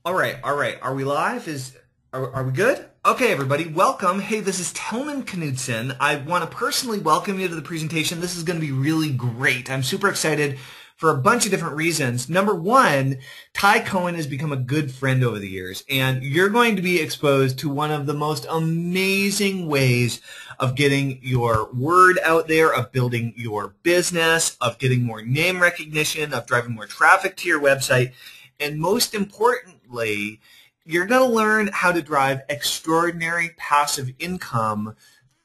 All right, all right. Are we live? Are we good? Okay, everybody, welcome. Hey, this is Tellman Knudson. I want to personally welcome you to the presentation. This is going to be really great. I'm super excited for a bunch of different reasons. Number one, Tai Cohen has become a good friend over the years, and you're going to be exposed to one of the most amazing ways of getting your word out there, of building your business, of getting more name recognition, of driving more traffic to your website. And most importantly, you're going to learn how to drive extraordinary passive income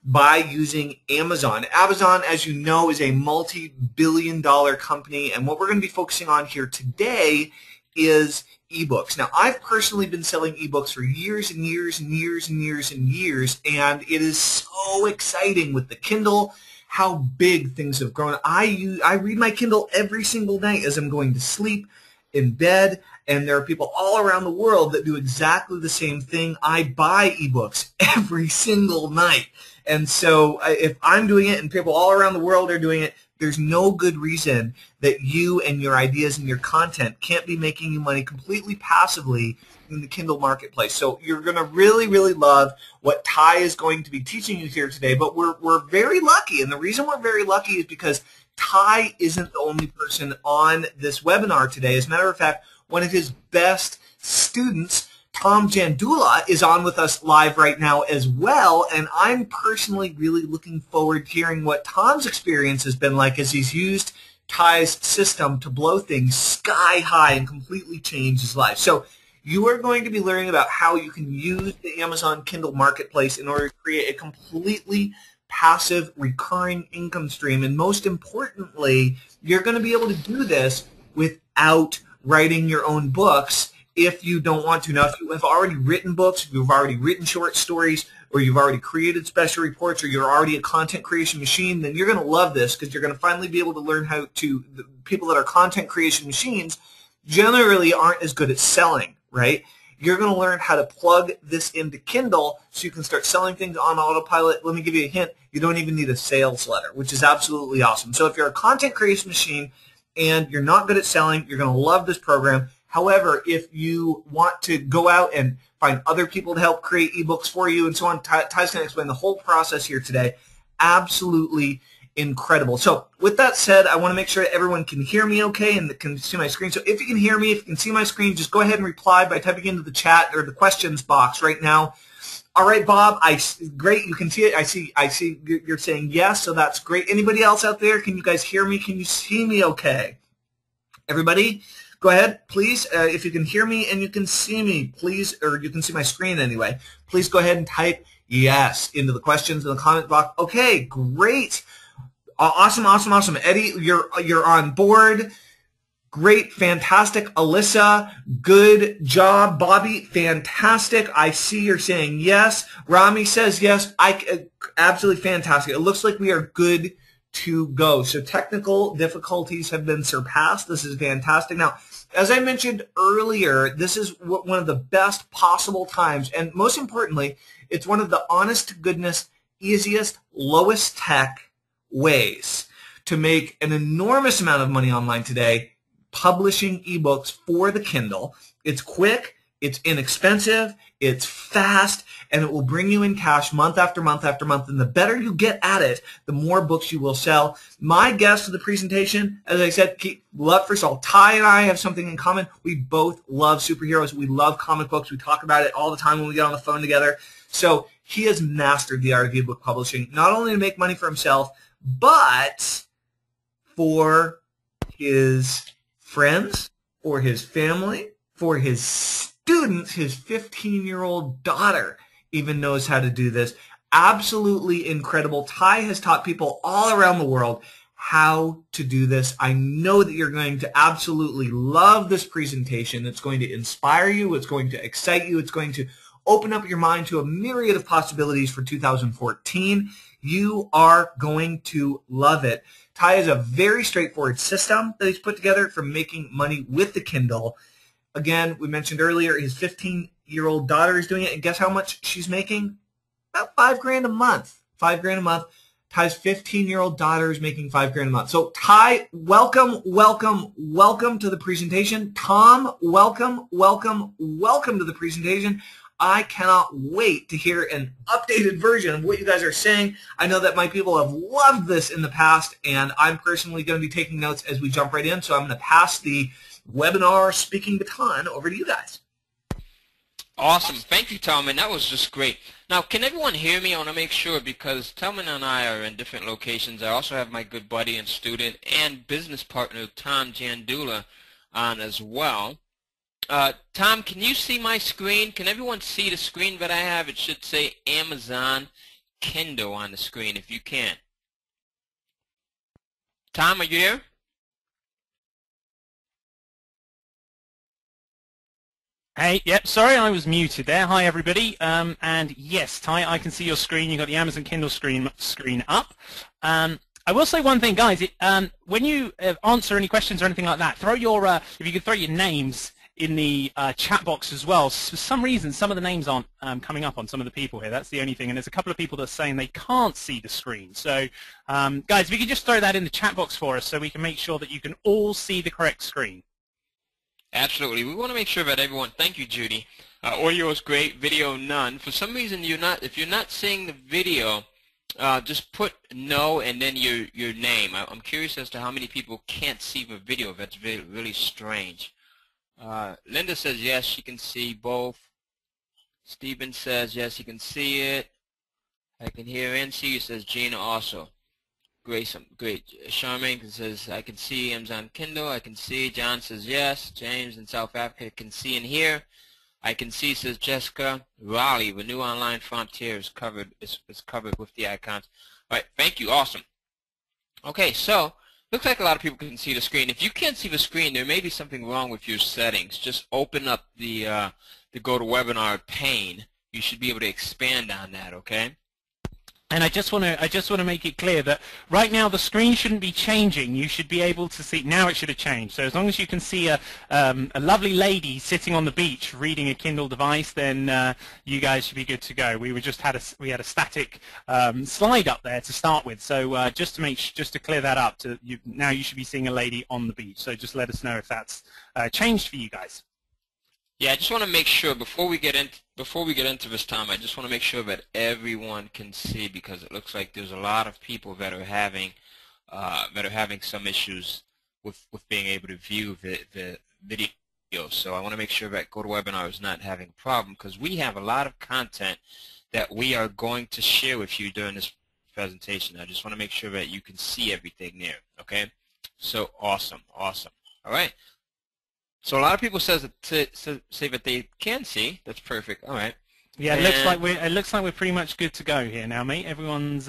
by using Amazon. Amazon, as you know, is a multi-billion-dollar company, and what we're going to be focusing on here today is eBooks. Now, I've personally been selling eBooks for years and years and years and years and years, and it is so exciting with the Kindle, how big things have grown. I read my Kindle every single night as I'm going to sleep in bed, and there are people all around the world that do exactly the same thing. I buy eBooks every single night. And so if I'm doing it and people all around the world are doing it, there's no good reason that you and your ideas and your content can't be making you money completely passively in the Kindle marketplace. So you're going to really, really love what Tai is going to be teaching you here today. But we're very lucky, and the reason we're very lucky is because Tai isn't the only person on this webinar today. As a matter of fact, one of his best students, Tom Jandula, is on with us live right now as well, and I'm personally really looking forward to hearing what Tom's experience has been like as he's used Tai's system to blow things sky high and completely change his life. So you are going to be learning about how you can use the Amazon Kindle marketplace in order to create a completely passive recurring income stream, and most importantly, you're going to be able to do this without writing your own books if you don't want to. Now, if you have already written books, if you've already written short stories, or you've already created special reports, or you're already a content creation machine, then you're going to love this because you're going to finally be able to learn how to, the people that are content creation machines generally aren't as good at selling, right? You're going to learn how to plug this into Kindle so you can start selling things on autopilot. Let me give you a hint. You don't even need a sales letter, which is absolutely awesome. So if you're a content creation machine and you're not good at selling, you're going to love this program. However, if you want to go out and find other people to help create ebooks for you and so on, Ty's going to explain the whole process here today. Absolutely incredible. So with that said, I want to make sure that everyone can hear me okay and can see my screen. So if you can hear me, if you can see my screen, just go ahead and reply by typing into the chat or the questions box right now. All right, Bob, great. You can see it. I see you're saying yes, so that's great. Anybody else out there? Can you guys hear me? Can you see me okay? Everybody, go ahead, please. If you can hear me and you can see me, please, or you can see my screen anyway, please go ahead and type yes into the questions in the comment box. Okay, great. Awesome, awesome, awesome. Eddie, you're on board. Great, fantastic. Alyssa, good job. Bobby, fantastic. I see you're saying yes. Rami says yes. Absolutely fantastic. It looks like we are good to go. So technical difficulties have been surpassed. This is fantastic. Now, as I mentioned earlier, this is one of the best possible times, and most importantly, it's one of the honest to goodness, easiest, lowest tech ways to make an enormous amount of money online today, publishing ebooks for the Kindle. It's quick, it's inexpensive, it's fast, and it will bring you in cash month after month after month. And the better you get at it, the more books you will sell. My guest for the presentation, as I said, first of all, Tai and I have something in common. We both love superheroes. We love comic books. We talk about it all the time when we get on the phone together. So he has mastered the art of ebook publishing, not only to make money for himself, but for his friends, for his family, for his students. His 15-year-old daughter even knows how to do this. Absolutely incredible. Tai has taught people all around the world how to do this. I know that you're going to absolutely love this presentation. It's going to inspire you. It's going to excite you. It's going to open up your mind to a myriad of possibilities for 2014. You are going to love it. Tai has a very straightforward system that he's put together for making money with the Kindle. Again, we mentioned earlier his 15-year-old daughter is doing it, and guess how much she's making? About $5 grand a month. $5 grand a month. Ty's 15-year-old daughter is making $5,000 a month. So Ty, welcome, welcome, welcome to the presentation. Tom, welcome, welcome, welcome to the presentation. I cannot wait to hear an updated version of what you guys are saying. I know that my people have loved this in the past, and I'm personally going to be taking notes as we jump right in. So I'm going to pass the webinar speaking baton over to you guys. Awesome. Thank you, Tellman. That was just great. Now, can everyone hear me? I want to make sure because Tellman and I are in different locations. I also have my good buddy and student and business partner, Tom Jandula, on as well. Tom, can you see my screen? Can everyone see the screen that I have? It should say Amazon Kindle on the screen if you can. Tom, are you here? Hey, yep, sorry I was muted there. Hi everybody, and yes, Ty, I can see your screen. You've got the Amazon Kindle screen up. I will say one thing, guys. When you answer any questions or anything like that, throw your if you could throw your names in the chat box as well. For some reason, some of the names aren't coming up on some of the people here. That's the only thing, and there's a couple of people that are saying they can't see the screen. So, guys, if you could just throw that in the chat box for us so we can make sure that you can all see the correct screen. Absolutely. We want to make sure that everyone, thank you, Judy. Audio is great, video none. For some reason, if you're not seeing the video, just put no and then your name. I'm curious as to how many people can't see the video. That's really strange. Linda says yes, she can see both. Stephen says yes, he can see it. I can hear and see you, says Gina also. Great. Charmaine says, I can see Amazon Kindle. I can see. John says yes. James in South Africa can see and hear. I can see, says Jessica. Raleigh, the new online frontier is covered with the icons. All right, thank you. Awesome. Okay, so looks like a lot of people can see the screen. If you can't see the screen, there may be something wrong with your settings. Just open up the GoToWebinar pane. You should be able to expand on that. Okay. And I just want to make it clear that right now the screen shouldn't be changing. You should be able to see now. It should have changed. So as long as you can see a lovely lady sitting on the beach reading a Kindle device, then you guys should be good to go. We had a static slide up there to start with. So just to clear that up, now you should be seeing a lady on the beach. So just let us know if that's changed for you guys. Yeah, I just want to make sure before we get into this, Tom, I just want to make sure that everyone can see, because it looks like there's a lot of people that are having some issues with being able to view the video. So I want to make sure that GoToWebinar is not having a problem, because we have a lot of content that we are going to share with you during this presentation. I just want to make sure that you can see everything there. Okay, so awesome. All right. So a lot of people say that they can see. That's perfect. All right. Yeah, it looks like we're pretty much good to go here now, mate. Everyone's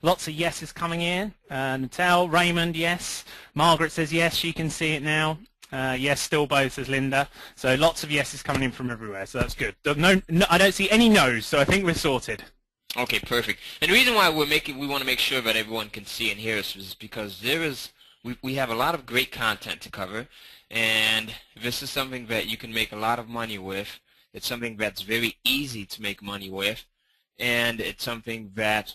lots of yeses coming in. Natal, Raymond, yes. Margaret says yes, she can see it now. Yes, still both, says Linda. So lots of yeses coming in from everywhere. So that's good. No, I don't see any no's. So I think we're sorted. Okay, perfect. And the reason why we want to make sure that everyone can see and hear us is because we have a lot of great content to cover. And this is something that you can make a lot of money with. It's something that's very easy to make money with, and it's something that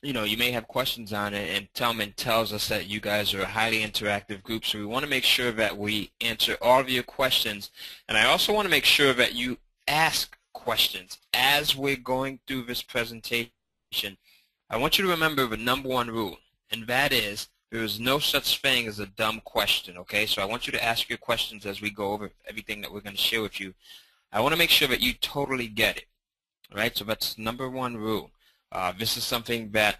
you may have questions on it. And Tellman tells us that you guys are a highly interactive group, so we want to make sure that we answer all of your questions. And I also want to make sure that you ask questions as we're going through this presentation. I want you to remember the #1 rule, and that is, there is no such thing as a dumb question, okay? So I want you to ask your questions as we go over everything that we're going to share with you. I want to make sure that you totally get it, all right? So that's #1 rule. This is something that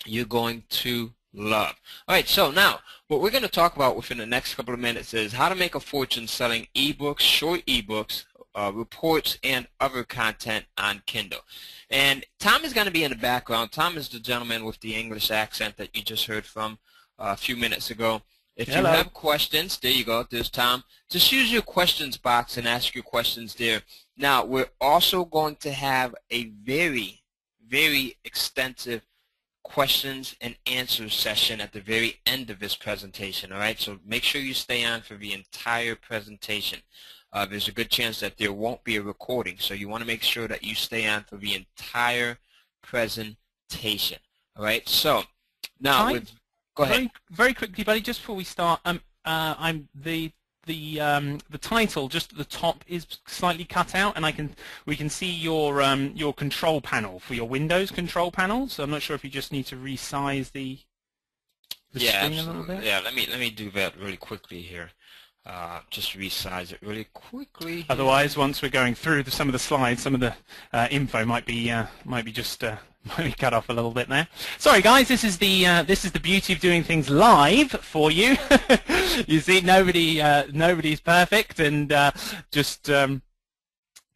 you're going to love. All right, so now what we're going to talk about within the next couple of minutes is how to make a fortune selling ebooks, short ebooks, reports, and other content on Kindle. And Tom is going to be in the background. Tom is the gentleman with the English accent that you just heard from a few minutes ago. If you have questions, there you go, there's Tom. Just use your questions box and ask your questions there. Now, we're also going to have a very, very extensive questions and answers session at the very end of this presentation, all right? So make sure you stay on for the entire presentation. There's a good chance that there won't be a recording, so you want to make sure that you stay on for the entire presentation. presentation. All right. So now, go ahead. Very quickly, buddy. Just before we start, I'm the title just at the top is slightly cut out, and we can see your control panel for your Windows control panel. So I'm not sure if you just need to resize the screen a little bit. Yeah, let me do that really quickly here. Just resize it really quickly. Otherwise, once we're going through some of the slides, some of the info might be cut off a little bit there. Sorry, guys. This is the beauty of doing things live for you. You see, nobody's perfect, and just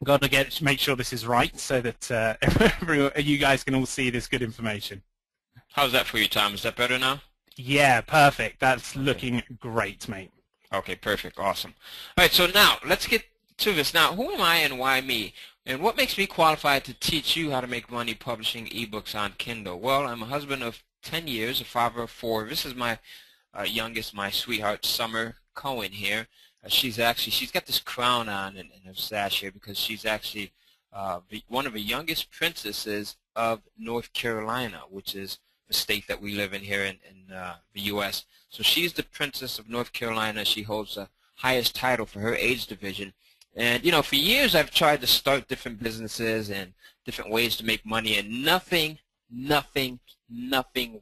got to make sure this is right so that you guys can all see this good information. How's that for you, Tom? Is that better now? Yeah, perfect. That's looking great, mate. Okay, perfect. Awesome. All right, so now let's get to this. Now, who am I and why me? And what makes me qualified to teach you how to make money publishing ebooks on Kindle? Well, I'm a husband of 10 years, a father of 4. This is my youngest, my sweetheart, Summer Cohen here. She's got this crown on and her sash here because she's actually one of the youngest princesses of North Carolina, which is the state that we live in here in the U.S. So she's the Princess of North Carolina. She holds the highest title for her age division. And, you know, for years I've tried to start different businesses and different ways to make money, and nothing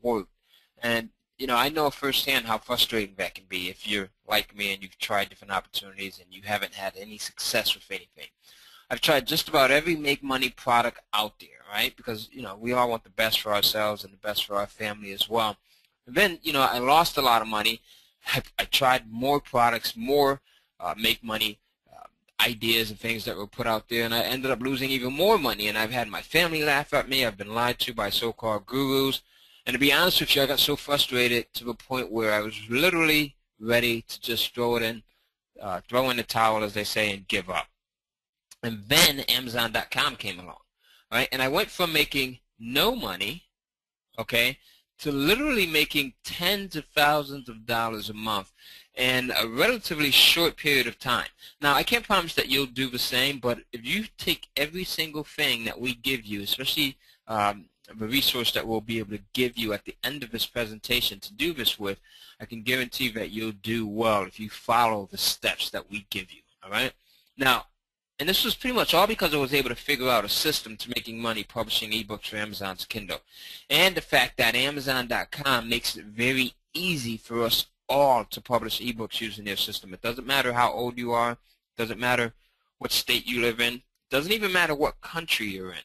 worked. And, you know, I know firsthand how frustrating that can be if you're like me and you've tried different opportunities and you haven't had any success with anything. I've tried just about every make money product out there, right? Because, you know, we all want the best for ourselves and the best for our family as well. And then, you know, I lost a lot of money. I tried more products, more make money ideas and things that were put out there, and I ended up losing even more money. And I've had my family laugh at me. I've been lied to by so-called gurus. And to be honest with you, I got so frustrated to the point where I was literally ready to just throw in the towel, as they say, and give up. And then Amazon.com came along, right? And I went from making no money, okay, to literally making tens of thousands of dollars a month in a relatively short period of time. Now, I can't promise that you'll do the same, but if you take every single thing that we give you, especially the resource that we'll be able to give you at the end of this presentation to do this with, I can guarantee that you'll do well if you follow the steps that we give you, all right? Now, and this was pretty much all because I was able to figure out a system to making money publishing ebooks for Amazon's Kindle. And the fact that Amazon.com makes it very easy for us all to publish ebooks using their system. It doesn't matter how old you are. It doesn't matter what state you live in. It doesn't even matter what country you're in.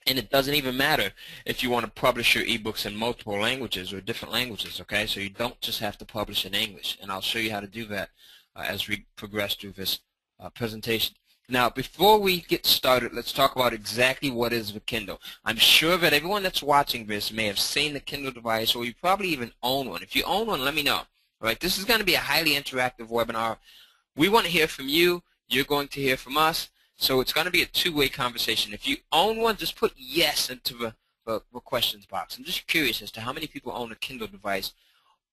And it doesn't even matter if you want to publish your ebooks in multiple languages or different languages, okay? So you don't just have to publish in English. And I'll show you how to do that as we progress through this presentation. Now, before we get started, let's talk about exactly what is the Kindle. I'm sure that everyone that's watching this may have seen the Kindle device, or you probably even own one. If you own one, let me know. All right, this is going to be a highly interactive webinar. We want to hear from you. You're going to hear from us. So it's going to be a two-way conversation. If you own one, just put yes into the questions box. I'm just curious as to how many people own a Kindle device.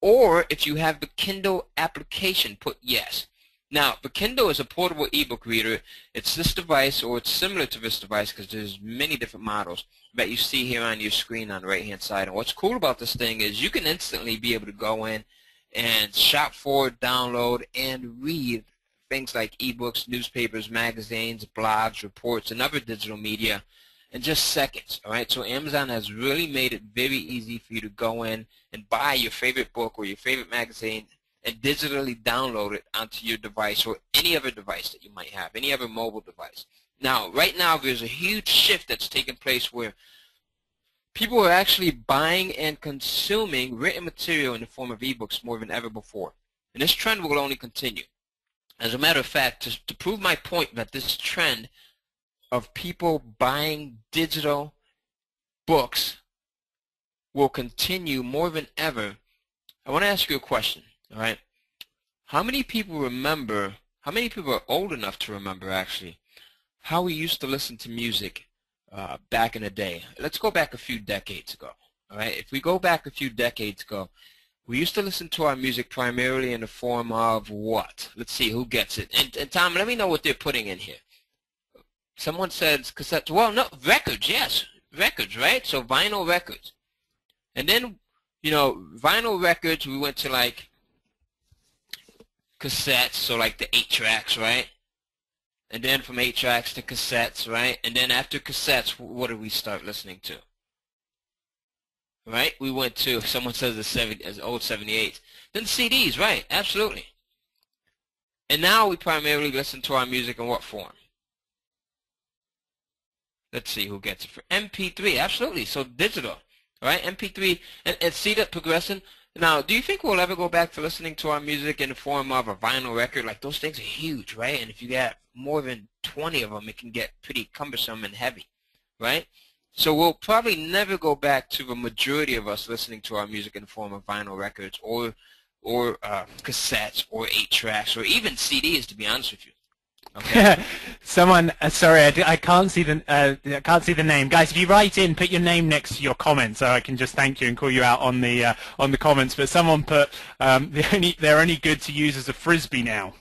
Or if you have the Kindle application, put yes. Now, the Kindle is a portable ebook reader. It's this device, or it's similar to this device, because there's many different models that you see here on your screen on the right-hand side. And what's cool about this thing is you can instantly be able to go in and shop for, download, and read things like ebooks, newspapers, magazines, blogs, reports, and other digital media in just seconds. All right, so Amazon has really made it very easy for you to go in and buy your favorite book or your favorite magazine and digitally download it onto your device or any other device that you might have, any other mobile device. Now, right now, there's a huge shift that's taking place where people are actually buying and consuming written material in the form of ebooks more than ever before. And this trend will only continue. As a matter of fact, to prove my point that this trend of people buying digital books will continue more than ever, I want to ask you a question. All right. How many people remember, how many people are old enough to remember, actually, how we used to listen to music back in the day? Let's go back a few decades ago. All right. If we go back a few decades ago, we used to listen to our music primarily in the form of what? Let's see who gets it. And Tom, let me know what they're putting in here. Someone says cassettes. Well, no, records, yes. records, right? So vinyl records. And then, you know, vinyl records, we went to like cassettes, so like the 8 tracks, right? And then from 8 tracks to cassettes, right? And then after cassettes, what did we start listening to? Right? We went to, someone says as old 78s. Then CDs, right? Absolutely. And now we primarily listen to our music in what form? Let's see who gets it. For MP3, absolutely. So digital, right? MP3, and see that progressing. Now, do you think we'll ever go back to listening to our music in the form of a vinyl record? Like, those things are huge, right? And if you got more than 20 of them, it can get pretty cumbersome and heavy, right? So we'll probably never go back to the majority of us listening to our music in the form of vinyl records or cassettes or 8 tracks or even CDs, to be honest with you. Okay. Someone, sorry, I can't see the name, guys. If you write in, put your name next to your comment, so I can just thank you and call you out on the comments. But someone put they're only good to use as a frisbee now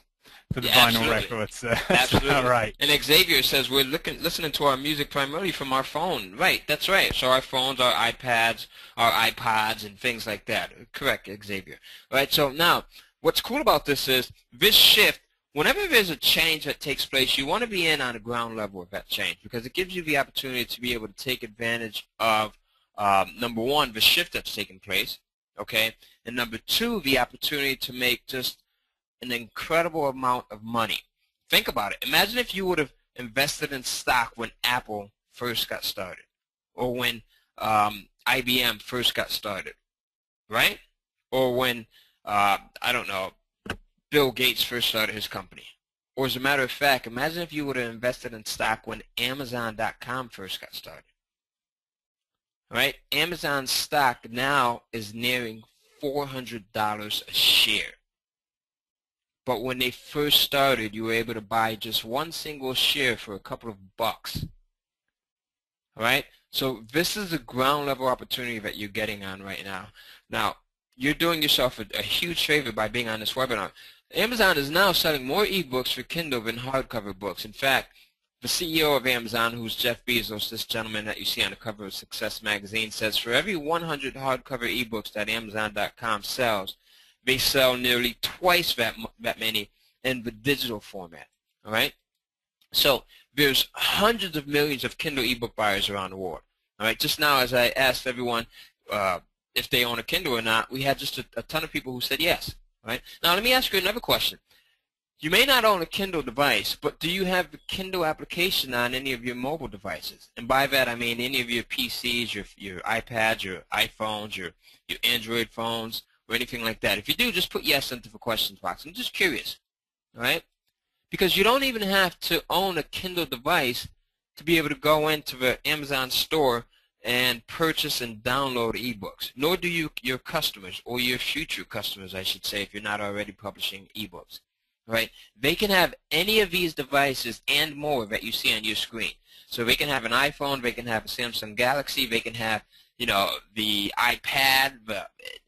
for the vinyl records. Absolutely. All right. And Xavier says we're listening to our music primarily from our phone. Right. That's right. So our phones, our iPads, our iPods, and things like that. Correct, Xavier. All right. So now, what's cool about this is this shift. Whenever there's a change that takes place, you want to be in on the ground level of that change because it gives you the opportunity to be able to take advantage of, number one, the shift that's taking place, okay, and number two, the opportunity to make just an incredible amount of money. Think about it. Imagine if you would have invested in stock when Apple first got started or when IBM first got started, right? Or when, I don't know, Bill Gates first started his company. Or as a matter of fact, imagine if you would have invested in stock when Amazon.com first got started. Right? Amazon's stock now is nearing $400 a share. But when they first started, you were able to buy just one single share for a couple of bucks. Right? So this is a ground level opportunity that you're getting on right now. Now, you're doing yourself a huge favor by being on this webinar. Amazon is now selling more eBooks for Kindle than hardcover books. In fact, the CEO of Amazon, who's Jeff Bezos, this gentleman that you see on the cover of Success Magazine, says for every 100 hardcover eBooks that Amazon.com sells, they sell nearly twice that many in the digital format. All right? So there's hundreds of millions of Kindle ebook buyers around the world. All right? Just now, as I asked everyone if they own a Kindle or not, we had just a ton of people who said yes. Right? Now, let me ask you another question. You may not own a Kindle device, but do you have the Kindle application on any of your mobile devices? And by that, I mean any of your PCs, your iPads, your iPhones, your Android phones, or anything like that. If you do, just put yes into the questions box. I'm just curious. All right? Because you don't even have to own a Kindle device to be able to go into the Amazon store and purchase and download ebooks, nor do your customers, or your future customers, I should say, if you're not already publishing ebooks, right? They can have any of these devices and more that you see on your screen. So they can have an iPhone, they can have a Samsung Galaxy, they can have, you know, the iPad,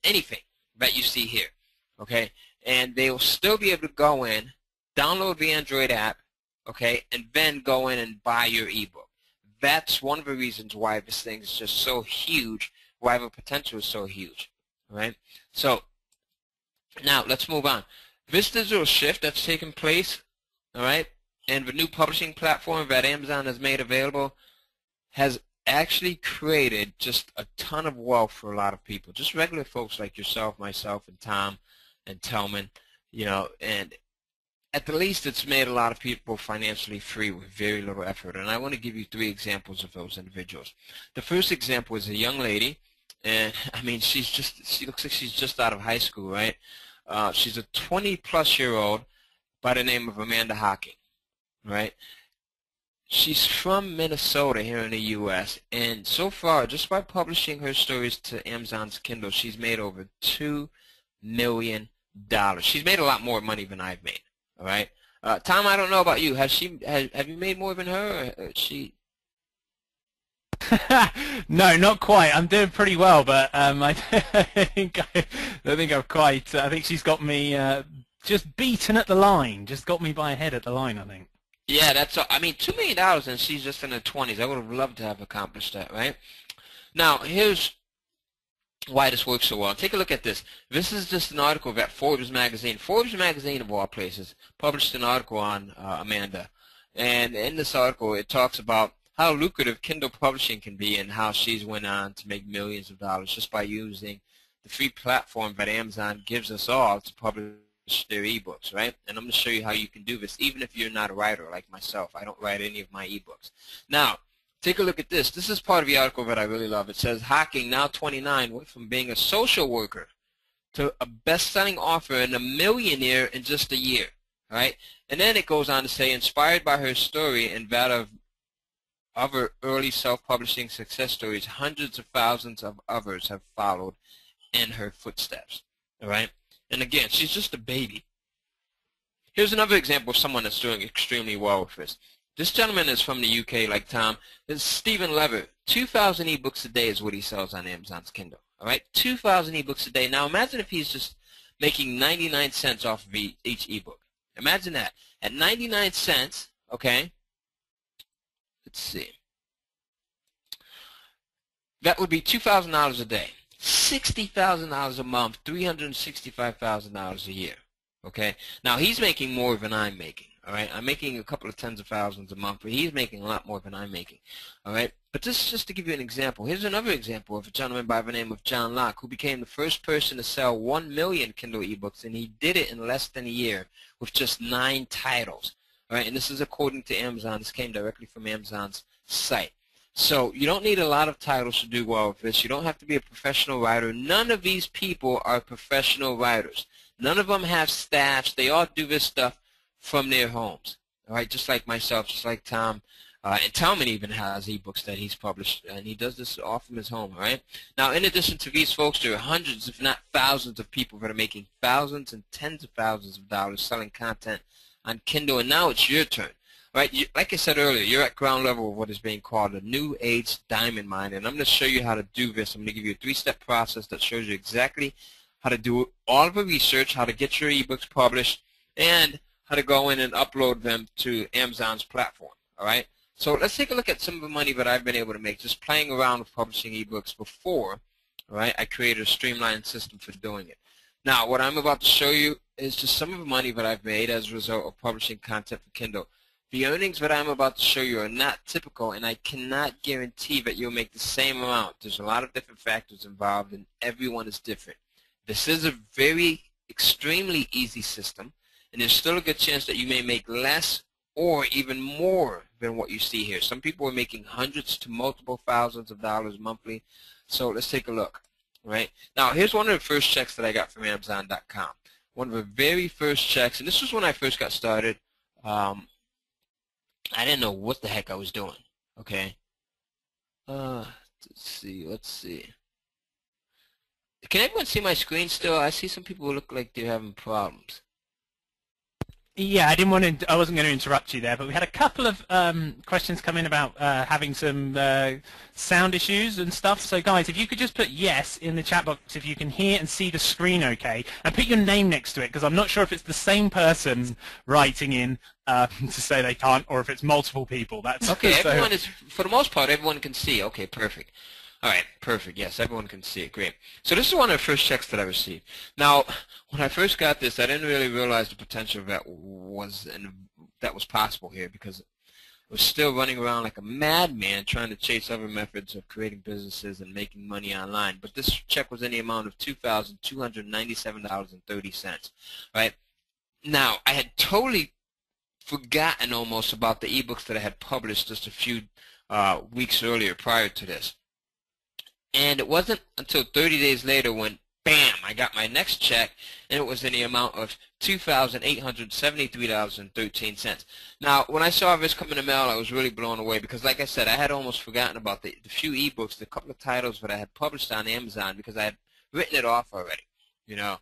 anything that you see here, okay? And they will still be able to go in, download the Android app, okay, and then go in and buy your ebook. That's one of the reasons why this thing is just so huge, why the potential is so huge, right? So now let's move on. This digital shift that's taken place, all right, and the new publishing platform that Amazon has made available has actually created just a ton of wealth for a lot of people, just regular folks like yourself, myself, and Tom, and Tellman, you know, and at the least, it's made a lot of people financially free with very little effort. And I want to give you 3 examples of those individuals. The first example is a young lady, and I mean, she looks like she's just out of high school, right? She's a 20-plus-year-old by the name of Amanda Hocking, right? She's from Minnesota here in the U.S., and so far, just by publishing her stories to Amazon's Kindle, she's made over $2 million. She's made a lot more money than I've made. All right, Tom. I don't know about you. Have you made more than her? Or she? No, not quite. I'm doing pretty well, but I think I've quite. I think she's got me just beaten at the line. Just got me by a head at the line, I think. Yeah, that's all. I mean, $2 million and she's just in her 20s. I would have loved to have accomplished that, right? Now, here's why this works so well. Take a look at this. This is just an article that Forbes magazine, of all places, published an article on Amanda. And in this article, it talks about how lucrative Kindle publishing can be and how she's went on to make millions of dollars just by using the free platform that Amazon gives us all to publish their ebooks, right? And I'm going to show you how you can do this, even if you're not a writer like myself. I don't write any of my ebooks. Now, take a look at this. This is part of the article that I really love. It says, Hawking, now 29, went from being a social worker to a best-selling author and a millionaire in just a year, right? And then it goes on to say, inspired by her story and that of other early self-publishing success stories, hundreds of thousands of others have followed in her footsteps, all right? And again, she's just a baby. Here's another example of someone that's doing extremely well with this. This gentleman is from the UK, like Tom. This is Stephen Levitt. 2,000 ebooks a day is what he sells on Amazon's Kindle, all right? 2,000 ebooks a day. Now imagine if he's just making 99 cents off of each ebook. Imagine that. At 99 cents, okay, let's see. That would be $2,000 a day. $60,000 a month, $365,000 a year, okay? Now, he's making more than I'm making, all right? I'm making a couple of tens of thousands a month, but he's making a lot more than I'm making, all right? But this is just to give you an example. Here's another example of a gentleman by the name of John Locke, who became the first person to sell 1 million Kindle ebooks, and he did it in less than a year with just 9 titles, all right? And this is according to Amazon. This came directly from Amazon's site. So you don't need a lot of titles to do well with this. You don't have to be a professional writer. None of these people are professional writers. None of them have staffs. They all do this stuff from their homes, all right, just like myself, just like Tom. And Tellman even has ebooks that he's published, and he does this all from his home, all right? Now, in addition to these folks, there are hundreds, if not thousands, of people that are making thousands and tens of thousands of dollars selling content on Kindle, and now it's your turn. Right, like I said earlier, you're at ground level of what is being called a new age diamond mine, and I'm going to show you how to do this. I'm going to give you a 3-step process that shows you exactly how to do all of the research, how to get your ebooks published, and how to go in and upload them to Amazon's platform, all right? So let's take a look at some of the money that I've been able to make just playing around with publishing ebooks before, all right? I created a streamlined system for doing it. Now, what I'm about to show you is just some of the money that I've made as a result of publishing content for Kindle. The earnings that I'm about to show you are not typical, and I cannot guarantee that you'll make the same amount. There's a lot of different factors involved, and everyone is different. This is a very extremely easy system, and there's still a good chance that you may make less or even more than what you see here. Some people are making hundreds to multiple thousands of dollars monthly, so let's take a look. Right? Now, here's one of the first checks that I got from Amazon.com. One of the very first checks, and this was when I first got started. I didn't know what the heck I was doing, okay? Let's see. Can everyone see my screen still? I see some people look like they're having problems. Yeah, I wasn't going to interrupt you there, but we had a couple of questions come in about having some sound issues and stuff. So guys, if you could just put yes in the chat box if you can hear and see the screen okay, and put your name next to it, because I'm not sure if it's the same person writing in to say they can't, or if it's multiple people. That's okay. So, everyone is, for the most part, everyone can see. Okay, perfect. All right, perfect. Yes, everyone can see it. Great. So this is one of the first checks that I received. Now, when I first got this, I didn't really realize the potential that was possible here, because I was still running around like a madman trying to chase other methods of creating businesses and making money online. But this check was in the amount of $2,297.30. Right? Now, I had totally forgotten almost about the ebooks that I had published just a few weeks earlier prior to this. And it wasn't until 30 days later when, bam, I got my next check, and it was in the amount of $2,873.13. Now, when I saw this come in the mail, I was really blown away because, like I said, I had almost forgotten about the few ebooks, the couple of titles that I had published on Amazon because I had written it off already. You know,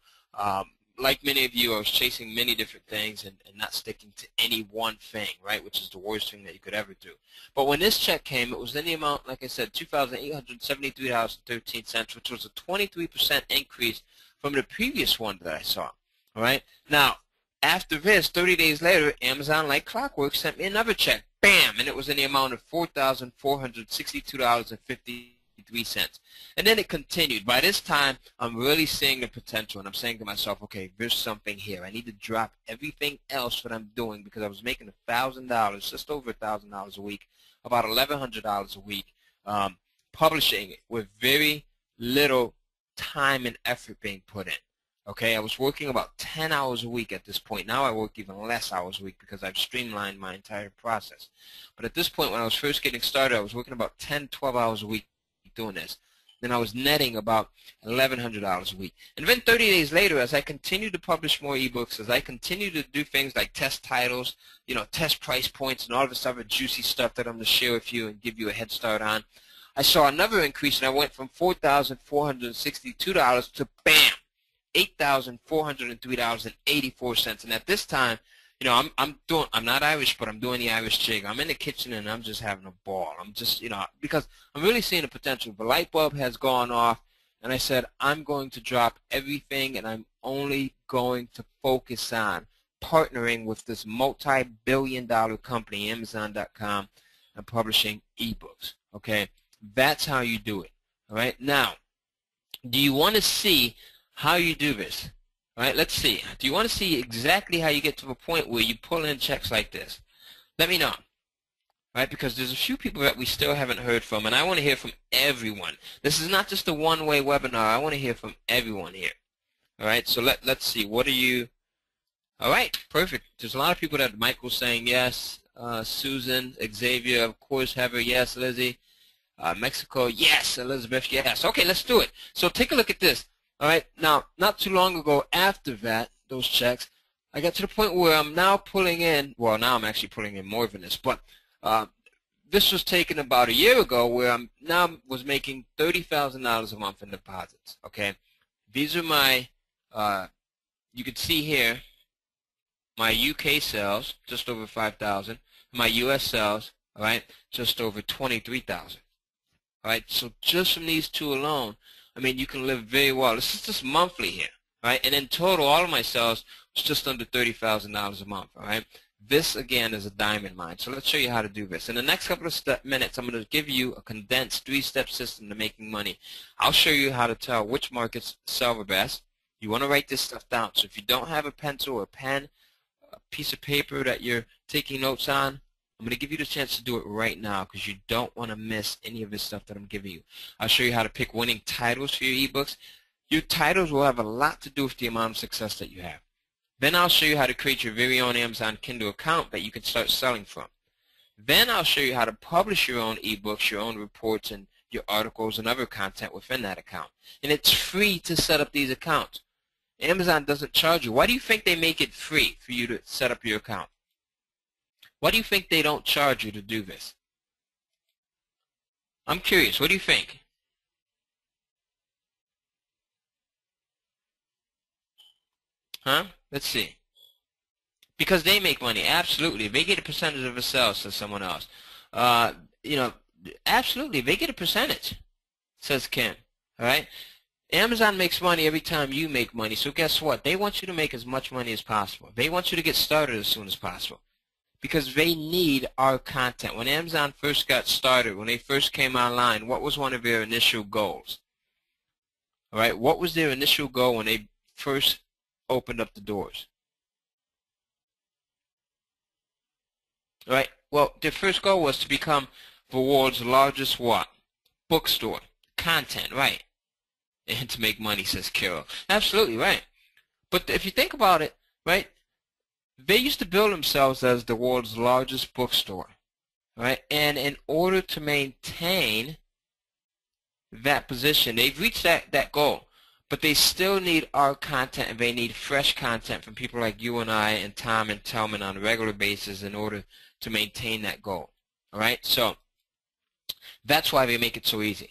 like many of you, I was chasing many different things and not sticking to any one thing, right, which is the worst thing that you could ever do. But when this check came, it was in the amount, like I said, $2,873.13, which was a 23% increase from the previous one that I saw. All right? Now, After this, 30 days later, Amazon, like clockwork, sent me another check. Bam! And it was in the amount of $4,462.53. And then it continued. By this time, I'm really seeing the potential, and I'm saying to myself, okay, there's something here. I need to drop everything else that I'm doing, because I was making $1,000, just over $1,000 a week, about $1,100 a week, publishing it with very little time and effort being put in. Okay, I was working about 10 hours a week at this point. Now I work even less hours a week because I've streamlined my entire process. But at this point, when I was first getting started, I was working about 10, 12 hours a week doing this. Then I was netting about $1,100 a week. And then 30 days later, as I continued to publish more ebooks, as I continued to do things like test titles, test price points, and all this other juicy stuff that I'm going to share with you and give you a head start on, I saw another increase, and I went from $4,462 to bam, $8,403.84. And at this time, I'm not Irish, but I'm doing the Irish jig. I'm in the kitchen and I'm just having a ball. I'm just, because I'm really seeing the potential. The light bulb has gone off, and I said I'm going to drop everything, and I'm only going to focus on partnering with this multi-billion-dollar company, Amazon.com, and publishing ebooks. Okay, that's how you do it. All right. Now, do you want to see how you do this? All right, let's see. Do you want to see exactly how you get to the point where you pull in checks like this? Let me know. All right, because there's a few people that we still haven't heard from, and I want to hear from everyone. This is not just a one-way webinar. I want to hear from everyone here. All right, so let's see. What are you? All right, perfect. There's a lot of people that Michael's saying yes. Susan, Xavier, of course, Heather, yes. Lizzie, Mexico, yes. Elizabeth, yes. Okay, let's do it. So take a look at this. All right, now, not too long ago after that, those checks, I got to the point where I'm now pulling in, well, now I'm actually pulling in more than this, but this was taken about a year ago, where I'm now was making $30,000 a month in deposits, okay? These are my, you can see here, my UK sales, just over 5,000, my US sales, all right, just over 23,000. All right, so just from these two alone, I mean, you can live very well. This is just monthly here, right? And in total, all of my sales was just under $30,000 a month, all right? This, again, is a diamond mine. So let's show you how to do this. In the next couple of minutes, I'm going to give you a condensed three-step system to making money. I'll show you how to tell which markets sell the best. You want to write this stuff down. So if you don't have a pencil or a pen, a piece of paper that you're taking notes on, I'm going to give you the chance to do it right now, because you don't want to miss any of this stuff that I'm giving you. I'll show you how to pick winning titles for your ebooks. Your titles will have a lot to do with the amount of success that you have. Then I'll show you how to create your very own Amazon Kindle account that you can start selling from. Then I'll show you how to publish your own ebooks, your own reports, and your articles and other content within that account. And it's free to set up these accounts. Amazon doesn't charge you. Why do you think they make it free for you to set up your account? Why do you think they don't charge you to do this? I'm curious. What do you think? Huh? Let's see. Because they make money. Absolutely. They get a percentage of the sales to someone else. Absolutely. They get a percentage, says Kim. All right? Amazon makes money every time you make money. So guess what? They want you to make as much money as possible. They want you to get started as soon as possible, because they need our content. When Amazon first got started, when they first came online, what was one of their initial goals? All right, what was their initial goal when they first opened up the doors? All right, well, their first goal was to become the world's largest what? Bookstore. Content, right. And to make money, says Carol. Absolutely right. But if you think about it, right, they used to build themselves as the world's largest bookstore, right? And in order to maintain that position, they've reached that goal, but they still need our content, and they need fresh content from people like you and I and Tom and Tellman on a regular basis in order to maintain that goal, all right? So that's why they make it so easy.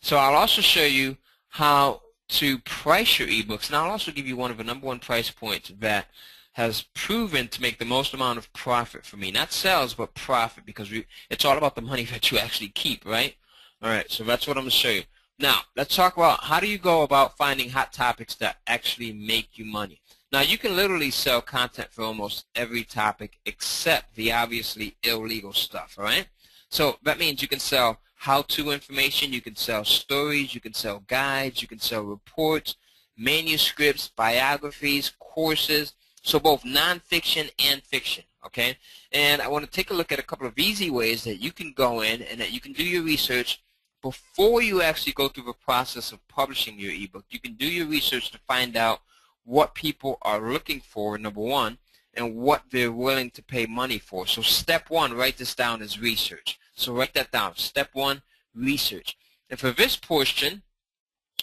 So I'll also show you how to price your ebooks, and I'll also give you one of the #1 price points that has proven to make the most amount of profit for me. Not sales, but profit, because it's all about the money that you actually keep, right? All right, so that's what I'm going to show you. Now, let's talk about how do you go about finding hot topics that actually make you money. Now, you can literally sell content for almost every topic except the obviously illegal stuff, all right? So that means you can sell how-to information, you can sell stories, you can sell guides, you can sell reports, manuscripts, biographies, courses, so both nonfiction and fiction, okay? And I want to take a look at a couple of easy ways that you can go in and that you can do your research before you actually go through the process of publishing your ebook. You can do your research to find out what people are looking for, number one, and what they're willing to pay money for. So step one, write this down, is research. So write that down. Step one, research. And for this portion,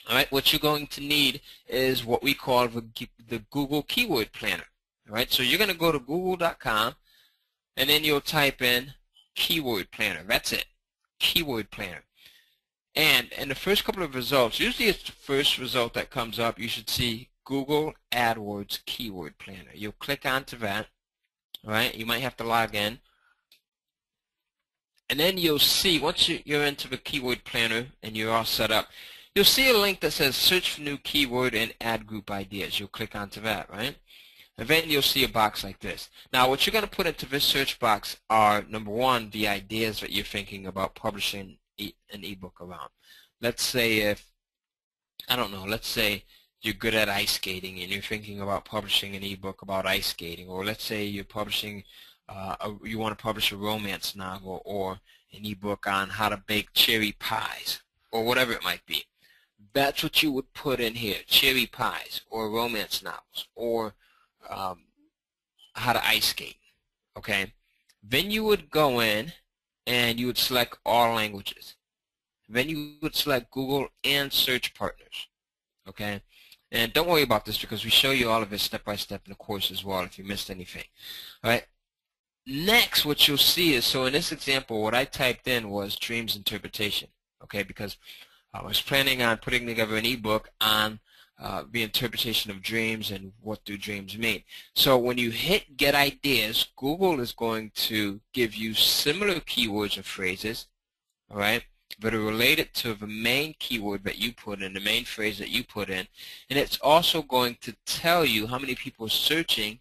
all right, what you're going to need is what we call the Google Keyword Planner. All right, so you're going to go to google.com, and then you'll type in Keyword Planner. That's it, Keyword Planner. And in the first couple of results, usually it's the first result that comes up, you should see Google AdWords Keyword Planner. You'll click onto that, all right? You might have to log in. And then you'll see, once you're into the Keyword Planner and you're all set up, you'll see a link that says Search for New Keyword and Ad Group Ideas. You'll click onto that, right? And then you'll see a box like this. Now, what you're going to put into this search box are, number one, the ideas that you're thinking about publishing an ebook around. Let's say I don't know, let's say you're good at ice skating and you're thinking about publishing an ebook about ice skating, or let's say you're publishing you want to publish a romance novel or an ebook on how to bake cherry pies or whatever it might be. That's what you would put in here, cherry pies or romance novels or how to ice skate, okay? Then you would go in and you would select all languages. Then you would select Google and search partners, okay? And don't worry about this because we show you all of it step by step in the course as well if you missed anything. All right. Next, what you'll see is, so in this example, what I typed in was dreams interpretation, okay, because I was planning on putting together an ebook on the interpretation of dreams and what do dreams mean. So when you hit get ideas, Google is going to give you similar keywords or phrases, all right, that are related to the main keyword that you put in, the main phrase that you put in, and it's also going to tell you how many people are searching,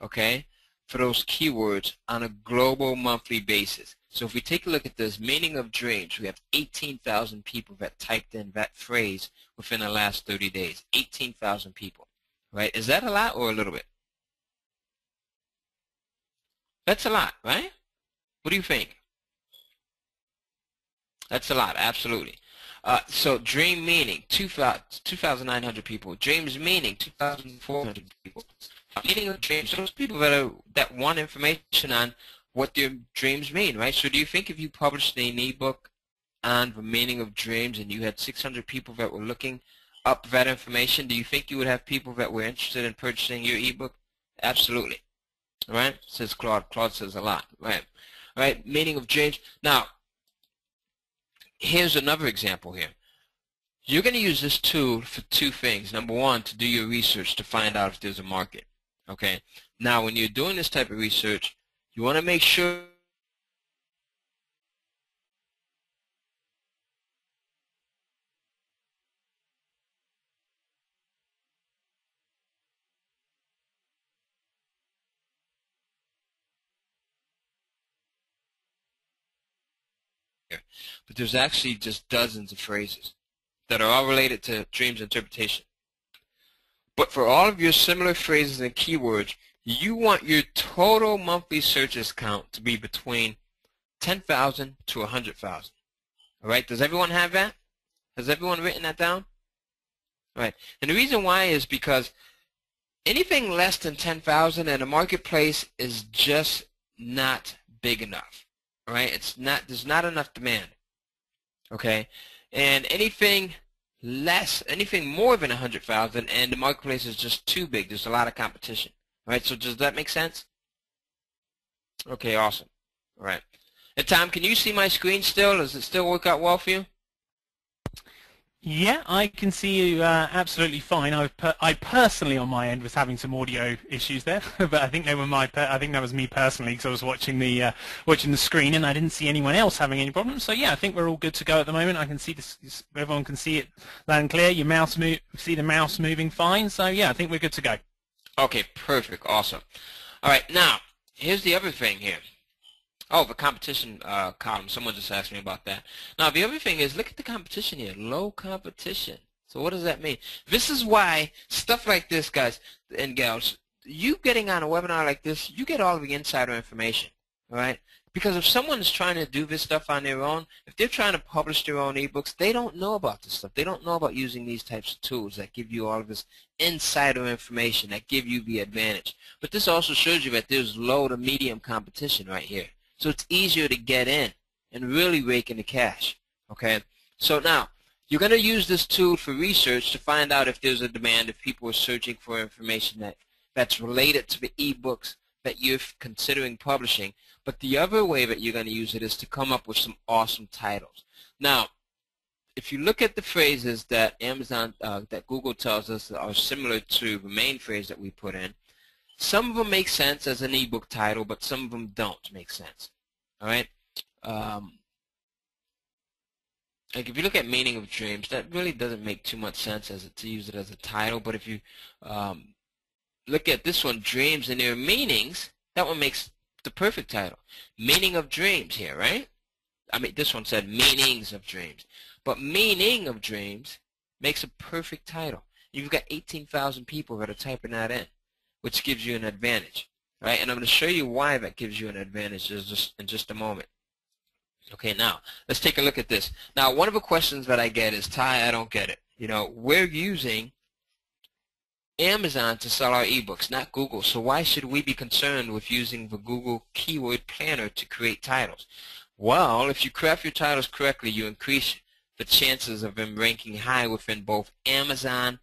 okay, for those keywords on a global monthly basis. So if we take a look at this, meaning of dreams, we have 18,000 people that typed in that phrase within the last 30 days. 18,000 people, right? Is that a lot or a little bit? That's a lot, right? What do you think? That's a lot, absolutely. So dream meaning, 2,900 people. Dreams meaning, 2,400 people. Meaning of dreams, those people that want information on what their dreams mean, right? So do you think if you published an ebook on the meaning of dreams and you had 600 people that were looking up that information, do you think you would have people that were interested in purchasing your ebook? Absolutely. Right? Says Claude. Claude says a lot. Right. Right? Meaning of dreams. Now, here's another example here. You're going to use this tool for two things. Number one, to do your research to find out if there's a market. Okay. Now, when you're doing this type of research, you want to make sure but there's actually just dozens of phrases that are all related to dreams interpretation. But for all of your similar phrases and keywords, you want your total monthly searches count to be between 10,000 to 100,000. All right, does everyone have that? Has everyone written that down? All right, and the reason why is because anything less than 10,000 in a marketplace is just not big enough. All right, there's not enough demand. Okay, and anything more than 100,000 and the marketplace is just too big. There's a lot of competition. All right, so does that make sense? Okay, awesome. All right. And Tom, can you see my screen still? Does it still work out well for you? Yeah, I can see you absolutely fine. I personally, on my end, was having some audio issues there, but I think they were I think that was me personally because I was watching the screen and I didn't see anyone else having any problems. So yeah, I think we're all good to go at the moment. I can see this. Everyone can see it loud and clear. Your mouse see the mouse moving fine. So yeah, I think we're good to go. Okay, perfect, awesome. All right, now here's the other thing here. Oh, the competition column. Someone just asked me about that. Now, the other thing is, look at the competition here. Low competition. So what does that mean? This is why stuff like this, guys and gals, you getting on a webinar like this, you get all of the insider information, all right? Because if someone is trying to do this stuff on their own, if they're trying to publish their own ebooks, they don't know about this stuff. They don't know about using these types of tools that give you all of this insider information, that give you the advantage. But this also shows you that there's low to medium competition right here. So it's easier to get in and really rake in the cash, okay? So now, you're going to use this tool for research to find out if there's a demand, if people are searching for information that's related to the ebooks that you're considering publishing. But the other way that you're going to use it is to come up with some awesome titles. Now, if you look at the phrases that that Google tells us are similar to the main phrase that we put in, some of them make sense as an ebook title, but some of them don't make sense. All right? Like if you look at Meaning of Dreams, that really doesn't make too much sense to use it as a title. But if you look at this one, Dreams and Their Meanings, that one makes the perfect title. Meaning of Dreams here, right? I mean, this one said Meanings of Dreams. But Meaning of Dreams makes a perfect title. You've got 18,000 people that are typing that in, which gives you an advantage, right? And I'm going to show you why that gives you an advantage in just a moment. Okay, now, let's take a look at this. Now, one of the questions that I get is, Tai, I don't get it. You know, we're using Amazon to sell our ebooks, not Google. So why should we be concerned with using the Google Keyword Planner to create titles? Well, if you craft your titles correctly, you increase the chances of them ranking high within both Amazon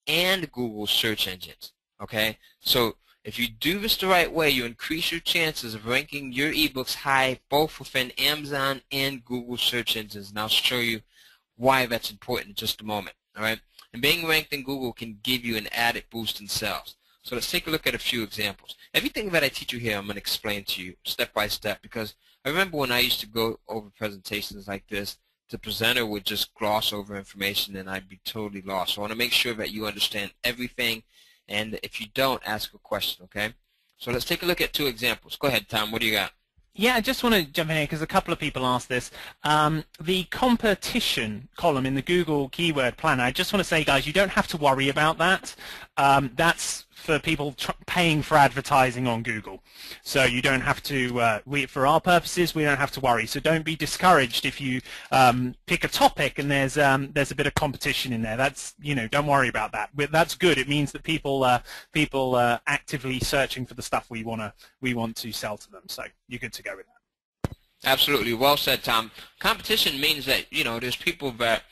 and Google search engines. Okay? So if you do this the right way, you increase your chances of ranking your ebooks high both within Amazon and Google search engines. And I'll show you why that's important in just a moment. All right? And being ranked in Google can give you an added boost in sales. So let's take a look at a few examples. Everything that I teach you here, I'm going to explain to you step by step, because I remember when I used to go over presentations like this, the presenter would just gloss over information and I'd be totally lost. So I want to make sure that you understand everything, and if you don't, ask a question, okay? So let's take a look at two examples. Go ahead, Tom. What do you got? Yeah, I just want to jump in here because a couple of people asked this. The competition column in the Google Keyword Planner, I just want to say, guys, you don't have to worry about that. That's for people paying for advertising on Google. So you don't have to, for our purposes, we don't have to worry. So don't be discouraged if you pick a topic and there's a bit of competition in there. That's, you know, don't worry about that. But that's good. It means that people are actively searching for the stuff we want to sell to them. So you're good to go with that. Absolutely. Well said, Tom. Competition means that, you know, there's people that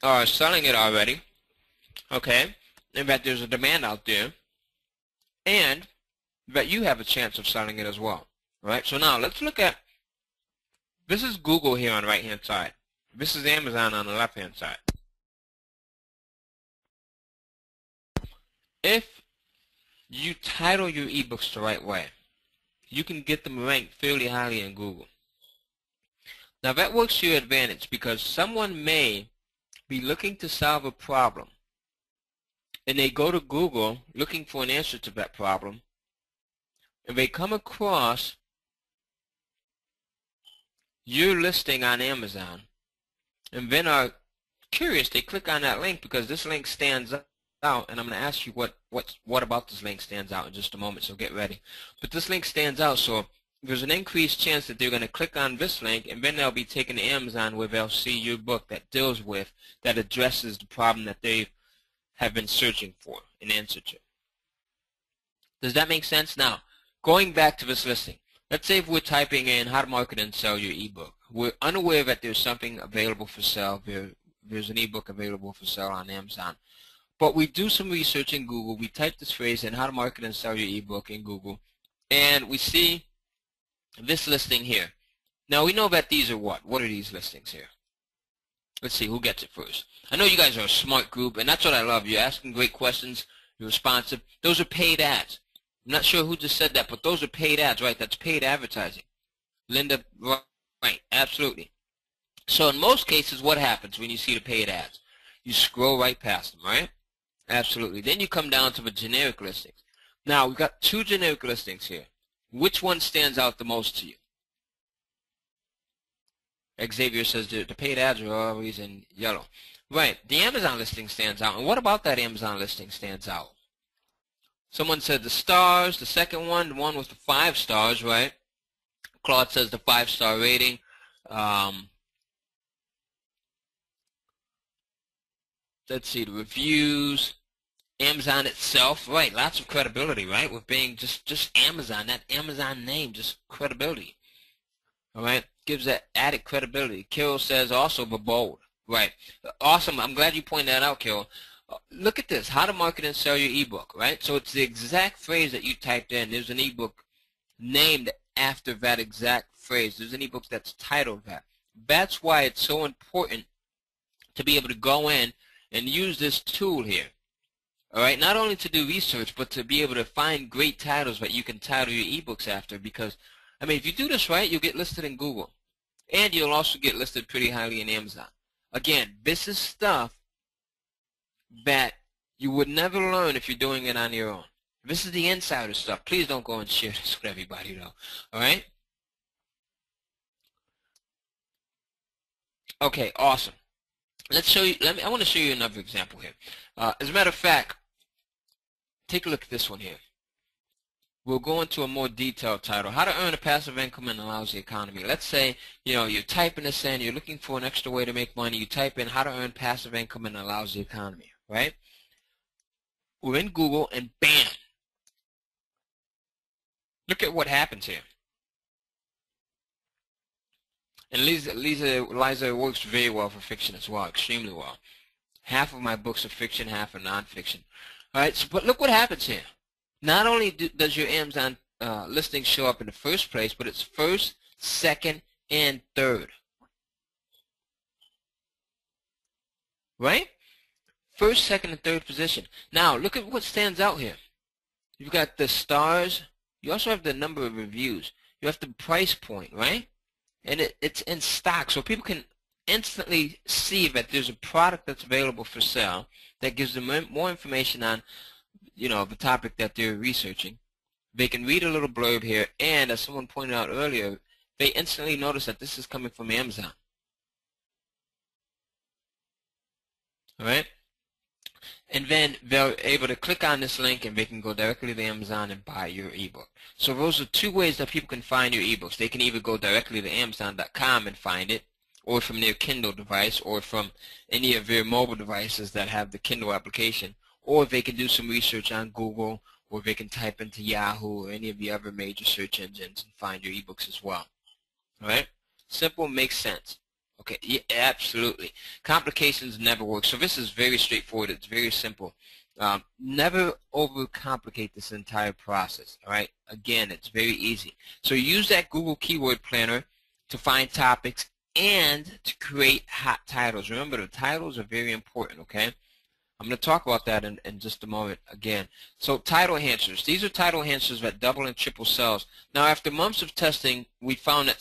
are selling it already, okay, and that there's a demand out there, and that you have a chance of selling it as well. All right? So now let's look at, this is Google here on the right-hand side. This is Amazon on the left-hand side. If you title your ebooks the right way, you can get them ranked fairly highly in Google. Now that works to your advantage because someone may be looking to solve a problem, and they go to Google looking for an answer to that problem, and they come across your listing on Amazon, and then are curious. They click on that link because this link stands out, and I'm going to ask you what about this link stands out in just a moment, so get ready. But this link stands out, so there's an increased chance that they're going to click on this link, and then they'll be taken to Amazon where they'll see your book that deals with, that addresses the problem that they have been searching for an answer to. Does that make sense? Now, going back to this listing, let's say if we're typing in how to market and sell your ebook. We're unaware that there's something available for sale. There's an ebook available for sale on Amazon. But we do some research in Google. We type this phrase in, how to market and sell your ebook in Google, and we see this listing here. Now, we know that these are what? What are these listings here? Let's see, who gets it first? I know you guys are a smart group, and that's what I love. You're asking great questions. You're responsive. Those are paid ads. I'm not sure who just said that, but those are paid ads, right? That's paid advertising. Linda, right, absolutely. So in most cases, what happens when you see the paid ads? You scroll right past them, right? Absolutely. Then you come down to the generic listings. Now, we've got two generic listings here. Which one stands out the most to you? Xavier says the paid ads are always in yellow. Right, the Amazon listing stands out. And what about that Amazon listing stands out? Someone said the stars, the second one, the one with the 5 stars, right? Claude says the 5-star rating. Let's see, the reviews. Amazon itself, right, lots of credibility, right, with being just Amazon, that Amazon name, just credibility, all right, gives that added credibility. Kirill says also, but bold, right, awesome, I'm glad you pointed that out, Kirill. Look at this, how to market and sell your ebook, right, so it's the exact phrase that you typed in. There's an ebook named after that exact phrase. There's an ebook that's titled that. That's why it's so important to be able to go in and use this tool here. All right, not only to do research, but to be able to find great titles that you can title your ebooks after. Because, I mean, if you do this right, you'll get listed in Google. And you'll also get listed pretty highly in Amazon. Again, this is stuff that you would never learn if you're doing it on your own. This is the insider stuff. Please don't go and share this with everybody, though. All right? Okay, awesome. Let's show you. I want to show you another example here. As a matter of fact, take a look at this one here. We'll go into a more detailed title. How to earn a passive income in a lousy economy. Let's say, you're typing this in, you're looking for an extra way to make money. You type in how to earn passive income in a lousy economy, right? We're in Google and bam. Look at what happens here. And Liza works very well for fiction as well, extremely well. Half of my books are fiction, half are nonfiction. All right, so, but look what happens here. Not only does your Amazon listing show up in the first place, but it's first, second, and third. Right? First, second, and third position. Now, look at what stands out here. You've got the stars. You also have the number of reviews. You have the price point, right? And it's in stock, so people can instantly see that there's a product that's available for sale that gives them more information on, the topic that they're researching. They can read a little blurb here, and as someone pointed out earlier, they instantly notice that this is coming from Amazon. All right? And then they're able to click on this link and they can go directly to Amazon and buy your ebook. So those are two ways that people can find your ebooks. They can either go directly to Amazon.com and find it, or from their Kindle device, or from any of their mobile devices that have the Kindle application, or they can do some research on Google, or they can type into Yahoo or any of the other major search engines and find your ebooks as well. All right? Simple, makes sense. Okay, yeah, absolutely. Complications never work. So this is very straightforward. It's very simple. Never overcomplicate this entire process. All right. Again, it's very easy. So use that Google Keyword Planner to find topics and to create hot titles. Remember, the titles are very important. Okay. I'm going to talk about that in just a moment again. So title enhancers. These are title enhancers that double and triple sales. Now, after months of testing, we found that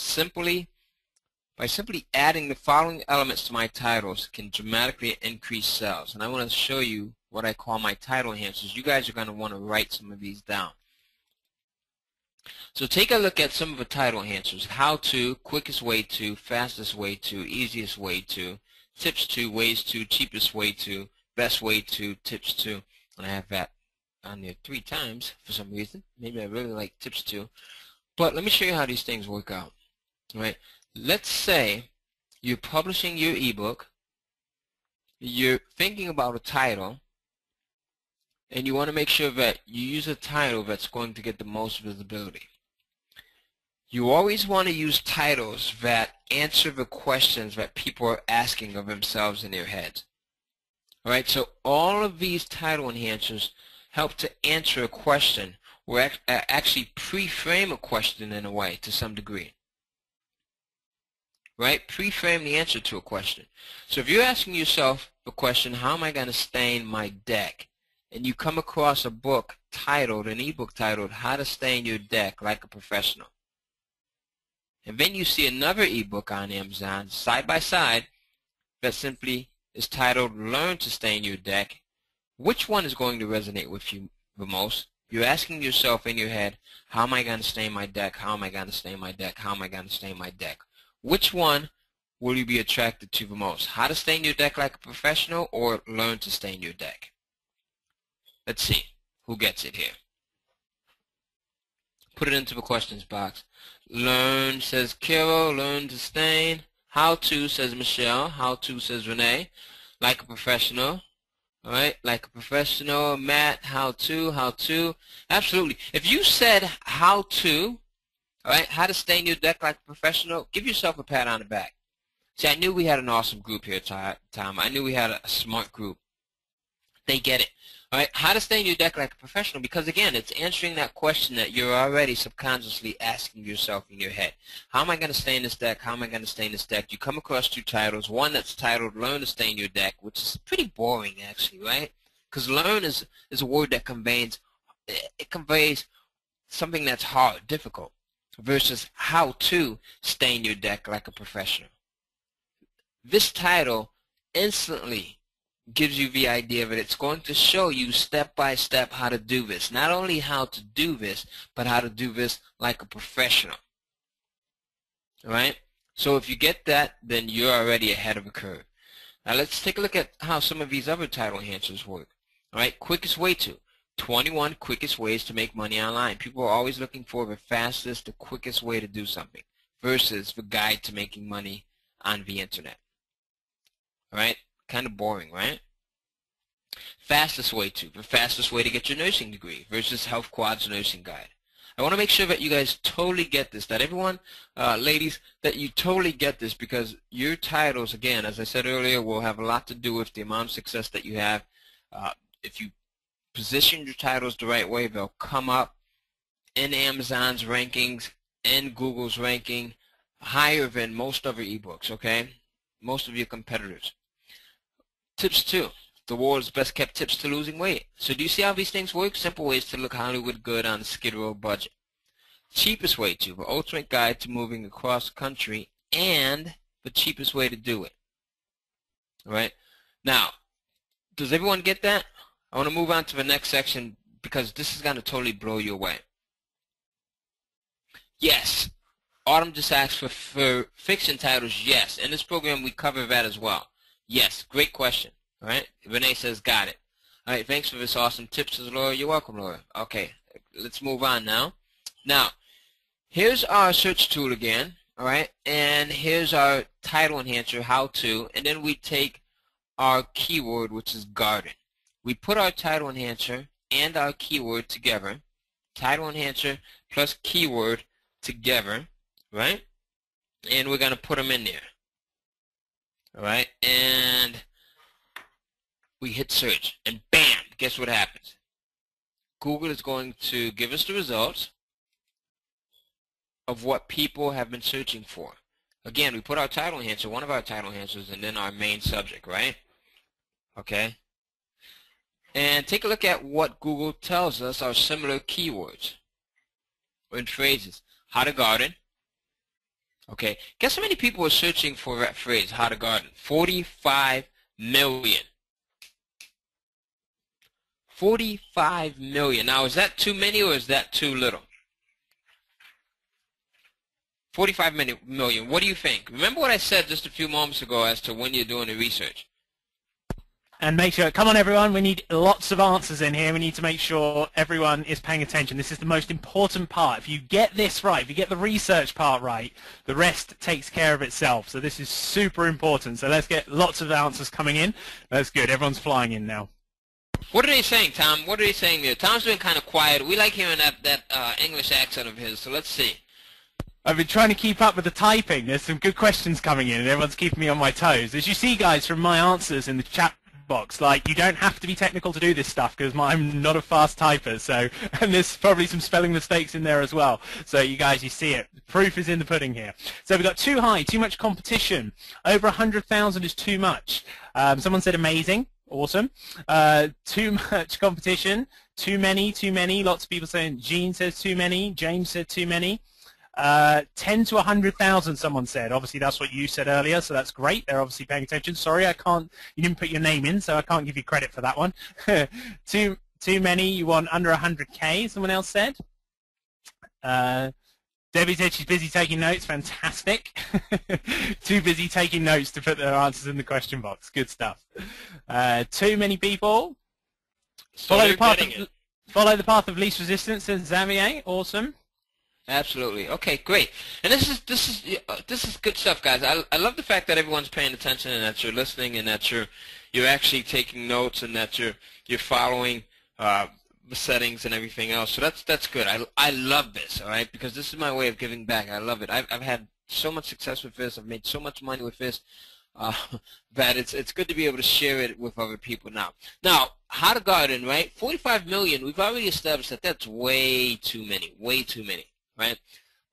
by simply adding the following elements to my titles can dramatically increase sales. And I want to show you what I call my title enhancers. You guys are going to want to write some of these down. So take a look at some of the title enhancers. How to, quickest way to, fastest way to, easiest way to, tips to, ways to, cheapest way to, best way to, tips to. And I have that on there 3 times for some reason. Maybe I really like tips to. But let me show you how these things work out. All right. Let's say you're publishing your ebook, you're thinking about a title, and you want to make sure that you use a title that's going to get the most visibility. You always want to use titles that answer the questions that people are asking of themselves in their heads. All right, so all of these title enhancers help to answer a question or actually pre-frame a question in a way to some degree. Right? Pre-frame the answer to a question. So if you're asking yourself the question, how am I going to stain my deck? And you come across a book titled, an ebook titled, How to Stain Your Deck Like a Professional. And then you see another ebook on Amazon, side by side, that simply is titled, Learn to Stain Your Deck. Which one is going to resonate with you the most? You're asking yourself in your head, how am I going to stay in my deck? How am I going to stay in my deck? How am I going to stay in my deck? Which one will you be attracted to the most? How to stay in your deck like a professional, or learn to stay in your deck? Let's see who gets it here. Put it into the questions box. Learn, says Carol. Learn to stain. How to, says Michelle. How to, says Renee. Like a professional. All right, like a professional. Matt, how to, how to. Absolutely. If you said how to, all right, how to stay in your deck like a professional, give yourself a pat on the back. See, I knew we had an awesome group here, Tom. I knew we had a smart group. They get it. All right, how to stay in your deck like a professional, because again, it's answering that question that you're already subconsciously asking yourself in your head. How am I going to stay in this deck? How am I going to stay in this deck? You come across two titles, one that's titled Learn to Stay in Your Deck, which is pretty boring actually, right? Because learn is a word that conveys something that's hard, difficult, versus how to stay in your deck like a professional. This title instantly gives you the idea of it. It's going to show you step by step how to do this. Not only how to do this, but how to do this like a professional. All right? So if you get that, then you're already ahead of the curve. Now let's take a look at how some of these other title enhancers work. All right? Quickest way to. 21 quickest ways to make money online. People are always looking for the fastest, the quickest way to do something versus the guide to making money on the internet. All right? Kind of boring, right? Fastest way to. The fastest way to get your nursing degree versus Health Quad's nursing guide. I want to make sure that you guys totally get this, that everyone, ladies, that you totally get this, because your titles, again, as I said earlier, will have a lot to do with the amount of success that you have. If you position your titles the right way, they'll come up in Amazon's rankings, in Google's ranking, higher than most other ebooks, okay? Most of your competitors. Tips 2, the world's best kept tips to losing weight. So do you see how these things work? Simple ways to look Hollywood good on a Skid Row budget. Cheapest way to, the ultimate guide to moving across the country, and the cheapest way to do it. All right? Now, does everyone get that? I want to move on to the next section because this is going to totally blow you away. Yes. Autumn just asked for fiction titles. Yes. In this program, we cover that as well. Yes, great question. All right, Renee says, got it. All right, thanks for this awesome tip, says Laura. You're welcome, Laura. Okay, let's move on now. Now, here's our search tool again, all right, and here's our title enhancer, how to, and then we take our keyword, which is garden. We put our title enhancer and our keyword together, title enhancer plus keyword together, right, and we're going to put them in there. All right, and we hit search, and bam, guess what happens? Google is going to give us the results of what people have been searching for. Again, we put our title enhancer, one of our title enhancers, and then our main subject, right? Okay. And take a look at what Google tells us are similar keywords and phrases. How to garden. Okay, guess how many people are searching for that phrase, how to garden? 45 million. 45 million. Now, is that too many or is that too little? 45 million. What do you think? Remember what I said just a few moments ago as to when you're doing the research. And make sure, come on everyone, we need lots of answers in here. We need to make sure everyone is paying attention. This is the most important part. If you get this right, if you get the research part right, the rest takes care of itself. So this is super important. So let's get lots of answers coming in. That's good. Everyone's flying in now. What are they saying, Tom? What are they saying there? Tom's been kind of quiet. We like hearing that English accent of his, so let's see. I've been trying to keep up with the typing. There's some good questions coming in, and everyone's keeping me on my toes. As you see, guys, from my answers in the chat box, like, you don't have to be technical to do this stuff because I'm not a fast typer, so, and there's probably some spelling mistakes in there as well. So you guys, you see it. The proof is in the pudding here. So we've got too high, too much competition. Over 100,000 is too much. Someone said amazing. Awesome. Too much competition. Too many. Lots of people saying, Jean says too many. James said too many. 10 to 100,000, someone said. Obviously, that's what you said earlier, so that's great. They're obviously paying attention. Sorry, I can't. You didn't put your name in, so I can't give you credit for that one. too Too many, you want under 100K, someone else said. Debbie said she's busy taking notes. Fantastic. Too busy taking notes to put their answers in the question box. Good stuff. Too many people. So Follow the path of least resistance, says Xavier. Awesome. Absolutely. Okay, great. And this is good stuff, guys. I love the fact that everyone's paying attention and that you're listening and that you're actually taking notes and that you're following the settings and everything else. So that's good. I love this, all right, because this is my way of giving back. I love it. I've had so much success with this. I've made so much money with this that it's good to be able to share it with other people now. Now, how to garden, right? 45 million. We've already established that that's way too many. Way too many. Right?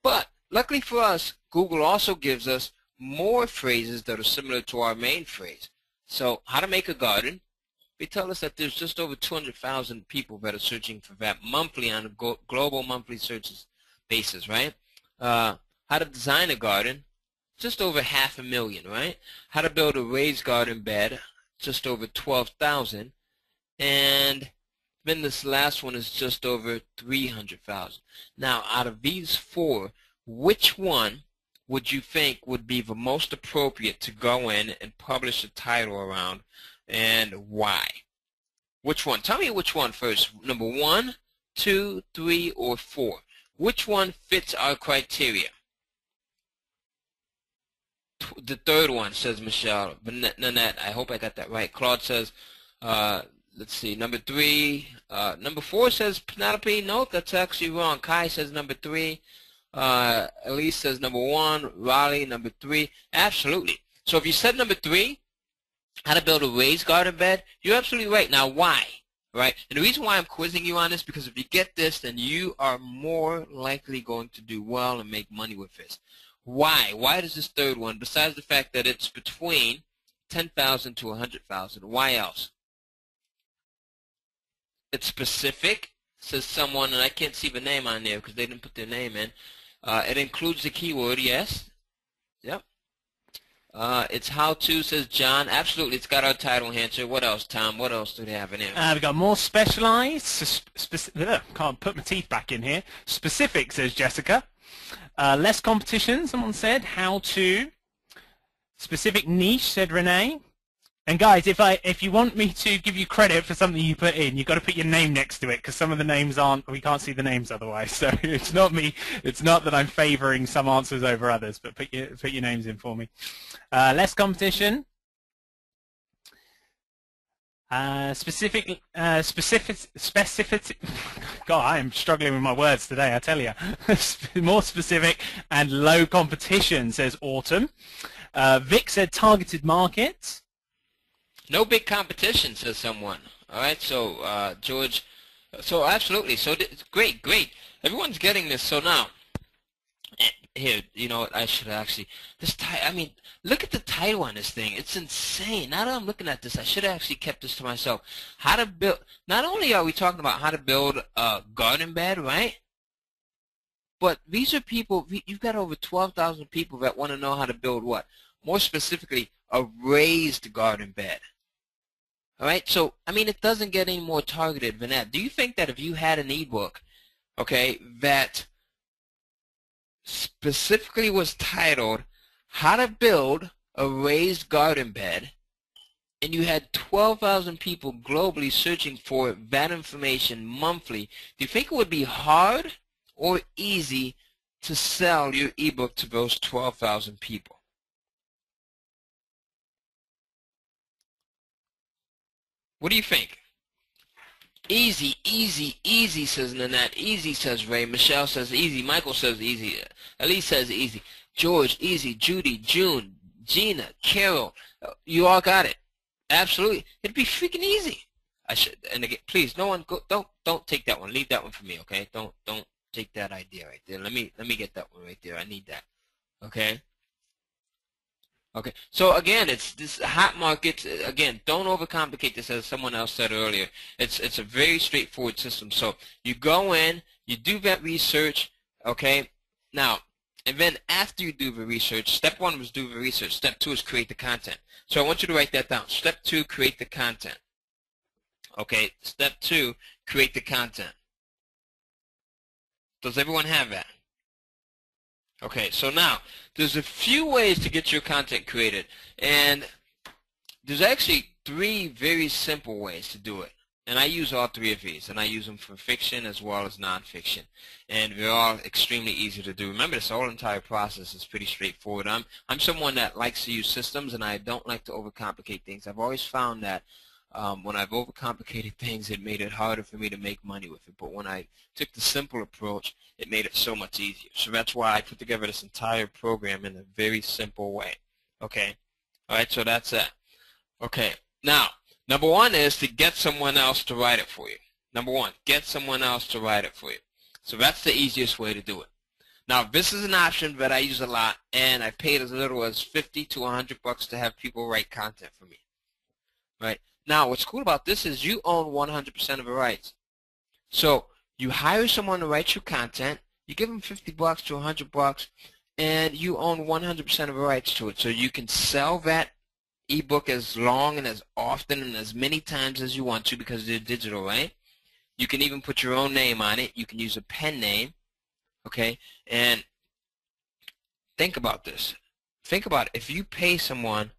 But luckily for us, Google also gives us more phrases that are similar to our main phrase. So how to make a garden, they tell us that there's just over 200,000 people that are searching for that monthly on a global monthly searches basis, right? How to design a garden, just over 500,000, right? How to build a raised garden bed, just over 12,000. And then this last one is just over 300,000. Now, out of these four, which one would you think would be the most appropriate to go in and publish a title around, and why? Which one? Tell me which one first. Number 1, 2, 3, or 4. Which one fits our criteria? The third one, says Michelle. Nanette, I hope I got that right. Claude says, let's see, number 3. Number 4 says Penelope. No, that's actually wrong. Kai says number 3. Elise says number 1. Raleigh, number 3. Absolutely. So if you said number 3, how to build a raised garden bed, you're absolutely right. Now, why? Right? And the reason why I'm quizzing you on this, because if you get this, then you are more likely going to do well and make money with this. Why? Why does this third one, besides the fact that it's between 10,000 to 100,000, why else? It's specific, says someone, and I can't see the name on there because they didn't put their name in. It includes the keyword, yes. Yep. It's how to, says John. Absolutely, it's got our title answer. What else, Tom? What else do they have in here? We've got more specialized. Can't put my teeth back in here. Specific, says Jessica. Less competition, someone said. How to. Specific niche, said Renee. And guys, if you want me to give you credit for something you put in, you've got to put your name next to it, because some of the names aren't, we can't see the names otherwise. So it's not me. It's not that I'm favoring some answers over others, but put your names in for me. Less competition. Specific. God, I am struggling with my words today, I tell you. More specific and low competition, says Autumn. Vic said targeted markets. No big competition, says someone. All right, so George, so absolutely, so great. Everyone's getting this. So now, here, you know what? I should actually look at the title on this thing. It's insane. Now that I'm looking at this, I should have actually kept this to myself. How to build. Not only are we talking about how to build a garden bed, right? But these are people. You've got over 12,000 people that want to know how to build what? More specifically, a raised garden bed. All right, so, I mean, it doesn't get any more targeted than that. Do you think that if you had an ebook, okay, that specifically was titled How to Build a Raised Garden Bed, and you had 12,000 people globally searching for that information monthly, do you think it would be hard or easy to sell your ebook to those 12,000 people? What do you think? Easy, easy, easy, says Nanette. Easy, says Ray. Michelle says easy. Michael says easy. Elise says easy. George, easy. Judy, June, Gina, Carol. You all got it. Absolutely. It'd be freaking easy. I should. And again, please, no one go. Don't take that one. Leave that one for me, okay? Don't take that idea right there. Let me get that one right there. I need that. Okay. Okay, so again, it's this hot market. Again, don't overcomplicate this, as someone else said earlier. It's a very straightforward system. So you go in, you do that research, okay? Now, and then after you do the research, step 1 was do the research. Step 2 is create the content. So I want you to write that down. Step 2, create the content. Okay, step 2, create the content? Does everyone have that? Okay, so now, there's a few ways to get your content created, and there's actually 3 very simple ways to do it. And I use all 3 of these, and I use them for fiction as well as nonfiction. And they're all extremely easy to do. Remember, this whole entire process is pretty straightforward. I'm someone that likes to use systems, and I don't like to overcomplicate things. I've always found that when I've overcomplicated things, it made it harder for me to make money with it. But when I took the simple approach, it made it so much easier. So that's why I put together this entire program in a very simple way. Okay? All right, so that's that. Okay, now, number 1 is to get someone else to write it for you. Number 1, get someone else to write it for you. So that's the easiest way to do it. Now, this is an option that I use a lot, and I've paid as little as $50 to $100 to have people write content for me. Right? Now, what's cool about this is you own 100% of the rights. So you hire someone to write your content, you give them $50 to $100, and you own 100% of the rights to it. So you can sell that ebook as long and as often and as many times as you want to because they're digital, right? You can even put your own name on it. You can use a pen name, okay? And think about this. Think about it. If you pay someone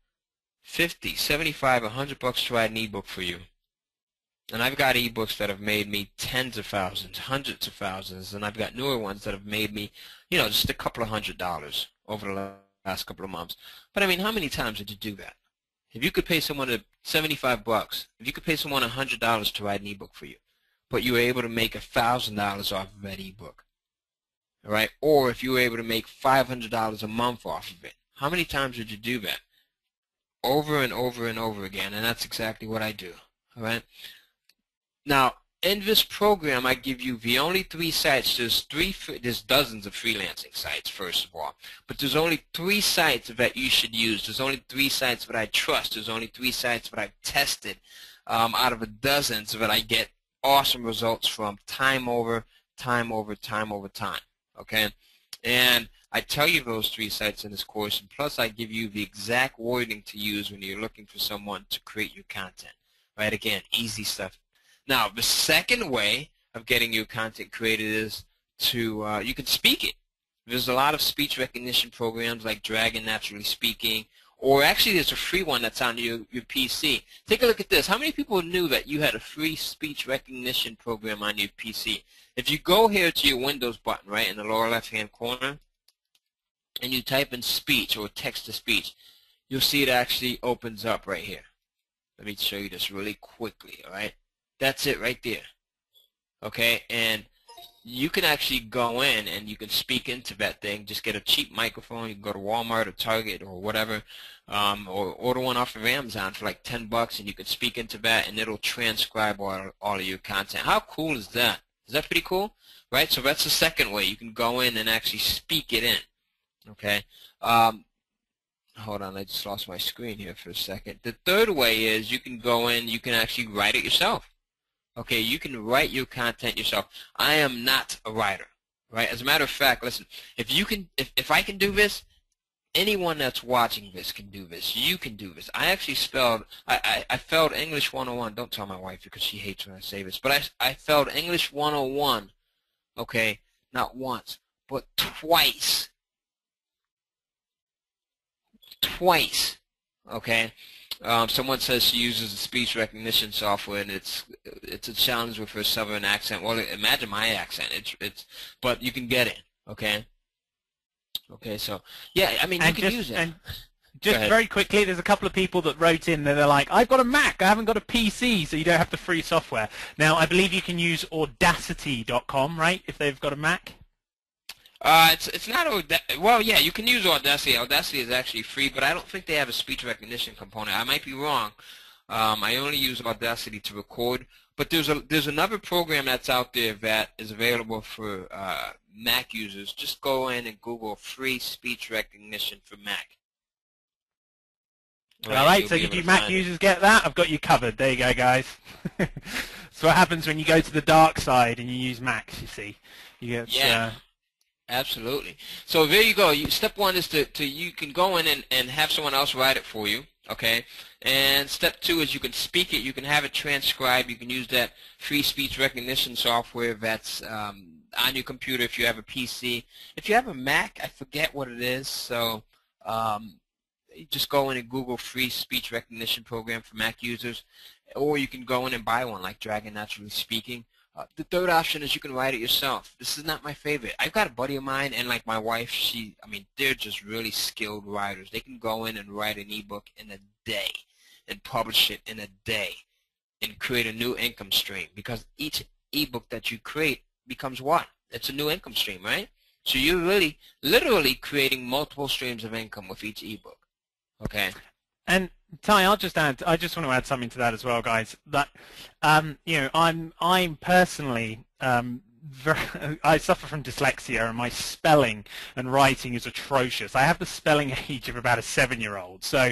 $50, $75, $100 to write an ebook for you, and I've got ebooks that have made me tens of thousands, hundreds of thousands, and I've got newer ones that have made me, you know, just a couple of $100s over the last couple of months. But I mean, how many times did you do that? If you could pay someone $75, if you could pay someone $100 to write an ebook for you, but you were able to make $1,000 off of that ebook, all right? Or if you were able to make $500 a month off of it, how many times would you do that? Over and over and over again, and that's exactly what I do, all right? Now, in this program, I give you the only 3 sites. There's dozens of freelancing sites, first of all. But there's only 3 sites that you should use. There's only 3 sites that I trust. There's only 3 sites that I've tested out of the dozens that I get awesome results from time over time. Okay? And I tell you those 3 sites in this course, and plus I give you the exact wording to use when you're looking for someone to create your content. Right? Again, easy stuff. Now, the second way of getting your content created is to, you can speak it. There's a lot of speech recognition programs like Dragon Naturally Speaking, or actually there's a free one that's on your PC. Take a look at this. How many people knew that you had a free speech recognition program on your PC? If you go here to your Windows button, right, in the lower left-hand corner, and you type in speech or text-to-speech, you'll see it actually opens up right here. Let me show you this really quickly, all right? That's it right there, okay? And you can actually go in and you can speak into that thing. Just get a cheap microphone. You can go to Walmart or Target or whatever, or order one off of Amazon for like $10, and you can speak into that, and it'll transcribe all of your content. How cool is that? Is that pretty cool? Right? So that's the second way. You can go in and actually speak it in, okay? Hold on, I just lost my screen here for a second. The third way is you can go in, you can actually write it yourself. Okay, you can write your content yourself. I am not a writer, right? As a matter of fact, listen, if I can do this, anyone that's watching this can do this. You can do this. I actually I failed English 101. Don't tell my wife because she hates when I say this. But I failed English 101, okay, not once, but twice. Twice, okay? Someone says she uses the speech recognition software, and it's a challenge with her southern accent. Well, imagine my accent. But you can get it, okay? Okay, so yeah, I mean you can use it. And just very quickly, there's a couple of people that wrote in that they're like, I've got a Mac, I haven't got a PC, so you don't have the free software. Now, I believe you can use Audacity.com, right? If they've got a Mac. It's not well, yeah, you can use Audacity. Audacity is actually free, but I don't think they have a speech recognition component. I might be wrong. I only use Audacity to record, but there's another program that's out there that is available for Mac users. Just go in and Google free speech recognition for Mac. All right, so you Mac users get that? I've got you covered. There you go, guys. So what happens when you go to the dark side and you use Macs, you see? You get, yeah. Absolutely. So there you go. Step one is to you can go in and have someone else write it for you. Okay, and step 2 is you can speak it, you can have it transcribed, you can use that free speech recognition software that's on your computer if you have a PC. If you have a Mac, I forget what it is, so you just go in and Google free speech recognition program for Mac users, or you can go in and buy one like Dragon Naturally Speaking. The third option is you can write it yourself. This is not my favorite. I've got a buddy of mine and like my wife, I mean, they're just really skilled writers. They can go in and write an ebook in a day and publish it in a day and create a new income stream, because each ebook that you create becomes what? It's a new income stream, right? So you're really literally creating multiple streams of income with each ebook. Okay. And Tai, I just want to add something to that as well, guys. That you know, I'm personally I suffer from dyslexia, and my spelling and writing is atrocious. I have the spelling age of about a 7-year-old, so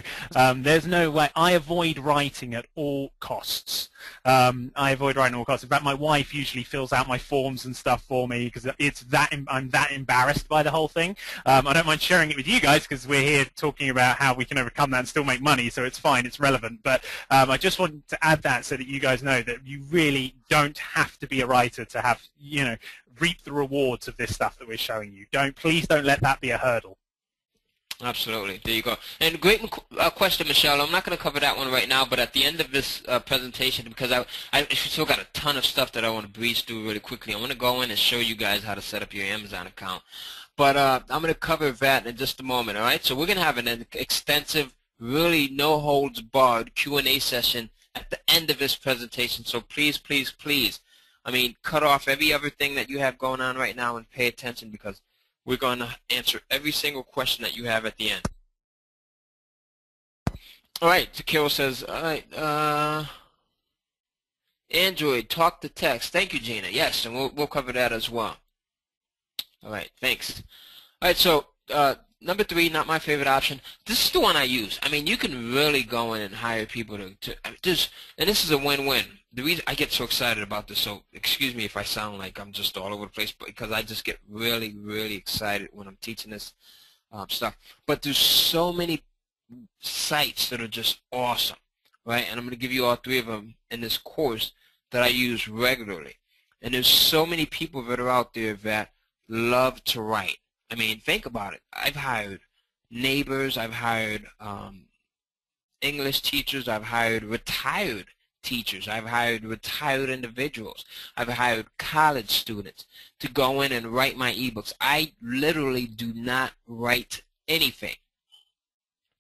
there's no way. I avoid writing at all costs. I avoid writing at all costs. In fact, my wife usually fills out my forms and stuff for me because I'm that embarrassed by the whole thing. I don't mind sharing it with you guys because we're here talking about how we can overcome that and still make money, so it's fine, it's relevant. But I just wanted to add that so that you guys know that you really don't have to be a writer to have, you know, reap the rewards of this stuff that we're showing you. Please don't let that be a hurdle. Absolutely. There you go. And great question, Michelle. I'm not going to cover that one right now, but at the end of this presentation, because I still got a ton of stuff that I want to breeze through really quickly, I want to go in and show you guys how to set up your Amazon account. But I'm going to cover that in just a moment, all right? So we're going to have an extensive, really no-holds-barred Q&A session at the end of this presentation. So please, please, please, I mean, cut off every other thing that you have going on right now and pay attention, because we're going to answer every single question that you have at the end. All right, Takiro says, all right, Android, talk to text. Thank you, Gina. Yes, and we'll cover that as well. All right, thanks. All right, so number 3, not my favorite option. This is the one I use. I mean, you can really go in and hire people and this is a win-win. The reason I get so excited about this, so excuse me if I sound like I'm just all over the place, but because I just get really, really excited when I'm teaching this stuff. But there's so many sites that are just awesome, right? And I'm going to give you all 3 of them in this course that I use regularly. And there's so many people that are out there that love to write. I mean, think about it. I've hired neighbors, I've hired English teachers, I've hired retired teachers, I've hired retired individuals, I've hired college students to go in and write my ebooks. I literally do not write anything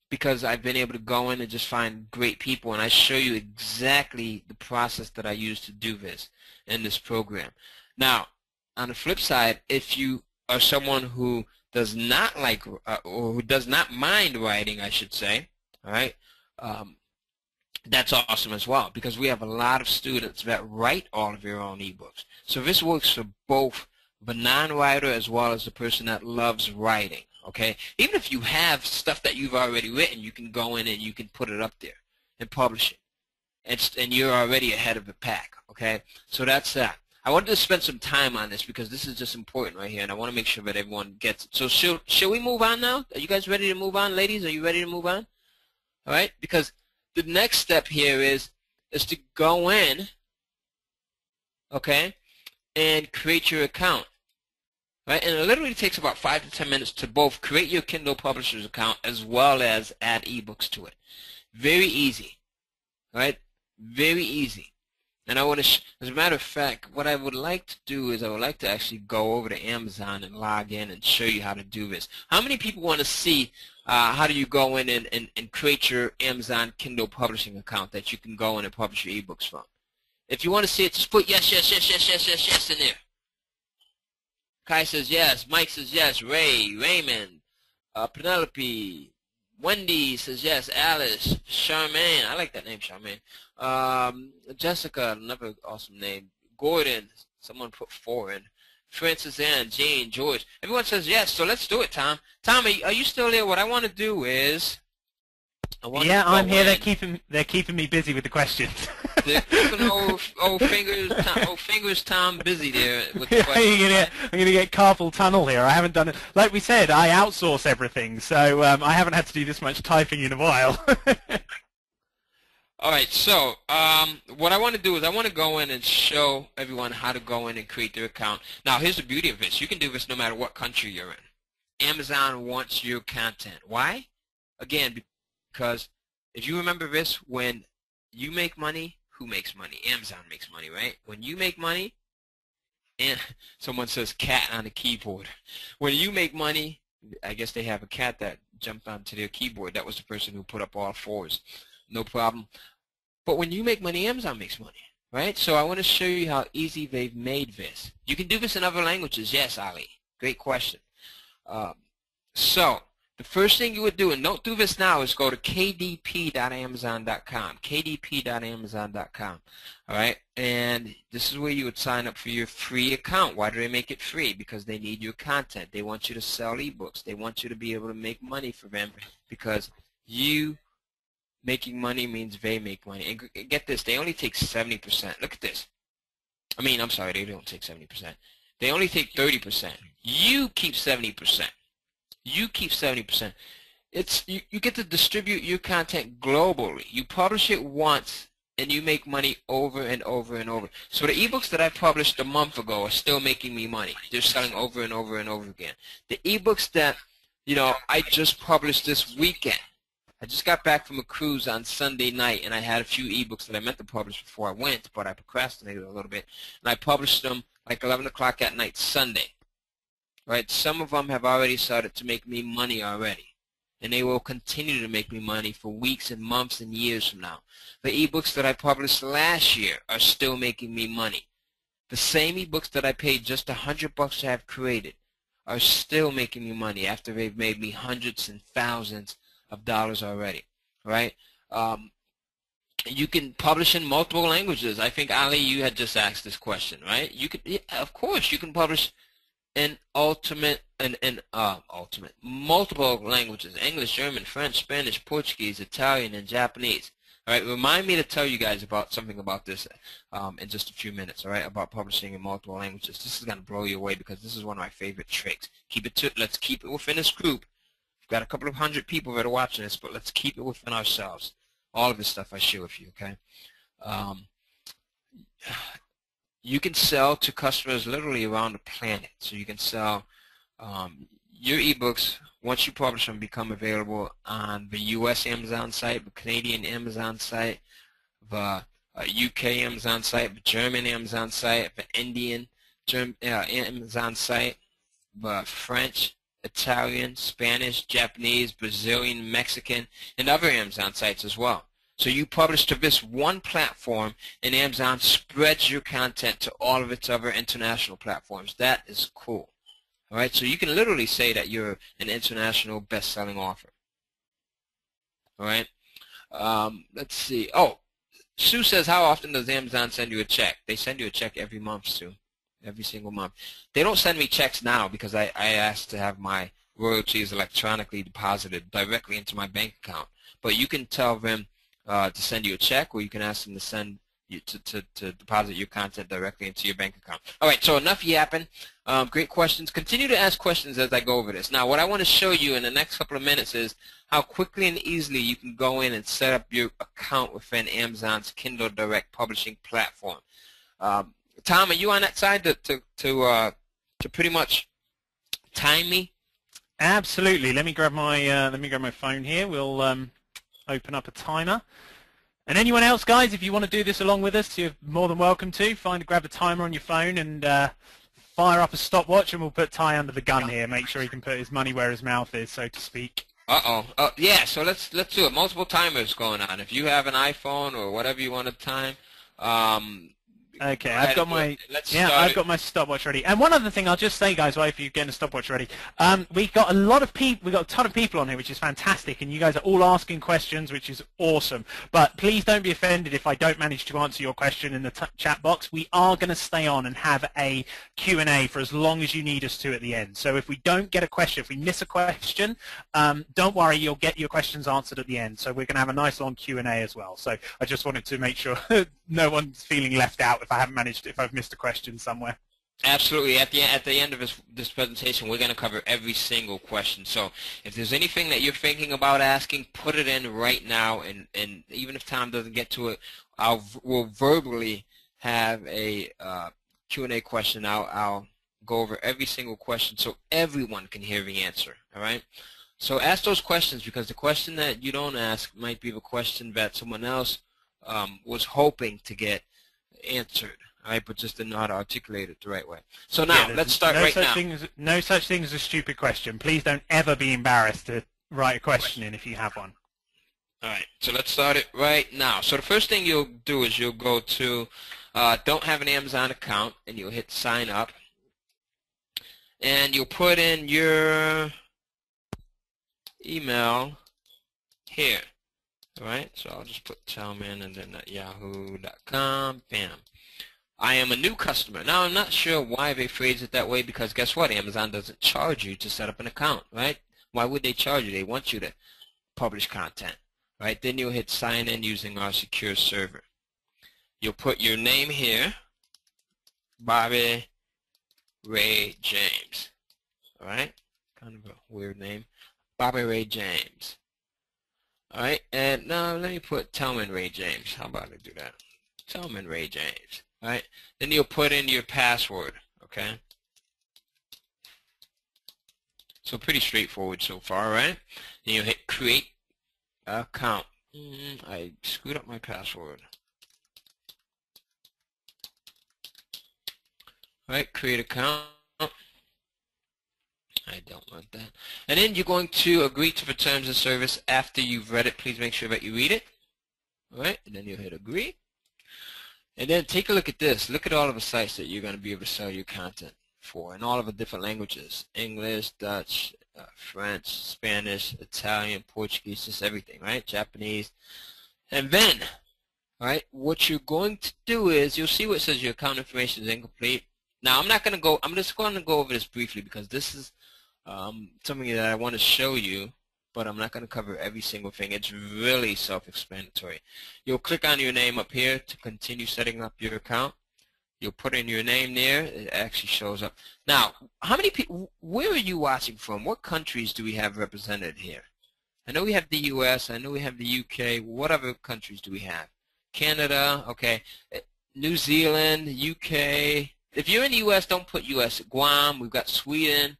because I've been able to go in and just find great people, and I show you exactly the process that I use to do this in this program. Now, on the flip side, if you are someone who does not like or who does not mind writing, I should say, all right, that's awesome as well, because we have a lot of students that write all of their own ebooks. So this works for both the non-writer as well as the person that loves writing, okay? Even if you have stuff that you've already written, you can go in and you can put it up there and publish it. And you're already ahead of the pack, okay? So that's that. I wanted to spend some time on this because this is just important right here, and I want to make sure that everyone gets it. So shall we move on now? Are you guys ready to move on, ladies? Are you ready to move on? All right? Because the next step here is to go in, okay, and create your account, right? And it literally takes about 5 to 10 minutes to both create your Kindle Publishers account as well as add ebooks to it. Very easy, right? Very easy. And I want to, as a matter of fact, what I would like to do is I would like to actually go over to Amazon and log in and show you how to do this. How many people want to see how do you go in and create your Amazon Kindle publishing account that you can go in and publish your ebooks from? If you want to see it, just put yes, yes, yes, yes, yes, yes, yes in there. Kai says yes. Mike says yes. Ray, Raymond, Penelope, Wendy says yes. Alice, Charmaine, I like that name, Charmaine. Jessica, another awesome name. Gordon, someone put 4 in. Francis Ann, Jane, George. Everyone says yes, so let's do it, Tom. Tom, are you still there? What I want to do is... Yeah, I'm here. They're keeping me busy with the questions. They're keeping old fingers Tom busy there with the questions. I'm gonna get carpal tunnel here. I haven't done it. Like we said, I outsource everything, so I haven't had to do this much typing in a while. All right, so what I want to do is I want to go in and show everyone how to go in and create their account. Now, here's the beauty of this. You can do this no matter what country you're in. Amazon wants your content. Why? Again, because if you remember this, when you make money, who makes money? Amazon makes money, right? When you make money, and someone says cat on the keyboard. When you make money, I guess they have a cat that jumped onto their keyboard. That was the person who put up all fours. No problem. But when you make money, Amazon makes money, right? So I want to show you how easy they've made this. You can do this in other languages. Yes, Ali. Great question. So the first thing you would do, and don't do this now, is go to kdp.amazon.com, kdp.amazon.com, all right? And this is where you would sign up for your free account. Why do they make it free? Because they need your content. They want you to sell ebooks. They want you to be able to make money for them because you making money means they make money. And get this, they only take 70%. Look at this. I mean, I'm sorry, they don't take 70%. They only take 30%. You keep 70%. You keep 70%. You get to distribute your content globally. You publish it once, and you make money over and over and over. So the ebooks that I published a month ago are still making me money. They're selling over and over and over again. The ebooks that, I just published this weekend. I just got back from a cruise on Sunday night, and I had a few ebooks that I meant to publish before I went, but I procrastinated a little bit. And I published them like 11 o'clock at night Sunday. Right? Some of them have already started to make me money already. And they will continue to make me money for weeks and months and years from now. The ebooks that I published last year are still making me money. The same ebooks that I paid just $100 to have created are still making me money after they've made me hundreds and thousands of dollars already, right? You can publish in multiple languages. I think, Ali, you had just asked this question, right? You could, yeah, of course, you can publish in multiple languages: English, German, French, Spanish, Portuguese, Italian, and Japanese. All right, remind me to tell you guys about something about this in just a few minutes. All right, about publishing in multiple languages. This is gonna blow you away because this is one of my favorite tricks. Let's keep it within this group. We've got a couple of hundred people that are watching this, but let's keep it within ourselves. All of this stuff I share with you. Okay. You can sell to customers literally around the planet. So you can sell your ebooks, once you publish them, become available on the U.S. Amazon site, the Canadian Amazon site, the UK Amazon site, the German Amazon site, the Indian Amazon site, the French, Italian, Spanish, Japanese, Brazilian, Mexican, and other Amazon sites as well. So you publish to this one platform, and Amazon spreads your content to all of its other international platforms. That is cool. All right, so you can literally say that you're an international best-selling author. All right, let's see. Oh, Sue says, how often does Amazon send you a check? They send you a check every month, Sue, every single month. They don't send me checks now because I asked to have my royalties electronically deposited directly into my bank account. But you can tell them to send you a check, or you can ask them to send you to deposit your content directly into your bank account. All right, so enough yapping. Great questions. Continue to ask questions as I go over this. Now, what I want to show you in the next couple of minutes is how quickly and easily you can go in and set up your account within Amazon's Kindle Direct publishing platform. Tom, are you on that side to pretty much time me? Absolutely. Let me grab my phone here. We'll open up a timer. And anyone else, guys, if you want to do this along with us, you're more than welcome to. Grab a timer on your phone and fire up a stopwatch, and we'll put Ty under the gun here. Make sure he can put his money where his mouth is, so to speak. Yeah, so let's do it. Multiple timers going on. If you have an iPhone or whatever you want to time, okay, I've got my stopwatch ready. And one other thing I'll just say, guys, while if you're getting a stopwatch ready, we've got a ton of people on here, which is fantastic, and you guys are all asking questions, which is awesome. But please don't be offended if I don't manage to answer your question in the chat box. We are going to stay on and have a Q&A for as long as you need us to at the end. So if we don't get a question, if we miss a question, don't worry, you'll get your questions answered at the end. So we're going to have a nice long Q&A as well. So I just wanted to make sure no one's feeling left out if I've missed a question somewhere. Absolutely. At the end of this presentation, we're going to cover every single question. So if there's anything that you're thinking about asking, put it in right now. And even if Tom doesn't get to it, we'll verbally have a Q&A question. I'll go over every single question so everyone can hear the answer. All right. So ask those questions, because the question that you don't ask might be the question that someone else was hoping to get answered. All right, but just did not articulate it the right way. So now, Yeah, let's start right now. No such thing as a stupid question. Please don't ever be embarrassed to write a question in if you have one. All right, so let's start it right now. So the first thing you'll do is you'll go to don't have an Amazon account, and you'll hit sign up. And you'll put in your email here. All right, so I'll just put Tellman and then yahoo.com, bam. I am a new customer. Now, I'm not sure why they phrase it that way, because guess what? Amazon doesn't charge you to set up an account, right? Why would they charge you? They want you to publish content, right? Then you'll hit sign in using our secure server. You'll put your name here, Bobby Ray James, all right? Kind of a weird name. Bobby Ray James. All right, and now let me put Tellman Ray James. How about I do that? Tellman Ray James. All right, then you'll put in your password, okay? So pretty straightforward so far, right? Then you'll hit create account. I screwed up my password. All right, create account. I don't want that. And then you're going to agree to the terms of service after you've read it. Please make sure that you read it. All right, and then you'll hit agree. And then take a look at this. Look at all of the sites that you're going to be able to sell your content for in all of the different languages. English, Dutch, French, Spanish, Italian, Portuguese, just everything, right? Japanese. And then, all right, what you're going to do is you'll see what it says your account information is incomplete. Now, I'm just going to go over this briefly, because this is something that I want to show you, but I'm not going to cover every single thing. It's really self-explanatory. You'll click on your name up here to continue setting up your account. You'll put in your name there. It actually shows up. Now, how many people, where are you watching from? What countries do we have represented here? I know we have the U.S. I know we have the U.K. What other countries do we have? Canada, okay. New Zealand, U.K. If you're in the U.S., don't put U.S. Guam, we've got Sweden,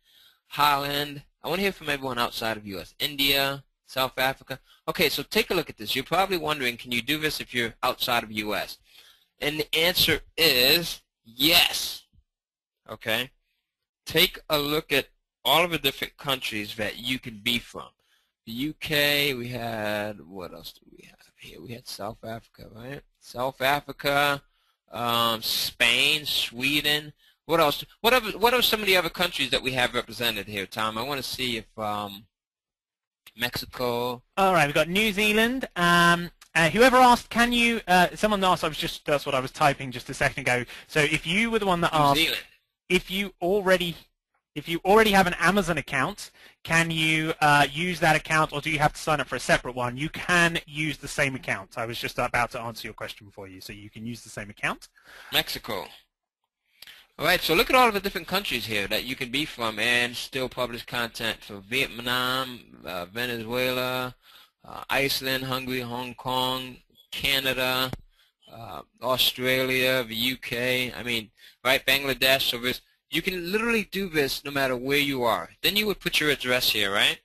Holland. I want to hear from everyone outside of U.S. India, South Africa. Okay, so take a look at this. You're probably wondering, can you do this if you're outside of U.S.? And the answer is yes. Okay? Take a look at all of the different countries that you can be from. The U.K., we had, what else do we have here? We had South Africa, right? South Africa, Spain, Sweden. What else? What are some of the other countries that we have represented here, Tom? I want to see if Mexico. All right, we've got New Zealand. Whoever asked, can you? Someone asked. That's what I was typing just a second ago. So if you were the one that asked, if you already have an Amazon account, can you use that account, or do you have to sign up for a separate one? You can use the same account. I was just about to answer your question for you, so you can use the same account. Mexico. All right, so look at all of the different countries here that you can be from and still publish content. So Vietnam, Venezuela, Iceland, Hungary, Hong Kong, Canada, Australia, the UK, I mean, right, Bangladesh. So you can literally do this no matter where you are. Then you would put your address here, right?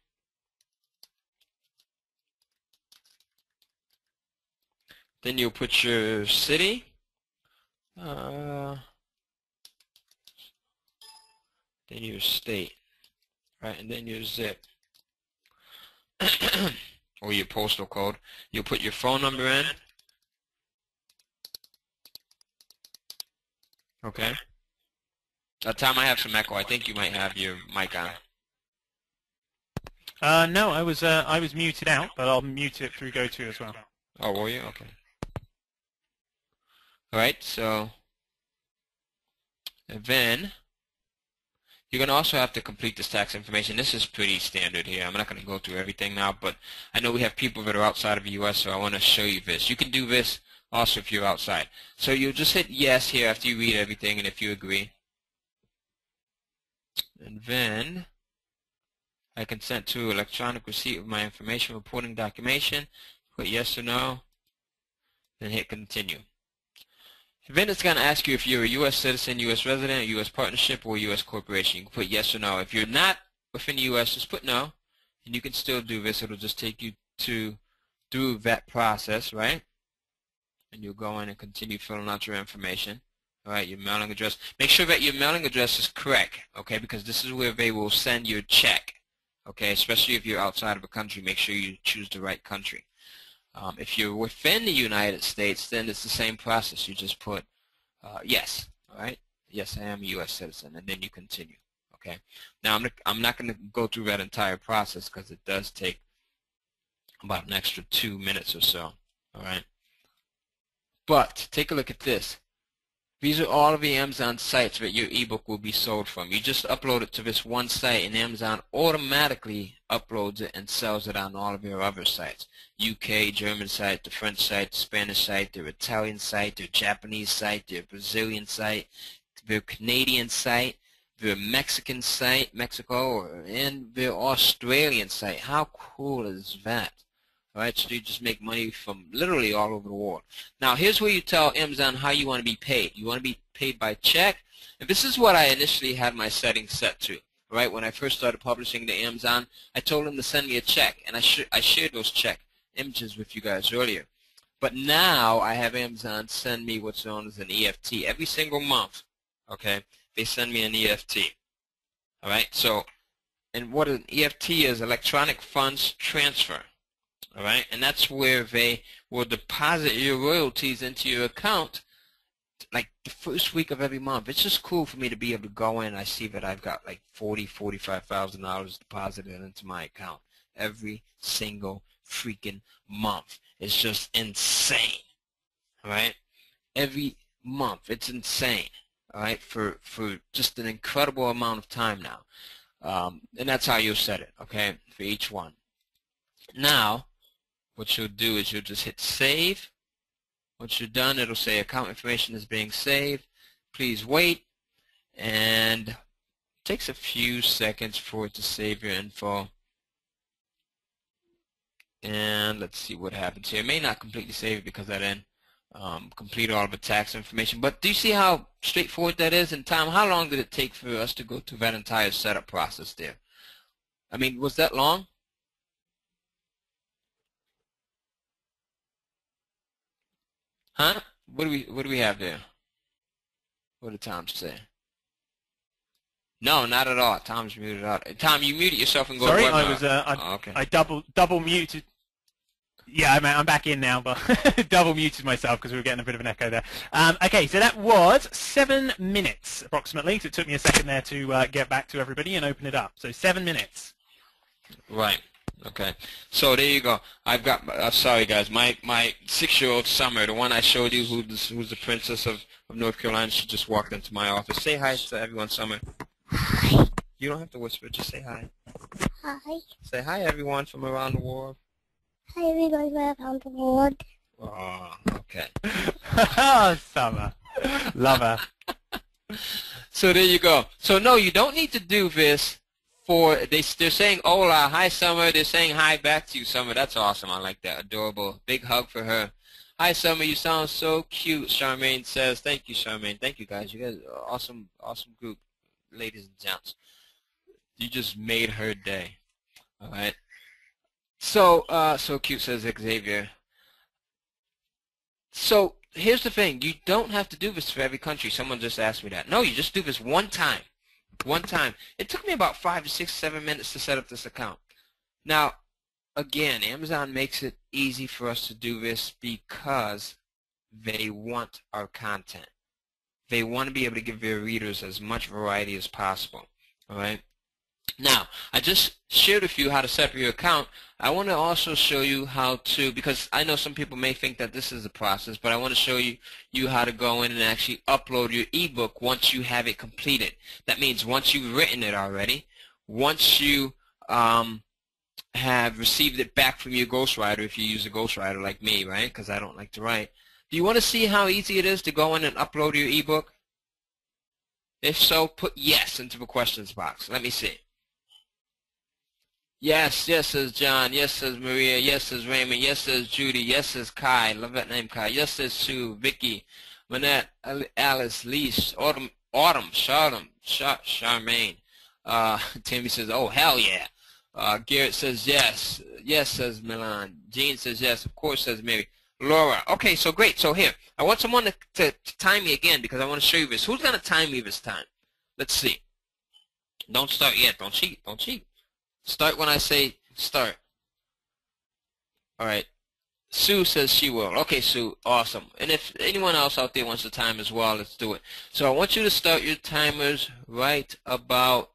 Then you'll put your city. Then your state, right, and then your zip, or your postal code. You'll put your phone number in, okay. Tom, I have some echo. I think you might have your mic on. No, I was muted out, but I'll mute it through GoTo as well. Oh, were you? Okay. All right, so, and then you're going to also have to complete this tax information. This is pretty standard here. I'm not going to go through everything now, but I know we have people that are outside of the U.S., so I want to show you this. You can do this also if you're outside. So you'll just hit yes here after you read everything and if you agree. And then I consent to electronic receipt of my information reporting documentation. Put yes or no, then hit continue. Then it's going to ask you if you're a U.S. citizen, U.S. resident, a U.S. partnership, or a U.S. corporation. You can put yes or no. If you're not within the U.S., just put no, and you can still do this. It'll just take you through that process, right? And you'll go in and continue filling out your information. All right, your mailing address. Make sure that your mailing address is correct, okay, because this is where they will send your check, okay, especially if you're outside of a country. Make sure you choose the right country. If you're within the United States, then it's the same process. You just put yes, all right? Yes, I am a U.S. citizen, and then you continue, okay? Now, I'm not going to go through that entire process because it does take about an extra 2 minutes or so, all right? But take a look at this. These are all of the Amazon sites that your ebook will be sold from. You just upload it to this one site, and Amazon automatically uploads it and sells it on all of your other sites. UK, German site, the French site, the Spanish site, their Italian site, their Japanese site, their Brazilian site, their Canadian site, their Mexican site, Mexico, and their Australian site. How cool is that? All right, so you just make money from literally all over the world. Now, here's where you tell Amazon how you want to be paid. You want to be paid by check, and this is what I initially had my settings set to. All right, when I first started publishing to Amazon, I told them to send me a check, and I shared those check images with you guys earlier. But now I have Amazon send me what's known as an EFT every single month. Okay, they send me an EFT. All right, so, and what an EFT is, electronic funds transfer. All right, and that's where they will deposit your royalties into your account like the first week of every month. It's just cool for me to be able to go in and I see that I've got like $45,000 deposited into my account every single freaking month. It's just insane. All right, every month. It's insane. All right, for just an incredible amount of time now. And that's how you'll set it, okay, for each one. Now, what you'll do is you'll just hit save. Once you're done, it'll say account information is being saved. Please wait. And it takes a few seconds for it to save your info. And let's see what happens here. It may not completely save it because I didn't complete all of the tax information. But do you see how straightforward that is? And Tom, how long did it take for us to go through that entire setup process there? I mean, was that long? Huh? What do we have there? What did Tom say? No, not at all. Tom's muted out. Tom, you muted yourself and go. Sorry, to I was okay. I double muted. Yeah, I'm back in now, but double muted myself because we were getting a bit of an echo there. Okay, so that was 7 minutes approximately. So it took me a second there to get back to everybody and open it up. So 7 minutes. Right. Okay, so there you go. I've got. Sorry, guys. My 6-year-old Summer, the one I showed you, who's the princess of North Carolina, she just walked into my office. Say hi to everyone, Summer. Hi. You don't have to whisper. Just say hi. Hi. Say hi, everyone from around the world. Hi, everyone around the world. Oh, okay. Summer, love her. So there you go. So no, you don't need to do this. They're saying hola, hi Summer. They're saying hi back to you, Summer. That's awesome. I like that. Adorable. Big hug for her. Hi Summer, you sound so cute. Charmaine says, thank you, Charmaine. Thank you guys. You guys are awesome group, ladies and gents. You just made her day. All right. So so cute, says Xavier. So here's the thing. You don't have to do this for every country. Someone just asked me that. No, you just do this one time. One time. It took me about 5 to 6, 7 minutes to set up this account. Now, again, Amazon makes it easy for us to do this because they want our content. They want to be able to give their readers as much variety as possible. All right. Now, I just shared with you how to set up your account. I want to also show you how to, because I know some people may think that this is a process, but I want to show you how to go in and actually upload your ebook once you have it completed. That means once you've written it already, once you have received it back from your ghostwriter, if you use a ghostwriter like me, right, because I don't like to write. Do you want to see how easy it is to go in and upload your ebook? If so, put yes into the questions box. Let me see. Yes, yes, says John. Yes, says Maria. Yes, says Raymond. Yes, says Judy. Yes, says Kai. Love that name, Kai. Yes, says Sue, Vicky, Manette, Alice, Lise, Autumn, Charmaine. Timmy says, oh, hell yeah. Garrett says yes. Yes, says Milan. Jean says yes. Of course, says Mary. Laura. Okay, so great. So here, I want someone to time me again because I want to show you this. Who's going to time me this time? Let's see. Don't start yet. Don't cheat. Don't cheat. Start when I say start. All right. Sue says she will. Okay, Sue. Awesome. And if anyone else out there wants to time as well, let's do it. So I want you to start your timers right about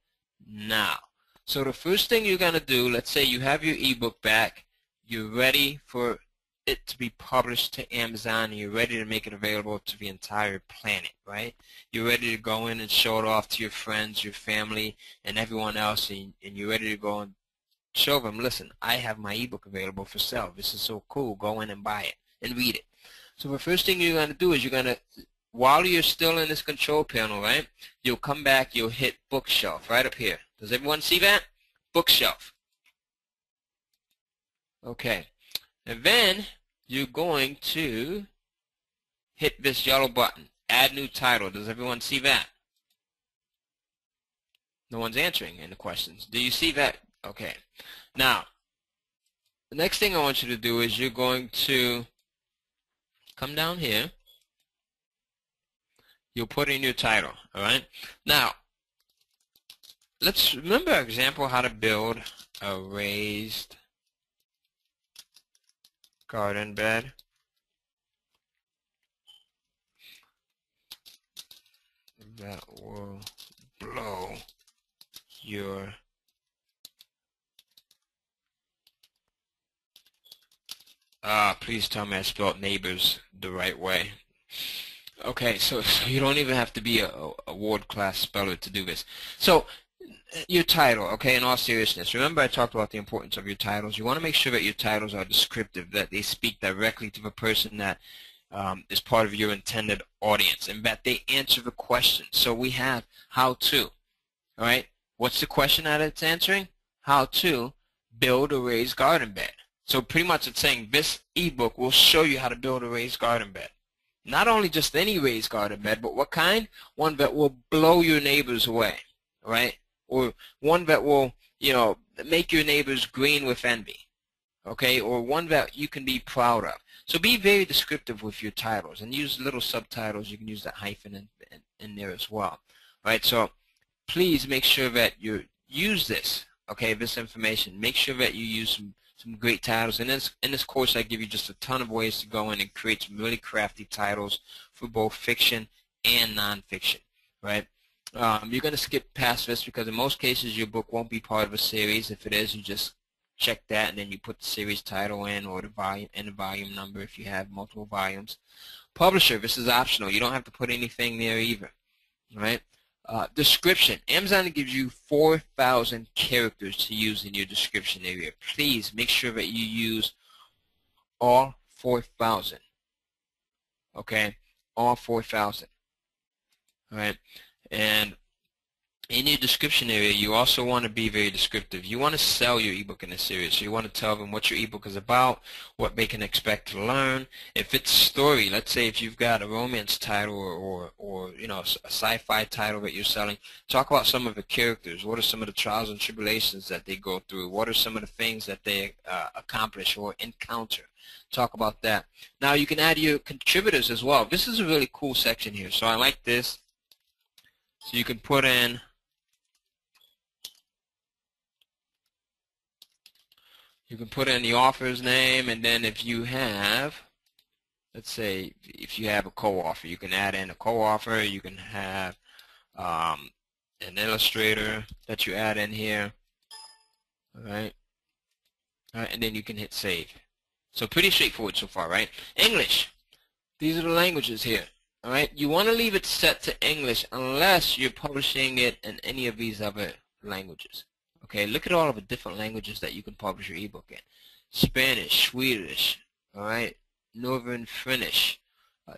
now. So the first thing you're going to do, let's say you have your ebook back. You're ready for it to be published to Amazon, and you're ready to make it available to the entire planet, right? You're ready to go in and show it off to your friends, your family, and everyone else, and you're ready to go and show them, listen, I have my ebook available for sale. This is so cool. Go in and buy it and read it. So the first thing you're going to do is you're going to, while you're still in this control panel, right, you'll come back, you'll hit bookshelf right up here. Does everyone see that? Bookshelf. Okay. And then you're going to hit this yellow button, add new title. Does everyone see that? No one's answering any questions. Do you see that? Okay. Now, the next thing I want you to do is you're going to come down here. You'll put in your title, all right? Now, let's remember our example how to build a raised garden bed. That will blow your please tell me I spelled neighbors the right way. Okay, so you don't even have to be a world-class speller to do this. So your title, okay, in all seriousness, remember I talked about the importance of your titles. You want to make sure that your titles are descriptive, that they speak directly to the person that is part of your intended audience, and that they answer the question. So we have how to, all right? What's the question that it's answering? How to build a raised garden bed. So pretty much it's saying this ebook will show you how to build a raised garden bed. Not only just any raised garden bed, but what kind? One that will blow your neighbors away, right? Or one that will, you know, make your neighbors green with envy, okay? Or one that you can be proud of. So be very descriptive with your titles and use little subtitles. You can use that hyphen in there as well, right? So please make sure that you use this, okay, this information. Make sure that you use some great titles. And in this course, I give you just a ton of ways to go in and create some really crafty titles for both fiction and nonfiction, right? You're going to skip past this because in most cases your book won't be part of a series. If it is, you just check that and then you put the series title in or the volume and the volume number if you have multiple volumes. Publisher, this is optional. You don't have to put anything there either, right? Description. Amazon gives you 4,000 characters to use in your description area. Please make sure that you use all 4,000. Okay? All 4,000. All right? And in your description area, you also want to be very descriptive. You want to sell your ebook in this series. So you want to tell them what your ebook is about, what they can expect to learn. If it's story, let's say if you've got a romance title or you know, a sci-fi title that you're selling, talk about some of the characters. What are some of the trials and tribulations that they go through? What are some of the things that they accomplish or encounter? Talk about that. Now you can add your contributors as well. This is a really cool section here. So I like this. So you can put in the author's name, and then if you have, let's say, if you have a co-author, you can add in a co-author. You can have an illustrator that you add in here, all right? And then you can hit save. So pretty straightforward so far, right? English. These are the languages here, all right? You want to leave it set to English unless you're publishing it in any of these other languages. Okay, look at all of the different languages that you can publish your ebook in. Spanish, Swedish, all right, Northern Finnish,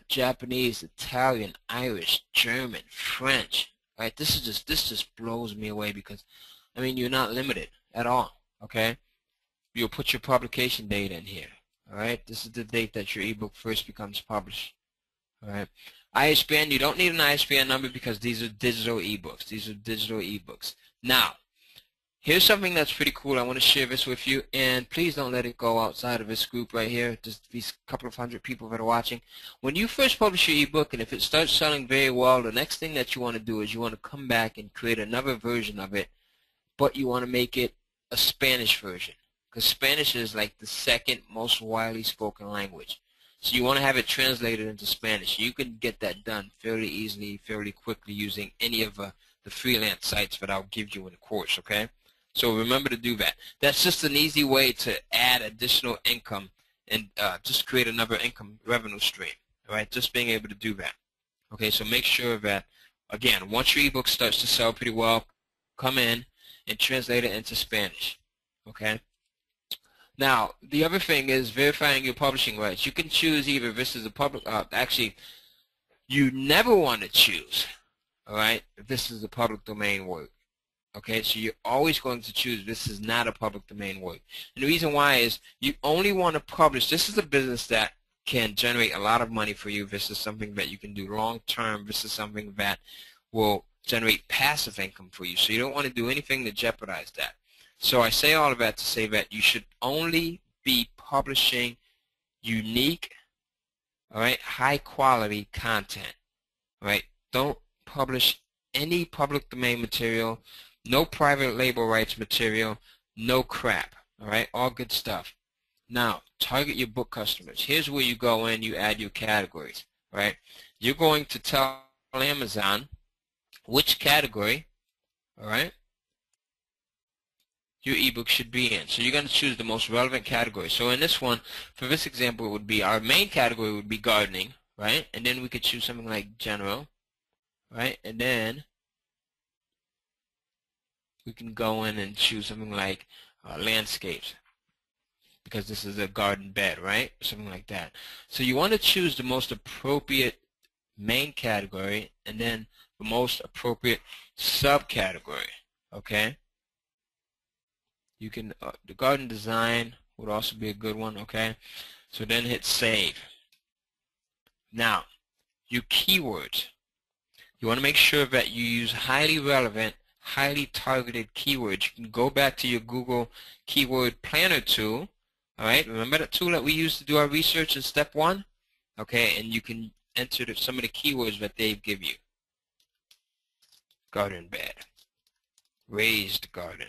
Japanese, Italian, Irish, German, French, right? This just blows me away because, I mean, you're not limited at all, okay? You'll put your publication date in here, all right? This is the date that your ebook first becomes published, all right? ISBN, you don't need an ISBN number because these are digital ebooks. These are digital ebooks. Now, here's something that's pretty cool. I want to share this with you, and please don't let it go outside of this group right here. Just these couple of hundred people that are watching. When you first publish your ebook, and if it starts selling very well, the next thing that you want to do is you want to come back and create another version of it, but you want to make it a Spanish version, because Spanish is like the second most widely spoken language. So you want to have it translated into Spanish. You can get that done fairly easily, fairly quickly using any of the freelance sites that I'll give you in the course, okay? So remember to do that. That's just an easy way to add additional income and just create another income revenue stream, all right? Just being able to do that. Okay, so make sure that, again, once your ebook starts to sell pretty well, come in and translate it into Spanish, okay? Now, the other thing is verifying your publishing rights. You can choose either this is a public, actually, you never want to choose, all right, if this is a public domain work. Okay, so you're always going to choose this is not a public domain work. And the reason why is you only want to publish, this is a business that can generate a lot of money for you. This is something that you can do long term. This is something that will generate passive income for you. So you don't want to do anything to jeopardize that. So I say all of that to say that you should only be publishing unique, all right, high quality content, all right? Don't publish any public domain material, no private label rights material, no crap, all right? All good stuff. Now, target your book customers. Here's where you go in, you add your categories, all right? You're going to tell Amazon which category, all right, your ebook should be in. So you're going to choose the most relevant category. So in this one, for this example, it would be our main category would be gardening, right? And then we could choose something like general, right? And then we can go in and choose something like landscapes, because this is a garden bed, right? Something like that. So you want to choose the most appropriate main category and then the most appropriate subcategory, okay? You can, the garden design would also be a good one, okay? So then hit save. Now, your keywords. You want to make sure that you use highly relevant, highly targeted keywords. You can go back to your Google Keyword Planner tool, all right? Remember that tool that we used to do our research in step 1? Okay, and you can enter some of the keywords that they give you. Garden bed, raised garden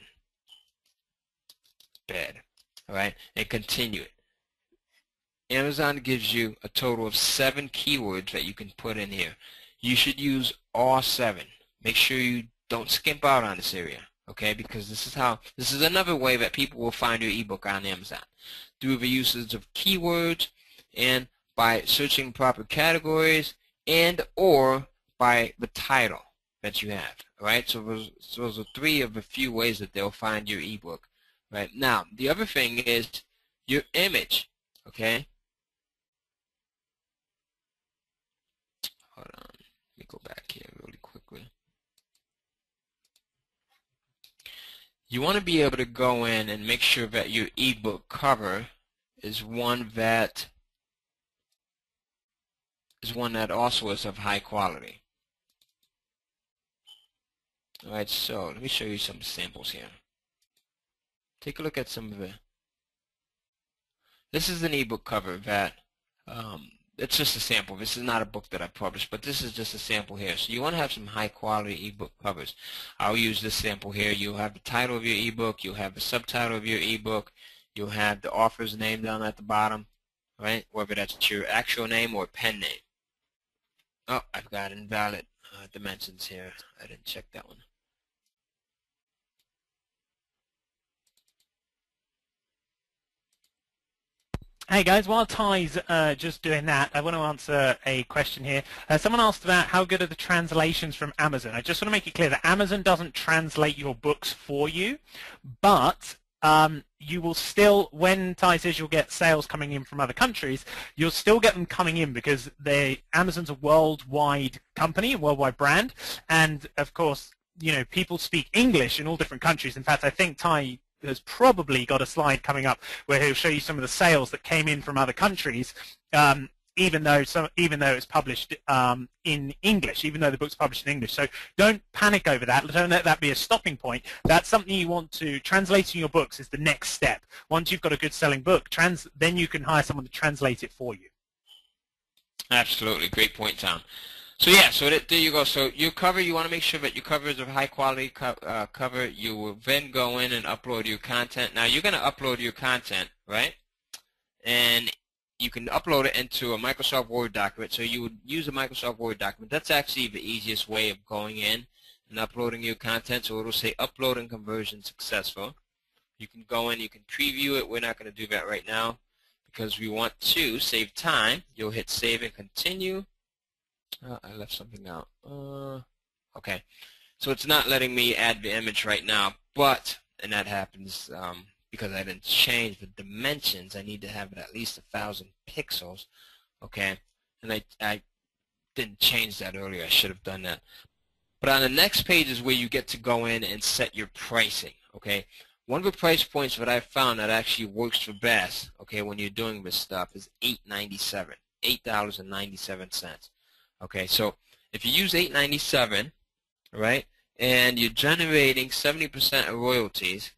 bed, all right, and continue it. Amazon gives you a total of 7 keywords that you can put in here. You should use all 7. Make sure you don't skimp out on this area, okay, because this is another way that people will find your ebook on Amazon, through the usage of keywords and by searching proper categories and or by the title that you have, all right? So those are 3 of the few ways that they'll find your ebook. Right. Now, the other thing is your image, okay? Hold on. Let me go back here really quickly. You want to be able to go in and make sure that your ebook cover is one that also is of high quality. All right, so let me show you some samples here. Take a look at some of the. This is an ebook cover that it's just a sample. This is not a book that I published, but this is just a sample here. So you want to have some high quality ebook covers. I'll use this sample here. You'll have the title of your ebook. You'll have the subtitle of your ebook. You'll have the author's name down at the bottom, right? Whether that's your actual name or pen name. Oh, I've got invalid dimensions here. I didn't check that one. Hey guys, while Ty's just doing that, I want to answer a question here. Someone asked about how good are the translations from Amazon. I just want to make it clear that Amazon doesn't translate your books for you, but you will still, when Tai says you'll get sales coming in from other countries, you'll still get them coming in because Amazon's a worldwide company, a worldwide brand, and of course, you know, people speak English in all different countries. In fact, I think Tai has probably got a slide coming up where he'll show you some of the sales that came in from other countries, even though it's published in English, even though the book's published in English. So don't panic over that. Don't let that be a stopping point. That's something you want to, translating your books is the next step. Once you've got a good selling book, then you can hire someone to translate it for you. Absolutely. Great point, Tom. So yeah, so there you go. So your cover, you want to make sure that your cover is a high quality cover. You will then go in and upload your content. Now you're going to upload your content, right? And you can upload it into a Microsoft Word document. So you would use a Microsoft Word document. That's actually the easiest way of going in and uploading your content. So it'll say upload and conversion successful. You can go in, you can preview it. We're not going to do that right now because we want to save time. You'll hit save and continue. I left something out. Okay. So it's not letting me add the image right now, and that happens because I didn't change the dimensions. I need to have it at least 1,000 pixels. Okay. And I didn't change that earlier. I should have done that. But on the next page is where you get to go in and set your pricing. Okay. One of the price points that I found that actually works the best, okay, when you're doing this stuff is $8.97. $8.97. Okay, so if you use $8.97, right, and you're generating 70% of royalties,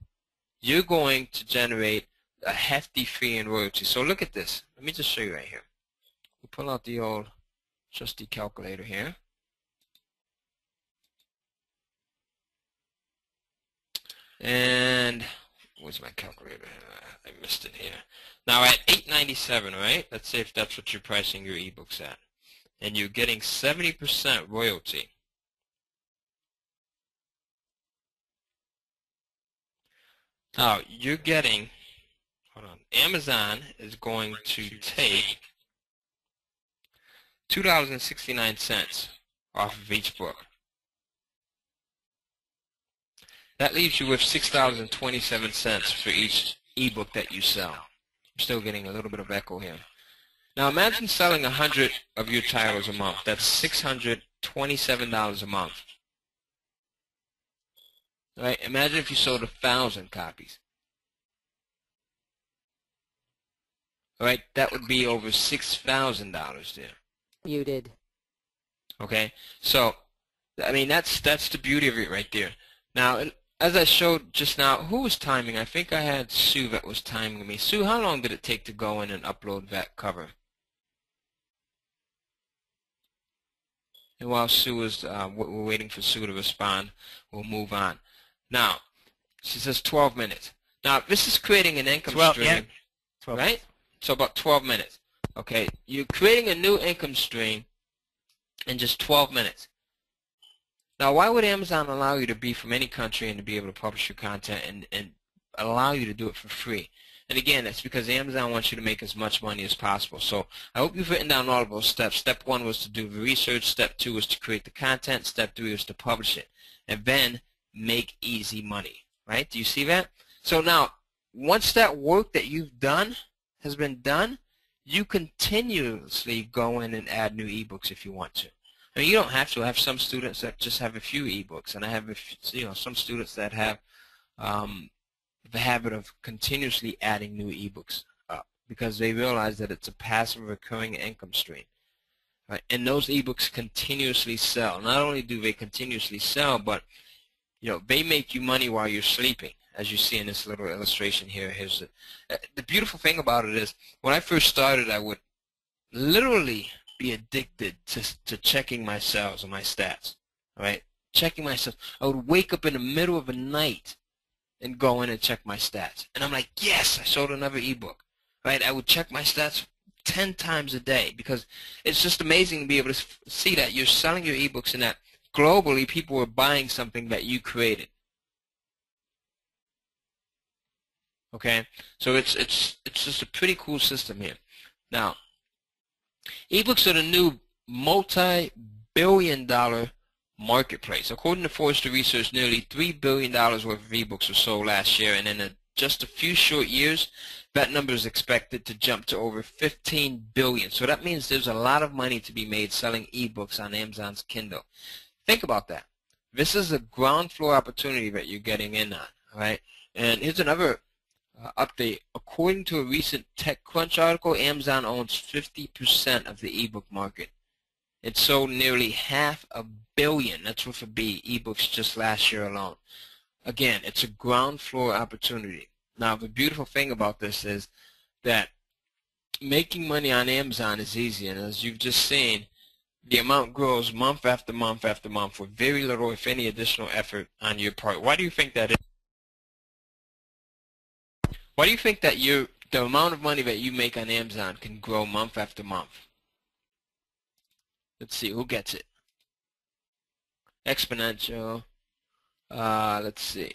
you're going to generate a hefty fee in royalties. So look at this. Let me just show you right here. We'll pull out the old trusty calculator here. And where's my calculator? I missed it here. Now at $8.97, right? Let's say if that's what you're pricing your ebooks at. And you're getting 70% royalty. Now, you're getting, hold on, Amazon is going to take $2.69 off of each book. That leaves you with $6.27 for each ebook that you sell. I'm still getting a little bit of echo here. Now imagine selling 100 of your titles a month. That's $627 a month. Right? Imagine if you sold 1,000 copies. Right? That would be over $6,000 there. Muted. Okay? So, I mean, that's the beauty of it right there. Now, as I showed just now, who was timing? I think I had Sue that was timing me. Sue, how long did it take to go in and upload that cover? And while Sue is, we're waiting for Sue to respond, we'll move on. Now, she says 12 minutes. Now, this is creating an income stream, yeah. 12 right? So about 12 minutes. Okay, you're creating a new income stream in just 12 minutes. Now, why would Amazon allow you to be from any country and to be able to publish your content and allow you to do it for free? And again, that's because Amazon wants you to make as much money as possible. So I hope you've written down all of those steps. Step 1 was to do the research. Step 2 was to create the content. Step 3 was to publish it. And then make easy money. Right? Do you see that? So now, once that work that you've done has been done, you continuously go in and add new ebooks if you want to. I mean, you don't have to. I have some students that just have a few ebooks, and I have some students that have the habit of continuously adding new ebooks up because they realize that it's a passive recurring income stream. Right? And those ebooks continuously sell. Not only do they continuously sell, but they make you money while you're sleeping, as you see in this little illustration here. Here's the beautiful thing about it is when I first started, I would literally be addicted to checking my sales and my stats. All right, checking my sales. I would wake up in the middle of the night and go in and check my stats. And I'm like, yes, I sold another ebook. Right? I would check my stats 10 times a day because it's just amazing to be able to see that you're selling your ebooks and that globally people are buying something that you created. Okay? So it's just a pretty cool system here. Now, ebooks are the new multi-billion-dollar marketplace. According to Forrester Research, nearly $3 billion worth of ebooks were sold last year, and in just a few short years, that number is expected to jump to over 15 billion. So that means there's a lot of money to be made selling ebooks on Amazon's Kindle. Think about that. This is a ground floor opportunity that you're getting in on, all right? And here's another update. According to a recent TechCrunch article, Amazon owns 50% of the ebook market. It sold nearly 500 million, that's with a B, ebooks just last year alone. Again, it's a ground floor opportunity. Now, the beautiful thing about this is that making money on Amazon is easy, and as you've just seen, the amount grows month after month after month with very little, if any, additional effort on your part. Why do you think that is? Why do you think that the amount of money that you make on Amazon can grow month after month? Let's see, who gets it? Exponential. Let's see.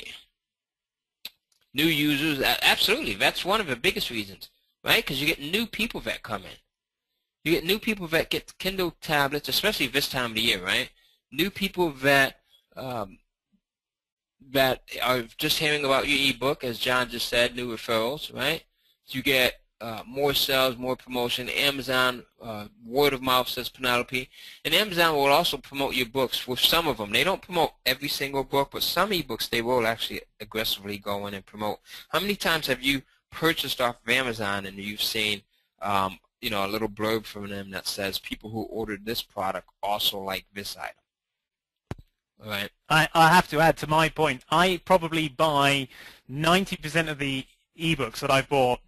New users, absolutely. That's one of the biggest reasons, right? Because you get new people that come in. You get new people that get Kindle tablets, especially this time of the year, right? New people that that are just hearing about your ebook, as John just said, new referrals, right? So you get more sales, more promotion. Amazon, word of mouth, says Penelope. And Amazon will also promote your books with some of them. They don't promote every single book, but some ebooks they will actually aggressively go in and promote. How many times have you purchased off of Amazon and you've seen you know, a little blurb from them that says people who ordered this product also like this item? All right. I have to add to my point. I probably buy 90% of the ebooks that I've bought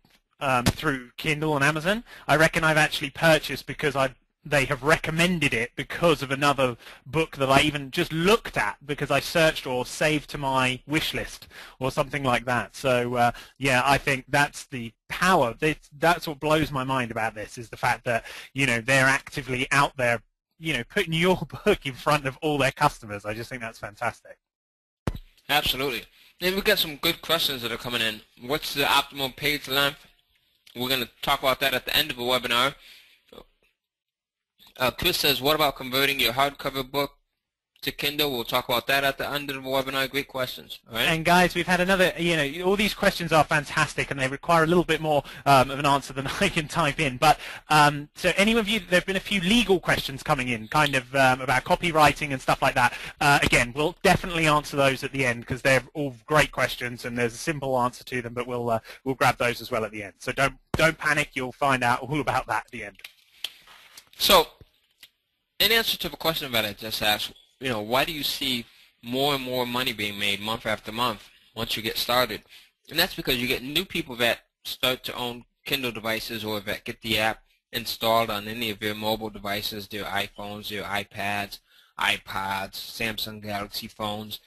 through Kindle and Amazon. I reckon I've actually purchased because they have recommended it because of another book that I even just looked at because I searched or saved to my wish list or something like that. So yeah, I think that's the power. That's what blows my mind about this, is the fact that, you know, they're actively out there, you know, putting your book in front of all their customers. I just think that's fantastic. Absolutely. And we've got some good questions that are coming in. What's the optimal page length? We're going to talk about that at the end of the webinar. Chris says, what about converting your hardcover book to Kindle? We'll talk about that at the end of the webinar. Great questions. All right? And guys, we've had another, you know, all these questions are fantastic and they require a little bit more of an answer than I can type in. But so any of you, there have been a few legal questions coming in, kind of about copywriting and stuff like that. Again, we'll definitely answer those at the end because they're all great questions and there's a simple answer to them, but we'll grab those as well at the end. So don't panic, you'll find out all about that at the end. So, in answer to the question that I just asked, you know, why do you see more and more money being made month after month once you get started? And that's because you get new people that start to own Kindle devices or that get the app installed on any of their mobile devices, their iPhones, their iPads, iPods, Samsung Galaxy phones.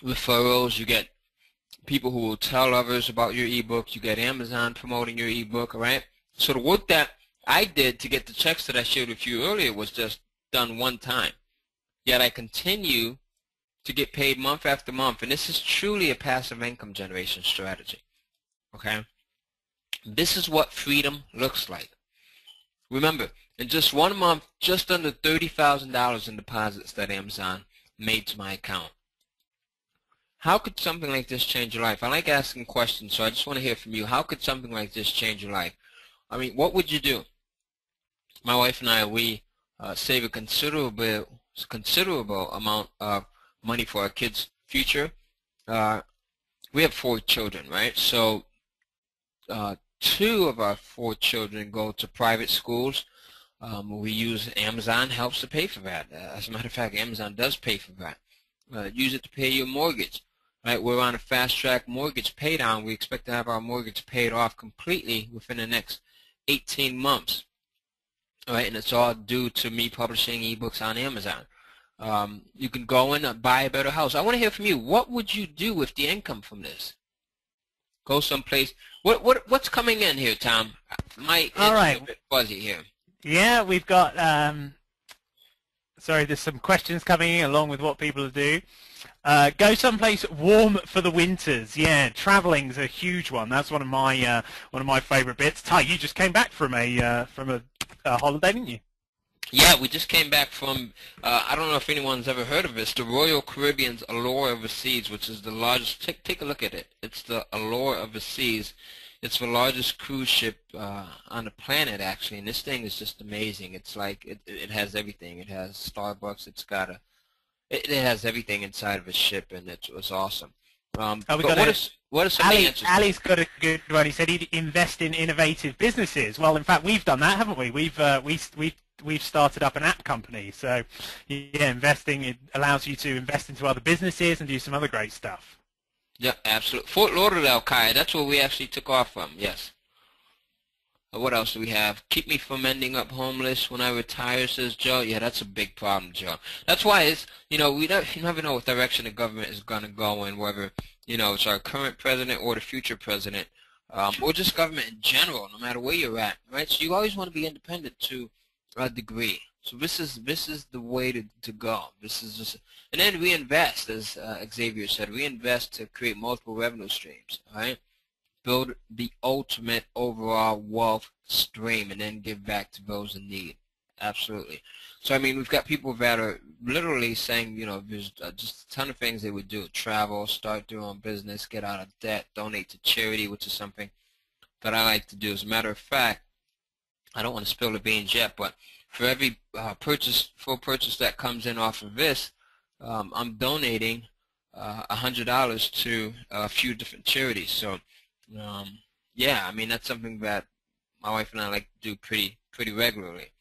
Referrals, you get people who will tell others about your ebook. You get Amazon promoting your ebook, all right? So the work that I did to get the checks that I shared with you earlier was just done one time. Yet I continue to get paid month after month, and this is truly a passive income generation strategy. Okay? This is what freedom looks like. Remember, in just 1 month, just under $30,000 in deposits that Amazon made to my account. How could something like this change your life? I like asking questions, so I just want to hear from you. How could something like this change your life? I mean, what would you do? My wife and I, we save a considerable amount of money for our kids' future. We have 4 children, right? So 2 of our 4 children go to private schools. We use Amazon, helps to pay for that. As a matter of fact, Amazon does pay for that. Use it to pay your mortgage. Right? We're on a fast-track mortgage pay down. We expect to have our mortgage paid off completely within the next 18 months. All right, and it's all due to me publishing ebooks on Amazon. You can go in and buy a better house. I want to hear from you. What would you do with the income from this? Go someplace. What's coming in here, Tom? My all right. a bit fuzzy here. Yeah, we've got. Sorry, there's some questions coming in along with what people do. Go someplace warm for the winters. Yeah, traveling's a huge one. That's one of my favorite bits. Tai, you just came back from a holiday, didn't you? Yeah, we just came back from, I don't know if anyone's ever heard of this, the Royal Caribbean's Allure of the Seas, which is the largest, take a look at it. It's the Allure of the Seas. It's the largest cruise ship on the planet, actually, and this thing is just amazing. It's like, it has everything. It has Starbucks, it has everything inside of a ship, and it was awesome. Oh, we But got what are some of the Ali, answers? Ali's got a good one. He said he'd invest in innovative businesses. Well, in fact, we've done that, haven't we? We've started up an app company. So, yeah, investing, it allows you to invest into other businesses and do some other great stuff. Yeah, absolutely. Fort Lauderdale, Kai, that's where we actually took off from, yes. What else do we have? Keep me from ending up homeless when I retire, says Joe. Yeah, that's a big problem, Joe. That's why it's, you never know what direction the government is going to go in, whether, it's our current president or the future president, or just government in general, no matter where you're at, right? So you always want to be independent to a degree. So this is the way to go. This is just, and then we invest, as Xavier said, we invest to create multiple revenue streams, all right? Build the ultimate overall wealth stream and then give back to those in need. Absolutely. So, I mean, we've got people that are literally saying, there's just a ton of things they would do. Travel, start their own business, get out of debt, donate to charity, which is something that I like to do. As a matter of fact, I don't want to spill the beans yet, but for every full purchase that comes in off of this, I'm donating $100 to a few different charities. So, yeah, I mean, that's something that my wife and I like to do pretty regularly,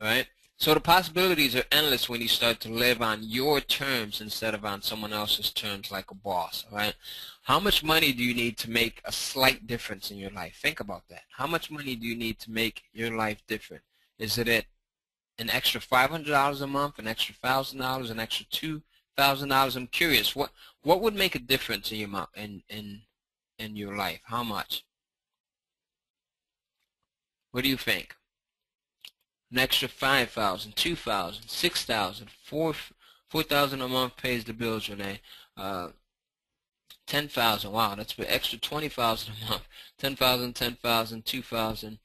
right? So the possibilities are endless when you start to live on your terms instead of on someone else's terms like a boss, all right? How much money do you need to make a slight difference in your life? Think about that. How much money do you need to make your life different? Is it an extra $500 a month, an extra $1,000, an extra $2,000? I'm curious. What would make a difference in your in your life? How much? What do you think? An extra $5,000, $2,000, $6,000, $4,000 a month pays the bills, Renee. $10,000. Wow, that's an extra $20,000 a month. $10,000, $10,000, $2,000,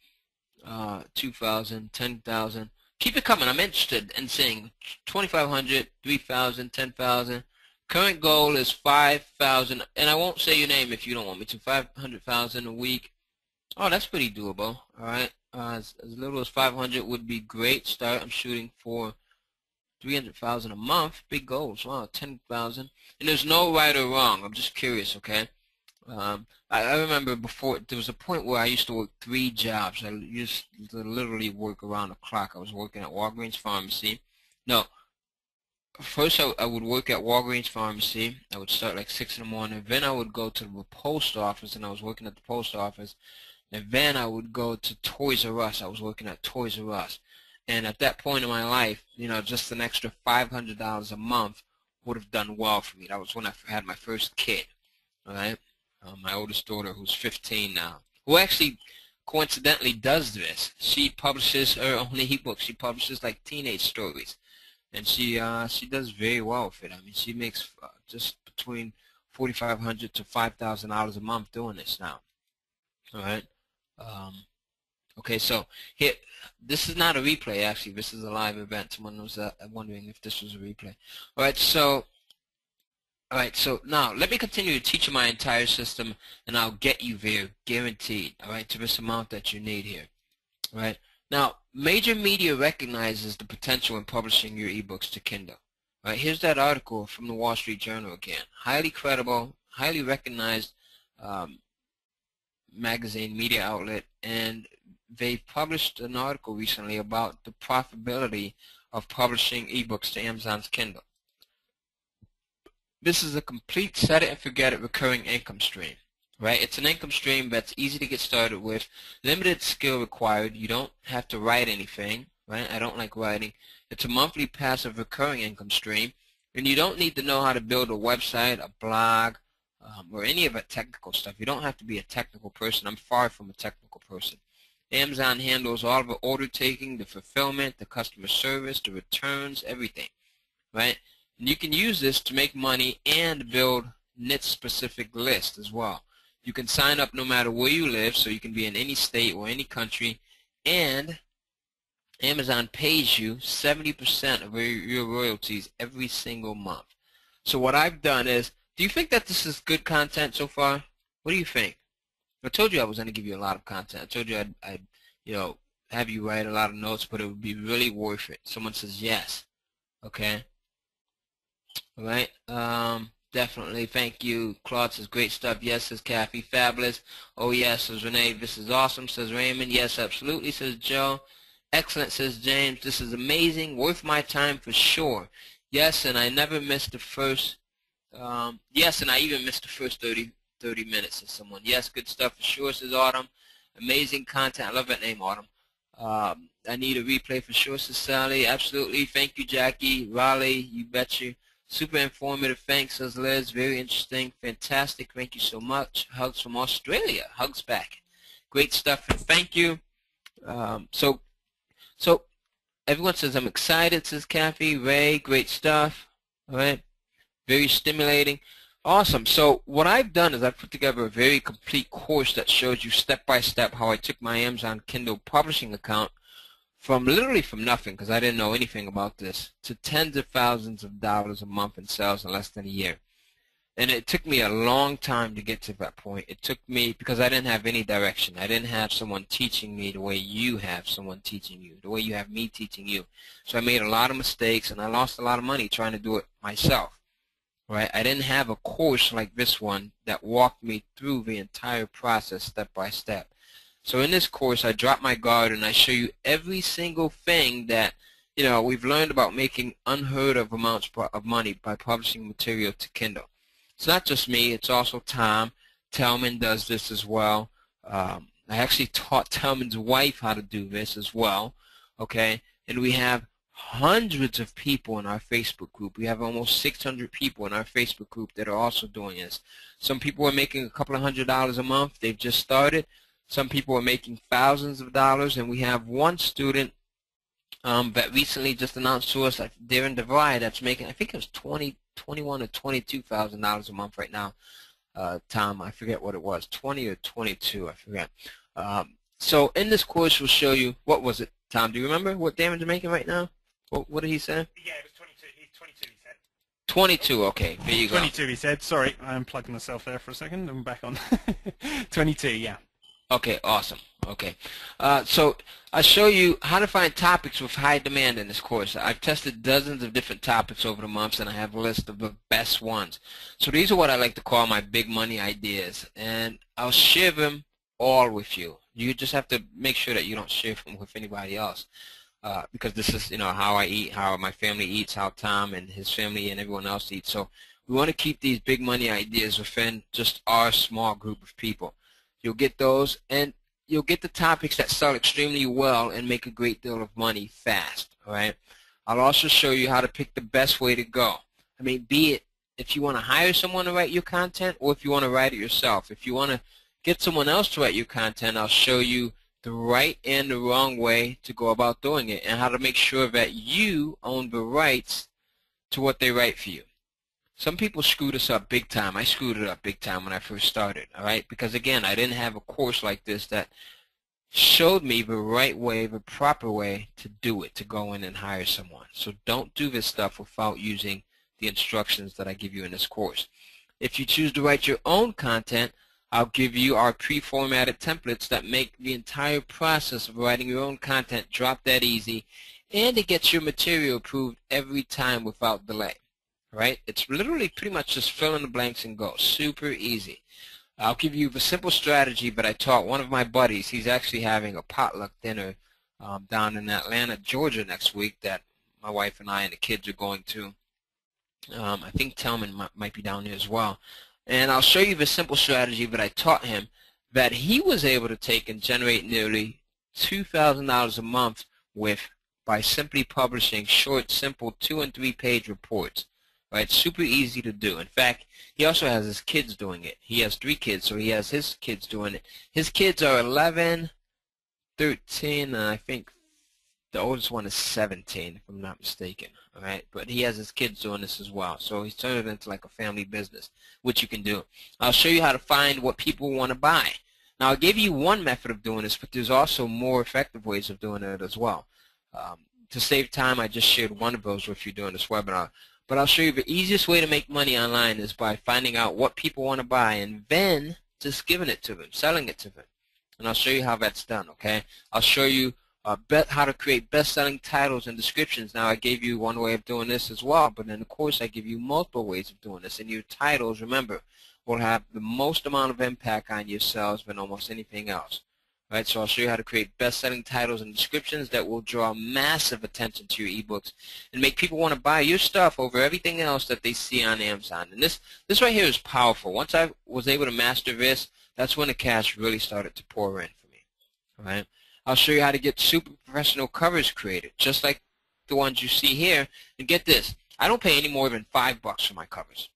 $2,000, $10,000. Keep it coming. I'm interested in seeing $2,500, $3,000, $10,000. Current goal is $5,000, and I won't say your name if you don't want me to. $500,000 a week. Oh, that's pretty doable. All right, as little as $500 would be great. Start. I'm shooting for $300,000 a month. Big goals. Wow, $10,000. And there's no right or wrong. I'm just curious. Okay. I remember before there was a point where I used to work 3 jobs. I used to literally work around the clock. I was working at Walgreens Pharmacy. No. First, I would work at Walgreens Pharmacy. I would start like 6 in the morning. Then I would go to the post office, and I was working at the post office. And then I would go to Toys R Us. I was working at Toys R Us. And at that point in my life, just an extra $500 a month would have done well for me. That was when I had my first kid, all right? My oldest daughter, who's 15 now, who actually coincidentally does this. She publishes her own eBooks. She publishes like teenage stories. And she does very well with it. I mean, she makes just between $4,500 to $5,000 a month doing this now. All right. Okay, so here, this is not a replay. Actually, this is a live event. Someone was wondering if this was a replay. All right. So now let me continue to teach you my entire system, and I'll get you there, guaranteed. All right, to this amount that you need here. All right. Now, major media recognizes the potential in publishing your ebooks to Kindle. All right, here's that article from the Wall Street Journal again. Highly credible, highly recognized magazine media outlet, and they published an article recently about the profitability of publishing ebooks to Amazon's Kindle. This is a complete set it and forget it recurring income stream. Right? It's an income stream that's easy to get started with, limited skill required. You don't have to write anything, right? I don't like writing. It's a monthly passive recurring income stream, and you don't need to know how to build a website, a blog, or any of that technical stuff. You don't have to be a technical person. I'm far from a technical person. Amazon handles all of the order taking, the fulfillment, the customer service, the returns, everything, right? And you can use this to make money and build niche-specific lists as well. You can sign up no matter where you live, so you can be in any state or any country, and Amazon pays you 70% of your royalties every single month. So what I've done is, do you think that this is good content so far? What do you think? I told you I was going to give you a lot of content. I told you I'd you know, have you write a lot of notes, but it would be really worth it. Someone says yes. Okay. All right. Definitely. Thank you. Claude says great stuff. Yes, says Kathy. Fabulous. Oh yes, says Renee. This is awesome, says Raymond. Yes, absolutely, says Joe. Excellent, says James. This is amazing. Worth my time for sure. Yes, and I never missed the first. Yes, and I even missed the first 30 minutes, says someone. Yes, good stuff for sure, says Autumn. Amazing content. I love that name, Autumn. I need a replay for sure, says Sally. Absolutely. Thank you, Jackie. Raleigh, you betcha. Super informative. Thanks, says Liz. Very interesting. Fantastic. Thank you so much. Hugs from Australia. Hugs back. Great stuff, and thank you. So everyone says I'm excited, says Kathy. Ray, great stuff. All right. Very stimulating. Awesome. So what I've done is I've put together a very complete course that shows you step by step how I took my Amazon Kindle publishing account from literally from nothing, because I didn't know anything about this, to tens of thousands of dollars a month in sales in less than a year. And it took me a long time to get to that point. It took me, because I didn't have any direction. I didn't have someone teaching me the way you have someone teaching you, the way you have me teaching you. So I made a lot of mistakes, and I lost a lot of money trying to do it myself. Right? I didn't have a course like this one that walked me through the entire process step by step. So in this course, I drop my guard and I show you every single thing that we've learned about making unheard of amounts of money by publishing material to Kindle. It's not just me, it's also Tom. Tellman does this as well. I actually taught Tellman's wife how to do this as well. Okay? And we have hundreds of people in our Facebook group. We have almost 600 people in our Facebook group that are also doing this. Some people are making a couple of $100s a month. They've just started. Some people are making thousands of dollars, and we have one student that recently just announced to us that they're in Divide that's making, I think it was $21,000 or $22,000 a month right now. Tom, I forget what it was, 20 or 22, I forget. So in this course, we'll show you, what was it, Tom? Do you remember what Damon's making right now? What did he say? Yeah, it was 22. 22, he said. 22, okay. There you go. 22, he said. Sorry, I unplugged myself there for a second. I'm back on. 22, yeah. Okay, awesome. Okay. So I show you how to find topics with high demand in this course. I've tested dozens of different topics over the months, and I have a list of the best ones. So these are what I like to call my big money ideas, and I'll share them all with you. You just have to make sure that you don't share them with anybody else. Because this is, how I eat, how my family eats, how Tom and his family and everyone else eats. So we want to keep these big money ideas within just our small group of people. You'll get those, and you'll get the topics that sell extremely well and make a great deal of money fast. All right. I'll also show you how to pick the best way to go. I mean, be it if you want to hire someone to write your content, or if you want to write it yourself. If you want to get someone else to write your content, I'll show you the right and the wrong way to go about doing it, and how to make sure that you own the rights to what they write for you. Some people screw this up big time. I screwed it up big time when I first started, all right? Because, again, I didn't have a course like this that showed me the right way, the proper way to do it, to go in and hire someone. So don't do this stuff without using the instructions that I give you in this course. If you choose to write your own content, I'll give you our pre-formatted templates that make the entire process of writing your own content drop dead easy, and it gets your material approved every time without delay. Right? It's literally pretty much just fill in the blanks and go. Super easy. I'll give you the simple strategy, but I taught one of my buddies. He's actually having a potluck dinner down in Atlanta, Georgia next week that my wife and I and the kids are going to. I think Tellman might be down there as well. And I'll show you the simple strategy that I taught him that he was able to take and generate nearly $2,000 a month with by simply publishing short, simple 2- and 3-page reports. Right? Super easy to do. In fact, he also has his kids doing it. He has 3 kids, so he has his kids doing it. His kids are 11, 13, and I think the oldest one is 17, if I'm not mistaken. All right? But he has his kids doing this as well. So he's turned it into like a family business, which you can do. I'll show you how to find what people want to buy. Now, I'll give you one method of doing this, but there's also more effective ways of doing it as well. To save time, I just shared one of those with you during this webinar. But I'll show you the easiest way to make money online is by finding out what people want to buy and then just giving it to them, selling it to them. And I'll show you how that's done, okay? I'll show you how to create best-selling titles and descriptions. Now, I gave you one way of doing this as well, but in the course, I give you multiple ways of doing this. And your titles, remember, will have the most amount of impact on your sales than almost anything else. Right, so I'll show you how to create best-selling titles and descriptions that will draw massive attention to your ebooks and make people want to buy your stuff over everything else that they see on Amazon. And this right here is powerful. Once I was able to master this, that's when the cash really started to pour in for me. All right, I'll show you how to get super professional covers created, just like the ones you see here. And get this, I don't pay any more than $5 for my covers.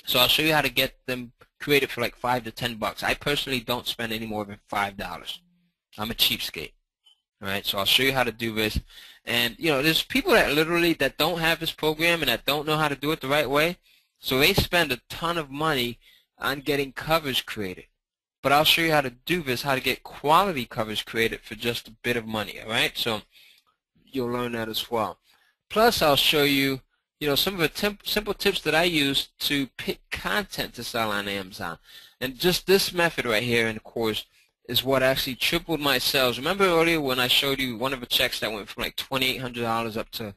So I'll show you how to get them created for like $5 to $10. I personally don't spend any more than $5. I'm a cheapskate. All right, so I'll show you how to do this. And you know, there's people that literally that don't have this program and that don't know how to do it the right way. So they spend a ton of money on getting covers created. But I'll show you how to do this, how to get quality covers created for just a bit of money. All right, so you'll learn that as well. Plus, I'll show you, some of the simple tips that I use to pick content to sell on Amazon. And just this method right here in the course is what actually tripled my sales. Remember earlier when I showed you one of the checks that went from like $2,800 up to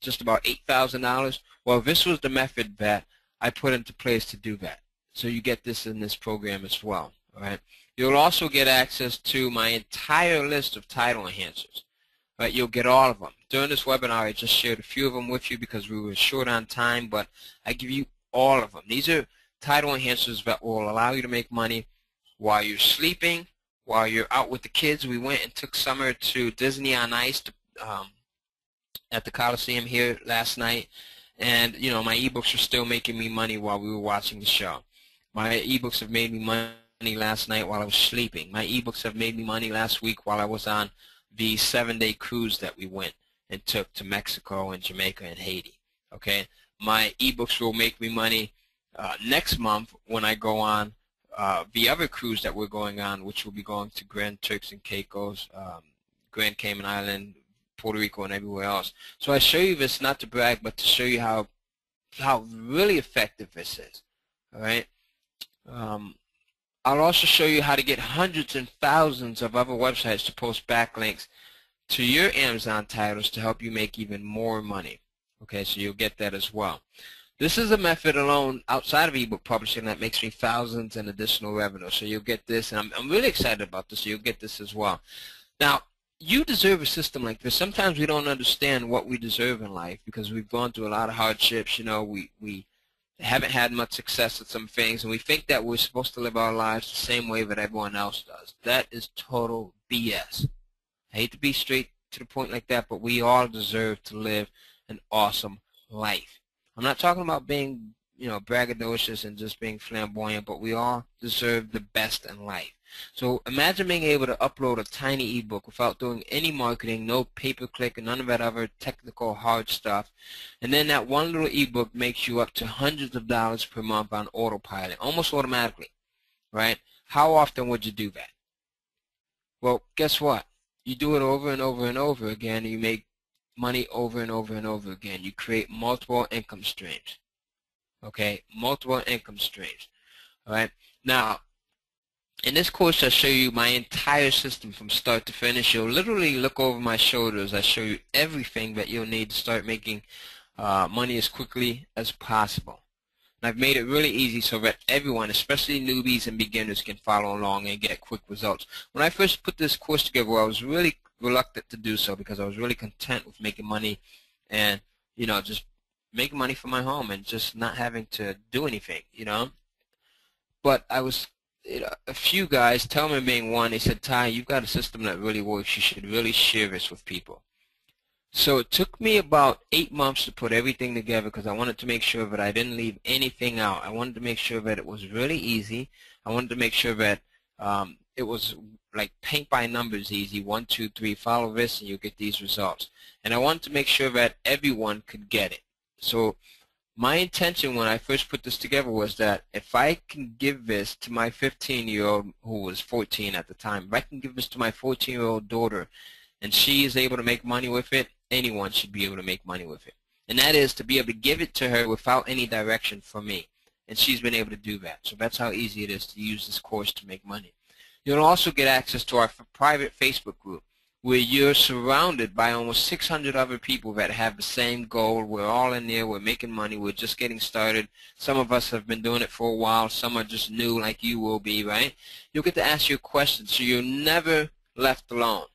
just about $8,000? Well, this was the method that I put into place to do that. So you get this in this program as well. All right. You'll also get access to my entire list of title enhancers. Right, you'll get all of them. During this webinar, I just shared a few of them with you because we were short on time, but I give you all of them. These are title enhancers that will allow you to make money while you're sleeping, while you're out with the kids. We went and took Summer to Disney on Ice at the Coliseum here last night, and my ebooks are still making me money while we were watching the show. My ebooks have made me money last night while I was sleeping. My ebooks have made me money last week while I was on the 7-day cruise that we went and took to Mexico and Jamaica and Haiti. Okay, my ebooks will make me money next month when I go on the other cruise that we're going on, which will be going to Grand Turks and Caicos, Grand Cayman Island, Puerto Rico, and everywhere else. So I show you this not to brag, but to show you how really effective this is. All right. I'll also show you how to get hundreds and thousands of other websites to post backlinks to your Amazon titles to help you make even more money. Okay, so you'll get that as well. This is a method alone outside of ebook publishing that makes me thousands in additional revenue. So you'll get this, and I'm really excited about this. So you'll get this as well. Now, you deserve a system like this. Sometimes we don't understand what we deserve in life because we've gone through a lot of hardships. We haven't had much success at some things, and we think that we're supposed to live our lives the same way that everyone else does. That is total BS. I hate to be straight to the point like that, but we all deserve to live an awesome life. I'm not talking about being, braggadocious and just being flamboyant, but we all deserve the best in life. So imagine being able to upload a tiny ebook without doing any marketing, no pay-per-click, and none of that other technical hard stuff. And then that one little ebook makes you up to hundreds of dollars per month on autopilot, almost automatically, right? How often would you do that? Well, guess what? You do it over and over and over again, and you make money over and over and over again. You create multiple income streams, okay? Multiple income streams, all right? Now, in this course, I'll show you my entire system from start to finish. You'll literally look over my shoulders. I show you everything that you'll need to start making money as quickly as possible. And I've made it really easy so that everyone, especially newbies and beginners, can follow along and get quick results. When I first put this course together, I was really reluctant to do so because I was really content with making money and, just making money from my home and just not having to do anything, But I was a few guys, Tellman being one, they said, Tai, you've got a system that really works. You should really share this with people. So it took me about 8 months to put everything together because I wanted to make sure that I didn't leave anything out. I wanted to make sure that it was really easy. I wanted to make sure that it was like paint by numbers easy. 1, 2, 3, follow this and you'll get these results. And I wanted to make sure that everyone could get it. So my intention when I first put this together was that if I can give this to my 15-year-old, who was 14 at the time, if I can give this to my 14-year-old daughter and she is able to make money with it, anyone should be able to make money with it. And that is to be able to give it to her without any direction from me. And she's been able to do that. So that's how easy it is to use this course to make money. You'll also get access to our private Facebook group, where you're surrounded by almost 600 other people that have the same goal. We're all in there. We're making money. We're just getting started. Some of us have been doing it for a while. Some are just new, like you will be, right? You'll get to ask your questions, so you're never left alone,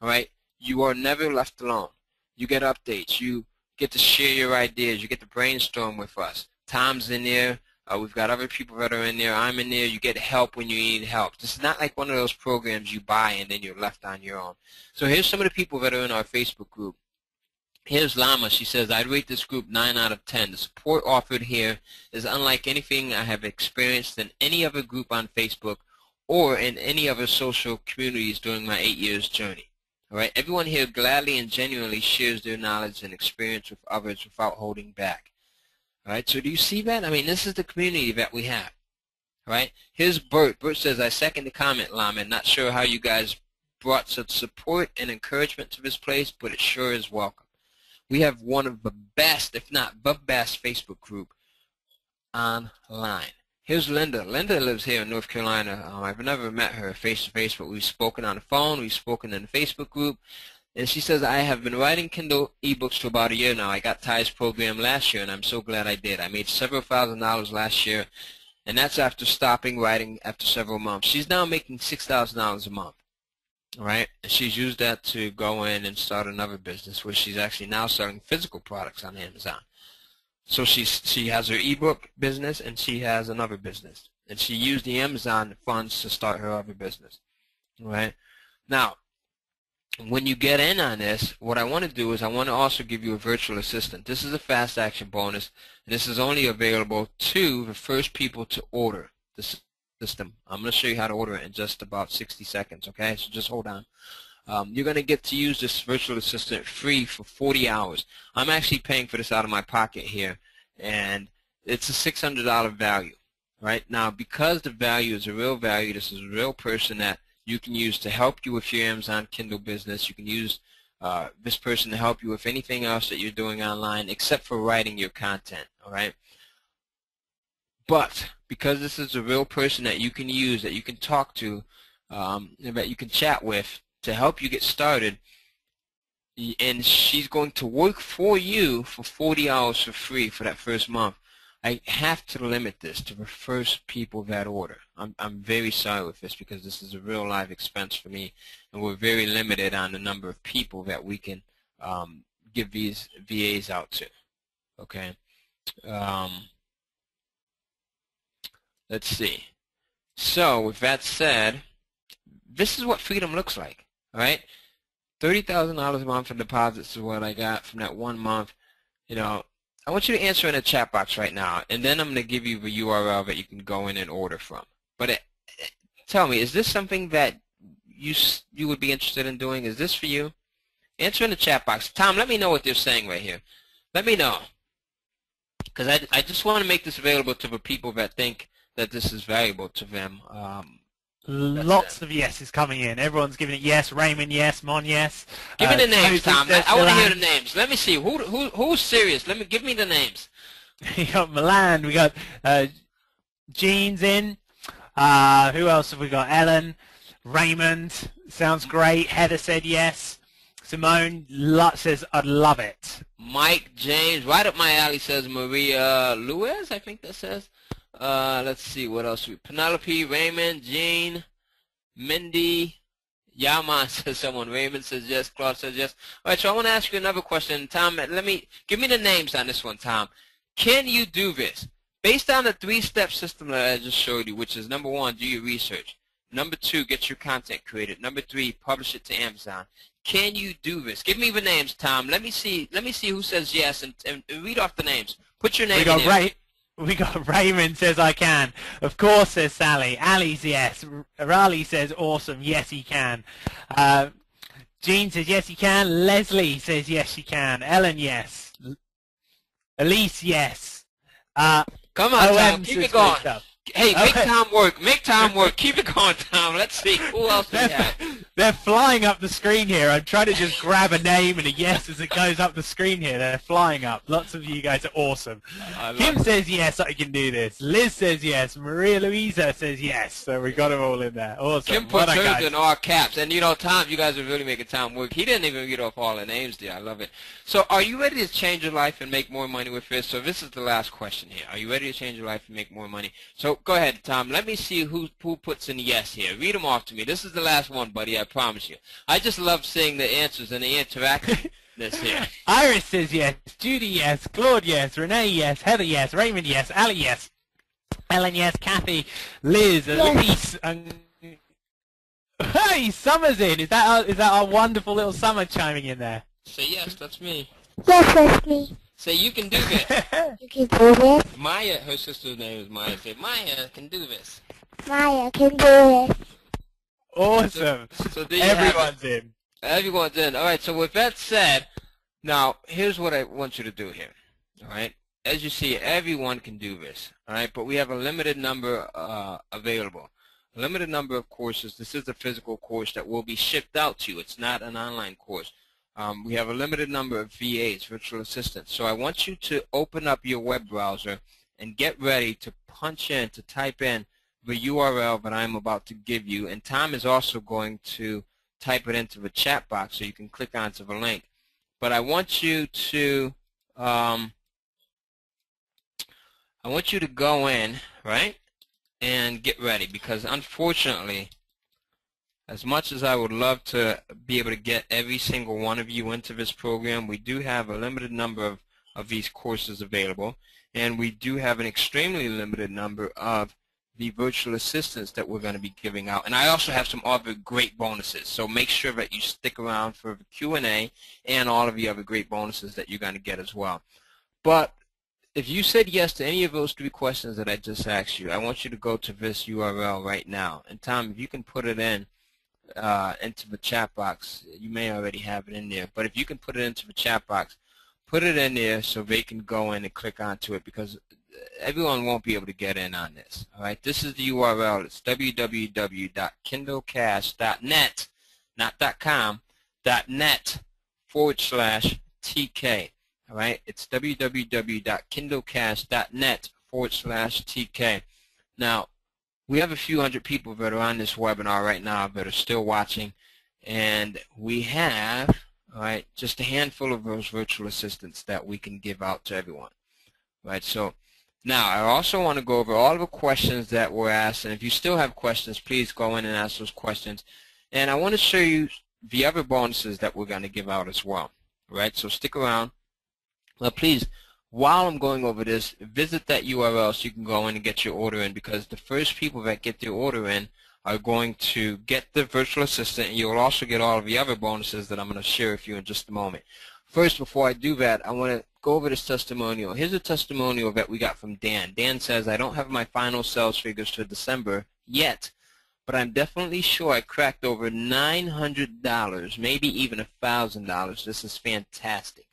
all right? You are never left alone. You get updates. You get to share your ideas. You get to brainstorm with us. Tom's in there. We've got other people that are in there. I'm in there. You get help when you need help. This is not like one of those programs you buy and then you're left on your own. So here's some of the people that are in our Facebook group. Here's Lama. She says, I'd rate this group 9 out of 10. The support offered here is unlike anything I have experienced in any other group on Facebook or in any other social communities during my 8 years journey. All right? Everyone here gladly and genuinely shares their knowledge and experience with others without holding back. All right, so do you see that? I mean, this is the community that we have. All right, here's Bert. Bert says, I second the comment, Lama. Not sure how you guys brought such support and encouragement to this place, but it sure is welcome. We have one of the best, if not the best, Facebook group online. Here's Linda. Linda lives here in North Carolina. I've never met her face-to-face, but we've spoken on the phone. We've spoken in the Facebook group. And she says, I have been writing Kindle eBooks for about a year now. I got Ty's program last year, and I'm so glad I did. I made several $1,000s last year, and that's after stopping writing after several months. She's now making $6,000 a month, all right? And she's used that to go in and start another business where she's actually now selling physical products on Amazon. So she has her ebook business, and she has another business. And she used the Amazon funds to start her other business, all right? Now, when you get in on this, what I want to do is I want to also give you a virtual assistant. This is a fast action bonus, and this is only available to the first people to order this system. I'm going to show you how to order it in just about 60 seconds, okay? So just hold on. You're going to get to use this virtual assistant free for 40 hours. I'm actually paying for this out of my pocket here, and it's a $600 value, right? Now, because the value is a real value, this is a real person that you can use to help you with your Amazon Kindle business. You can use this person to help you with anything else that you're doing online except for writing your content, all right? But because this is a real person that you can use, that you can talk to, that you can chat with to help you get started, and she's going to work for you for 40 hours for free for that first month, I have to limit this to the first people that order. I'm very sorry with this because this is a real live expense for me, and we're very limited on the number of people that we can give these VAs out to. Okay. Let's see. So with that said, this is what freedom looks like. All right. $30,000 a month in deposits is what I got from that 1 month. You know, I want you to answer in the chat box right now, and then I'm going to give you the URL that you can go in and order from. But tell me, is this something that you would be interested in doing? Is this for you? Answer in the chat box. Tom, let me know what they're saying right here. Let me know, because I just want to make this available to the people that think that this is valuable to them. Lots of yeses coming in. Everyone's giving it yes. Raymond, yes. Mon, yes. Give me the names, Tom. I want to hear the names. Let me see. Who's serious? Give me the names. We got Milan. We got Jean's in. Who else have we got? Ellen. Raymond. Sounds great. Heather said yes. Simone says, I'd love it. Mike James. Right up my alley says Maria Lewis, I think that says. Let's see, what else? Penelope, Raymond, Jean, Mindy, Yaman says someone. Raymond says yes. Claude says yes. All right, so I want to ask you another question. Tom, give me the names on this one, Tom. Can you do this? Based on the 3-step system that I just showed you, which is number 1, do your research. Number 2, get your content created. Number 3, publish it to Amazon. Can you do this? Give me the names, Tom. Let me see who says yes, and read off the names. Put your name in there. We got Raymond says I can. Of course, says Sally. Ali's yes. Raleigh says awesome. Yes, he can. Jean says yes, he can. Leslie says yes, she can. Ellen, yes. Elise, yes. Come on, Tom. Keep it going. Hey, make Tom work. Make Tom work. Keep it going, Tom. Let's see. Who else do we have? They're flying up the screen here. I'm trying to just grab a name and a yes as it goes up the screen here. They're flying up. Lots of you guys are awesome. Kim says yes, I can do this. Liz says yes. Maria Louisa says yes. So we got them all in there. Awesome. Kim puts hers in all caps. And, you know, Tom, you guys are really making Tom work. He didn't even get off all the names there. I love it. So are you ready to change your life and make more money with this? So this is the last question here. Are you ready to change your life and make more money? So go ahead, Tom. Let me see who puts in yes here. Read them off to me. This is the last one, buddy. I promise you. I just love seeing the answers and the interactiveness here. Iris says yes. Judy yes. Claude yes. Renee yes. Heather yes. Raymond yes. Ali yes. Ellen yes. Kathy. Liz. Elise. Hey, Summer's in. Is that our wonderful little Summer chiming in there? Say yes. That's me. Yes, that's me. Say you can do this. You can do this. Maya, her sister's name is Maya. Say Maya can do this. Maya can do this. Awesome. So there you Everyone's in. Everyone's in. All right, so with that said, now here's what I want you to do here. All right? As you see, everyone can do this. All right? But we have a limited number available. A limited number of courses. This is a physical course that will be shipped out to you. It's not an online course. We have a limited number of VAs, virtual assistants. So I want you to open up your web browser and get ready to type in the URL that I'm about to give you. And Tom is also going to type it into the chat box so you can click onto the link. But I want you to go in, right, and get ready, because unfortunately, as much as I would love to be able to get every single one of you into this program, we do have a limited number of these courses available, and we do have an extremely limited number of the virtual assistants that we're going to be giving out. And I also have some other great bonuses, so make sure that you stick around for the Q&A and all of the other great bonuses that you're going to get as well. But if you said yes to any of those 3 questions that I just asked you, I want you to go to this URL right now. And Tom, if you can put it in into the chat box, you may already have it in there, but if you can put it into the chat box, put it in there so they can go in and click onto it, because everyone won't be able to get in on this. All right, this is the URL. It's www.kindlecast.net, not .com, .net/TK. All right, it's www.kindlecast.net/TK. Now, we have a few hundred people that are on this webinar right now that are still watching, and we have, all right, just a handful of those virtual assistants that we can give out to everyone. Right, so now I also want to go over all of the questions that were asked, and if you still have questions, please go in and ask those questions. And I want to show you the other bonuses that we're going to give out as well. All right, so stick around. Well, please, while I'm going over this, visit that URL so you can go in and get your order in, because the first people that get their order in are going to get the virtual assistant, and you'll also get all of the other bonuses that I'm going to share with you in just a moment. First, before I do that, I want to go over this testimonial. Here's a testimonial that we got from Dan. Dan says, I don't have my final sales figures for December yet, but I'm definitely sure I cracked over $900, maybe even $1,000. This is fantastic.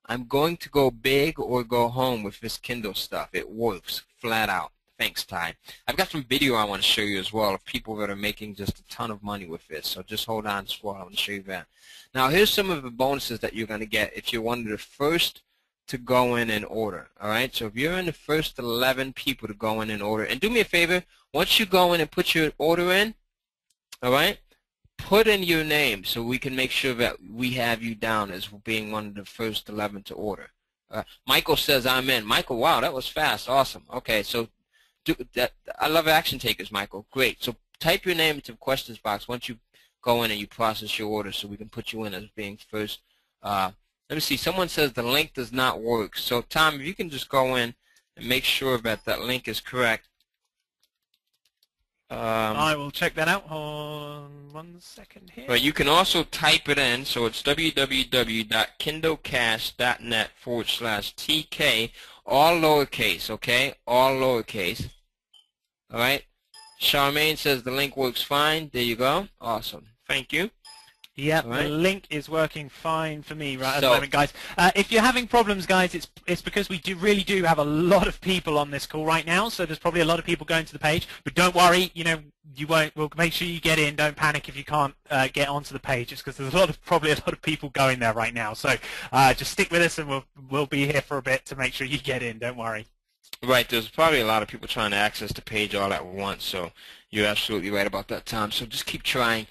I'm going to go big or go home with this Kindle stuff. It works flat out. Thanks, Ty. I've got some video I want to show you as well of people that are making just a ton of money with this. So just hold on as well. I want to show you that. Now, here's some of the bonuses that you're going to get if you're one of the first to go in and order. All right? So if you're in the first 11 people to go in and order, and do me a favor, once you go in and put your order in, all right, put in your name so we can make sure that we have you down as being one of the first 11 to order. Michael says I'm in. Michael, wow, that was fast. Awesome. Okay, so I love action takers, Michael. Great. So type your name into the questions box once you go in and you process your order so we can put you in as being first. Let me see. Someone says the link does not work. So, Tom, if you can just go in and make sure that that link is correct. I will check that out. Hold on 1 second here. But you can also type it in, so it's www.kindlecast.net/TK, all lowercase, okay? All lowercase. All right? Charmaine says the link works fine. There you go. Awesome. Thank you. Yep, All right? the link is working fine for me right at the So- moment, guys. If you're having problems, guys, it's because we really do have a lot of people on this call right now, so there's probably a lot of people going to the page. But don't worry, you know, you won't. We'll make sure you get in. Don't panic if you can't get onto the page. It's because there's probably a lot of people going there right now. So just stick with us, and we'll be here for a bit to make sure you get in. Don't worry. Right, there's probably a lot of people trying to access the page all at once, so you're absolutely right about that, Tom. So just keep trying.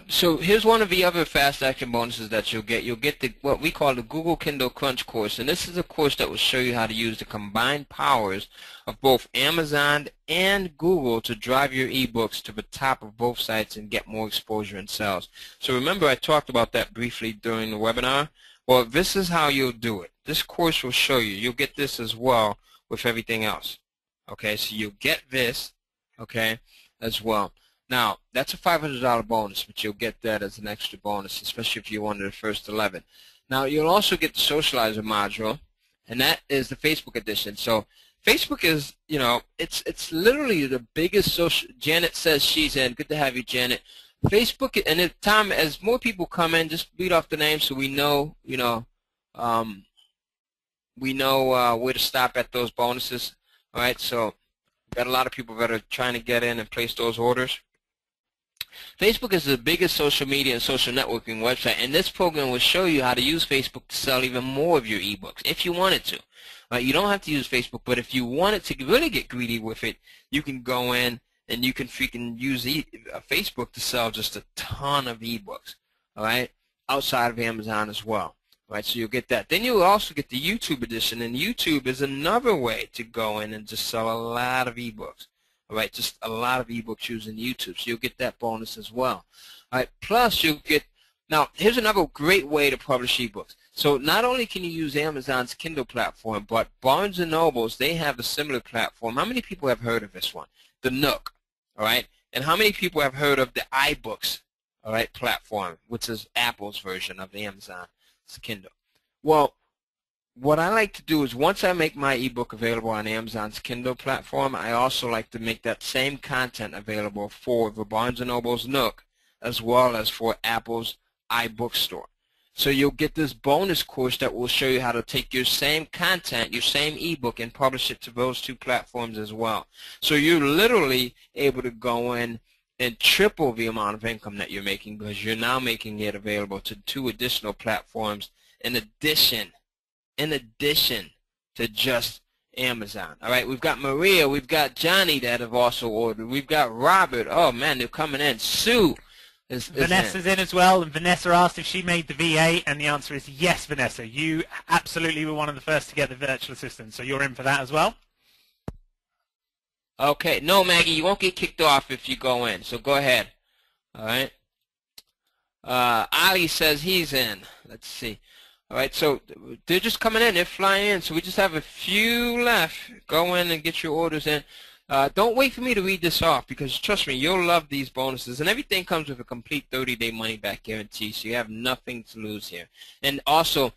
So here's one of the other fast action bonuses that you'll get. You'll get what we call the Google Kindle Crunch course, and this is a course that will show you how to use the combined powers of both Amazon and Google to drive your ebooks to the top of both sites and get more exposure and sales. So remember, I talked about that briefly during the webinar. Well, this is how you'll do it. This course will show you. You'll get this as well with everything else. Okay, so you'll get this, okay, as well. Now, that's a $500 bonus, but you'll get that as an extra bonus, especially if you're one of the first 11. Now, you'll also get the Socializer module, and that is the Facebook edition. So Facebook is, you know, it's literally the biggest social. Janet says she's in. Good to have you, Janet. Facebook, and at the time, as more people come in, just read off the names so we know, you know, where to stop at those bonuses. All right, so we've got a lot of people that are trying to get in and place those orders. Facebook is the biggest social media and social networking website, and this program will show you how to use Facebook to sell even more of your ebooks if you wanted to. You don't have to use Facebook, but if you wanted to really get greedy with it, you can go in and you can freaking use Facebook to sell just a ton of ebooks, all right, outside of Amazon as well. Right, so you'll get that. Then you'll also get the YouTube edition, and YouTube is another way to go in and just sell a lot of ebooks. All right, just a lot of ebooks using YouTube, so you'll get that bonus as well. All right, plus you'll get, now here's another great way to publish ebooks. So not only can you use Amazon's Kindle platform, but Barnes & Noble's, they have a similar platform. How many people have heard of this one? The Nook, all right? And how many people have heard of the iBooks, all right, platform, which is Apple's version of the Amazon Kindle? Well, what I like to do is once I make my ebook available on Amazon's Kindle platform, I also like to make that same content available for the Barnes & Noble's Nook as well as for Apple's iBookstore. So you'll get this bonus course that will show you how to take your same content, your same ebook, and publish it to those two platforms as well. So you're literally able to go in and triple the amount of income that you're making because you're now making it available to 2 additional platforms in addition to just Amazon. All right, we've got Maria, we've got Johnny that have also ordered, we've got Robert. Oh man, they're coming in. Sue is Vanessa's in as well, and Vanessa asked if she made the VA, and the answer is yes, Vanessa. You absolutely were one of the first to get the virtual assistant, so you're in for that as well. Okay, no, Maggie, you won't get kicked off if you go in, so go ahead. All right. Ali says he's in. Let's see. All right, so they're just coming in. They're flying in, so we just have a few left. Go in and get your orders in. Don't wait for me to read this off because, trust me, you'll love these bonuses. And everything comes with a complete 30-day money-back guarantee, so you have nothing to lose here. And also,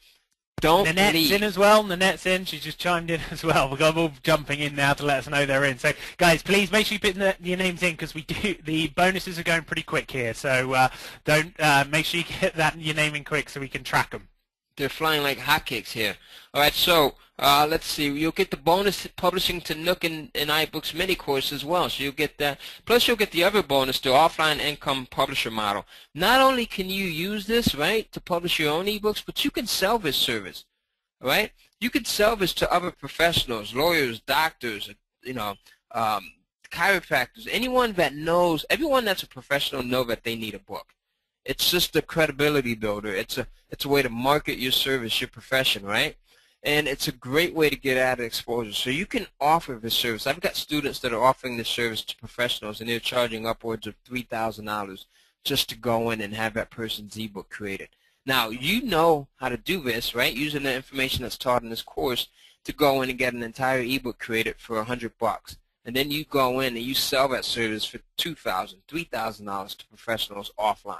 don't Nanette's leave. in as well. Nanette's in. She's just chimed in as well. We've got them all jumping in now to let us know they're in. So, guys, please make sure you put your names in because the bonuses are going pretty quick here. So don't make sure you get your name in quick so we can track them. They're flying like hotcakes here. All right, so let's see. You'll get the bonus publishing to Nook and iBooks mini course as well. So you'll get that. Plus, you'll get the other bonus, the offline income publisher model. Not only can you use this, right, to publish your own ebooks, but you can sell this service, all right? You can sell this to other professionals, lawyers, doctors, you know, chiropractors, anyone that knows, everyone that's a professional know that they need a book. It's just a credibility builder. It's a way to market your service, your profession, right? And it's a great way to get added exposure. So you can offer this service. I've got students that are offering this service to professionals, and they're charging upwards of $3,000 just to go in and have that person's ebook created. Now, you know how to do this, right? Using the information that's taught in this course to go in and get an entire ebook created for $100. And then you go in and you sell that service for $2,000, $3,000 to professionals offline.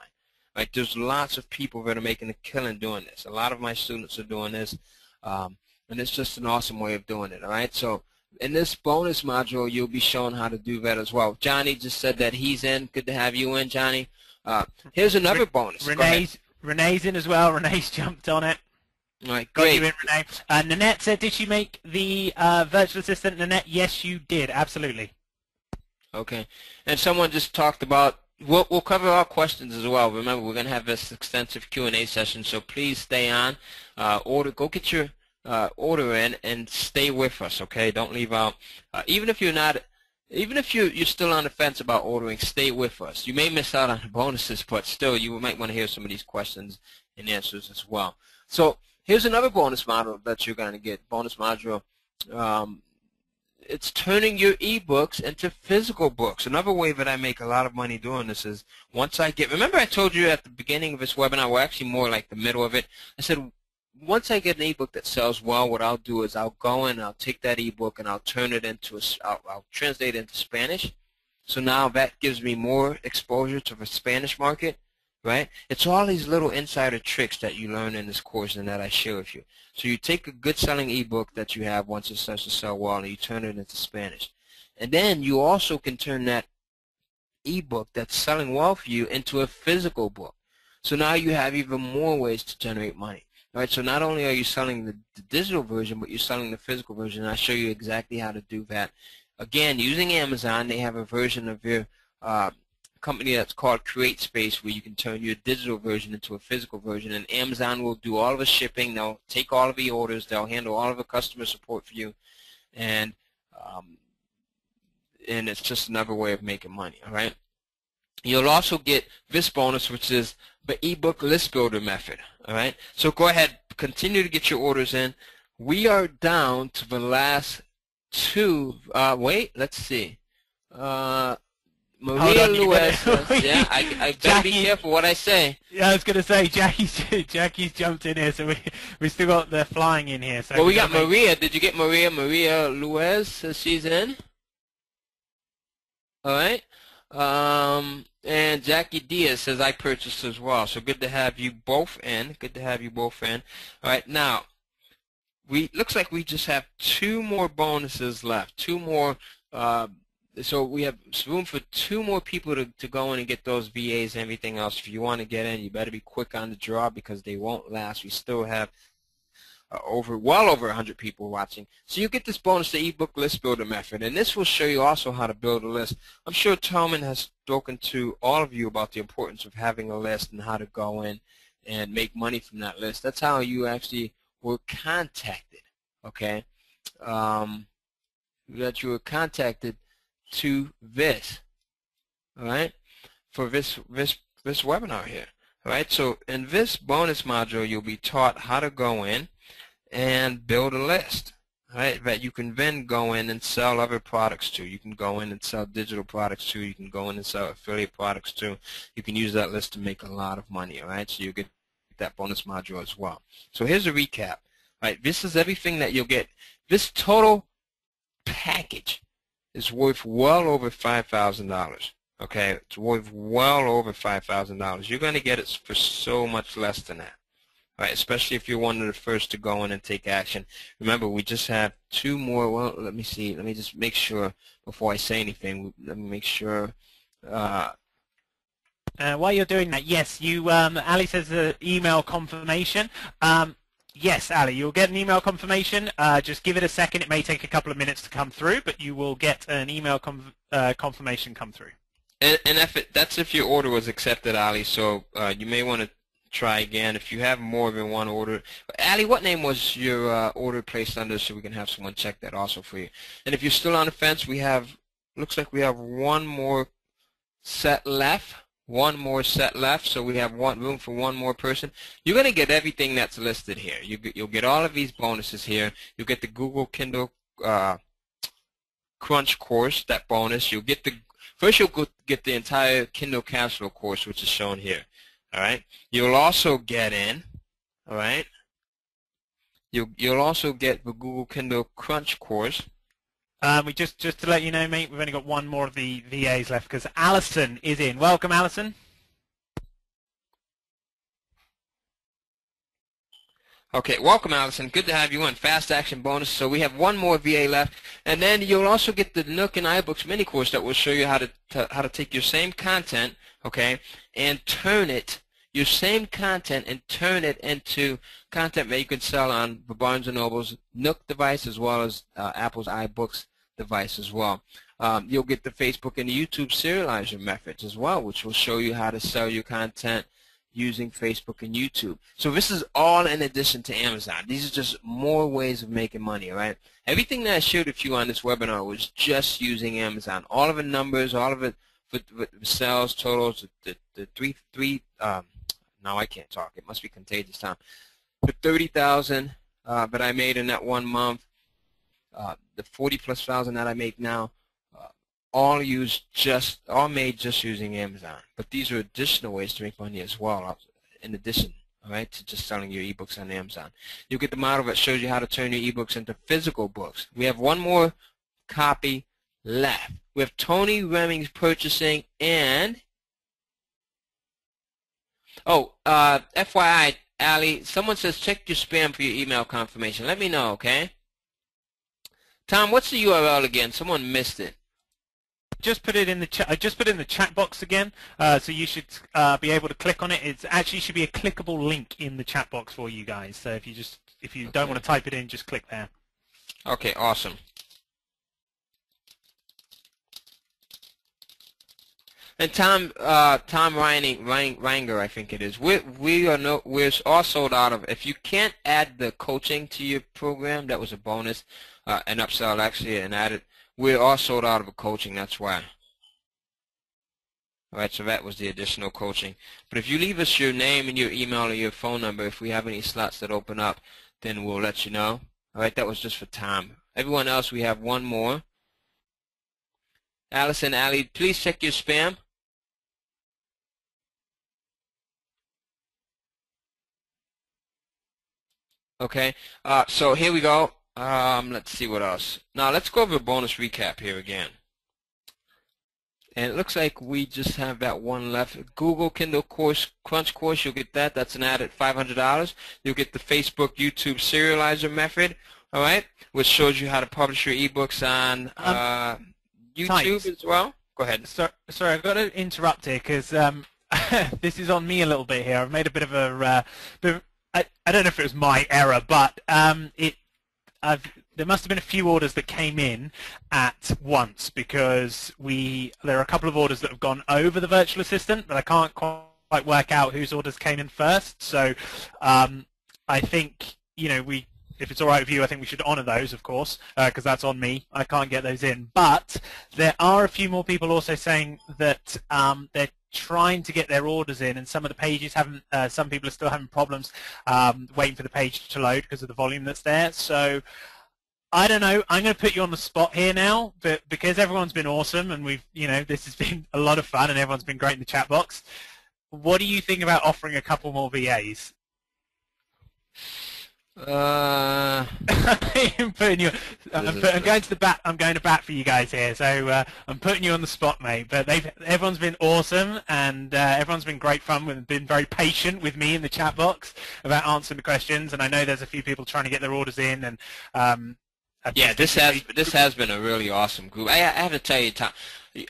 Right, there's lots of people that are making a killing doing this. A lot of my students are doing this, and it's just an awesome way of doing it. All right, so in this bonus module, you'll be shown how to do that as well. Johnny just said that he's in. Good to have you in, Johnny. Here's another bonus. Renee's in as well. Renee's jumped on it. All right, Got great. you in, Renee. Nanette said, did she make the virtual assistant? Nanette, yes, you did. Absolutely. Okay. And someone just talked about, we'll cover our questions as well. Remember, we're going to have this extensive Q&A session, so please stay on. Go get your order in and stay with us, okay? Don't leave out. Even if you're still on the fence about ordering, stay with us. You may miss out on the bonuses, but still, you might want to hear some of these questions and answers as well. So here's another bonus module that you're going to get. Bonus module. It's turning your ebooks into physical books. Another way that I make a lot of money doing this is once I get, remember I told you at the beginning of this webinar, well, actually more like the middle of it, I said once I get an ebook that sells well, what I'll do is I'll go in, I'll take that ebook and I'll turn it into I'll translate it into Spanish. So now that gives me more exposure to the Spanish market, right? It's all these little insider tricks that you learn in this course and that I share with you. So you take a good selling ebook that you have once it starts to sell well and you turn it into Spanish. And then you also can turn that ebook that's selling well for you into a physical book. So now you have even more ways to generate money. All right, so not only are you selling the digital version, but you're selling the physical version. And I'll show you exactly how to do that. Again, using Amazon, they have a version of your company that's called Create Space where you can turn your digital version into a physical version, and Amazon will do all of the shipping. They'll take all of the orders. They'll handle all of the customer support for you, and it's just another way of making money. All right. You'll also get this bonus, which is the ebook list builder method. All right. So go ahead, continue to get your orders in. We are down to the last two. Wait, let's see. Maria Luez says, yeah, I better be careful what I say. Yeah, I was going to say, Jackie's jumped in here, so we still got the flying in here. So well, we got Maria. Did you get Maria? Maria Luez says she's in. All right. And Jackie Diaz says I purchased as well. So good to have you both in. Good to have you both in. All right. Now, looks like we just have two more bonuses left. Two more. So we have room for two more people to go in and get those VAs and everything else. If you want to get in, you better be quick on the draw because they won't last. We still have well over 100 people watching. So you get this bonus, the ebook list builder method, and this will show you also how to build a list. I'm sure Tellman has spoken to all of you about the importance of having a list and how to go in and make money from that list. That's how you actually were contacted, okay? That you were contacted to this, all right, for this webinar here, all right. So in this bonus module, you'll be taught how to go in and build a list, all right, that you can then go in and sell other products to. You can go in and sell digital products to. You can go in and sell affiliate products to. You can use that list to make a lot of money, all right. So you get that bonus module as well. So here's a recap, all right. This is everything that you'll get. This total package is worth well over $5,000. Okay, it's worth well over $5,000. You're going to get it for so much less than that. All right, especially if you're one of the first to go in and take action. Remember, we just have two more. Well, let me see. Let me just make sure before I say anything. Let me make sure. While you're doing that, yes, you. Ali says email confirmation. Yes, Ali, you'll get an email confirmation. Just give it a second. It may take a couple of minutes to come through, but you will get an email confirmation come through. And that's if your order was accepted, Ali. So you may want to try again if you have more than one order. Ali, what name was your order placed under so we can have someone check that also for you? And if you're still on the fence, looks like we have one more set left. One more set left, so we have room for one more person. You're going to get everything that's listed here. You'll get all of these bonuses here. You'll get the Google Kindle Crunch course, that bonus. You'll get first you'll get the entire Kindle Cash Flow course, which is shown here. All right. You'll also get in. All right. You'll also get the Google Kindle Crunch course. We just to let you know, mate, we've only got one more of the VAs left because Alison is in. Welcome, Alison. Okay, welcome, Alison. Good to have you on. Fast action bonus. So we have one more VA left, and then you'll also get the Nook and iBooks mini course that will show you how to take your same content, okay, and turn it, your same content, and turn it into content that you can sell on the Barnes & Noble's Nook device as well as Apple's iBooks device as well. You'll get the Facebook and the YouTube serializer methods as well, which will show you how to sell your content using Facebook and YouTube. So this is all in addition to Amazon. These are just more ways of making money, all right? Everything that I showed with you on this webinar was just using Amazon. All of the numbers, all of it, the sales totals, now I can't talk. It must be contagious time. The 30,000 that I made in that 1 month, the 40+ thousand that I make now, all made just using Amazon. But these are additional ways to make money as well, in addition, all right, to just selling your ebooks on Amazon. You'll get the model that shows you how to turn your ebooks into physical books. We have one more copy left. We have Tony Reming's purchasing and FYI, Allie, someone says check your spam for your email confirmation. Let me know, okay? Tom, what's the URL again? Someone missed it. Just put it in the chat. I just put it in the chat box again, so you should be able to click on it. It actually should be a clickable link in the chat box for you guys. So if you don't want to type it in, just click there. Okay, awesome. And Tom Ranger, I think it is. We're all sold out of. If you can't add the coaching to your program, that was a bonus, an upsell actually, and add it. We're all sold out of a coaching. That's why. All right, so that was the additional coaching. But if you leave us your name and your email or your phone number, if we have any slots that open up, then we'll let you know. All right, that was just for Tom. Everyone else, we have one more. Allison, Ali, please check your spam. Okay, so here we go. Let's see what else. Now let's go over a bonus recap here again. And it looks like we just have that one left. Google Kindle Crunch course, you'll get that. That's an added $500. You'll get the Facebook YouTube serializer method, all right, which shows you how to publish your ebooks on YouTube as well. Go ahead. Sorry, I've got to interrupt here because this is on me a little bit here. I've made a bit of a I don't know if it was my error, but there must have been a few orders that came in at once because there are a couple of orders that have gone over the virtual assistant, but I can't quite work out whose orders came in first. So I think, if it's all right with you, I think we should honor those, of course, because that's on me. I can't get those in. But there are a few more people also saying that they're trying to get their orders in, and some of the pages haven't. Some people are still having problems waiting for the page to load because of the volume that's there. So I don't know. I'm going to put you on the spot here now, but because everyone's been awesome and this has been a lot of fun and everyone's been great in the chat box. What do you think about offering a couple more VAs? I'm putting you. I'm going to the bat. I'm going to bat for you guys here. So I'm putting you on the spot, mate. But everyone's been awesome, and everyone's been great fun and been very patient with me in the chat box about answering the questions. And I know there's a few people trying to get their orders in. And yeah, this has been a really awesome group. I have to tell you, Tom,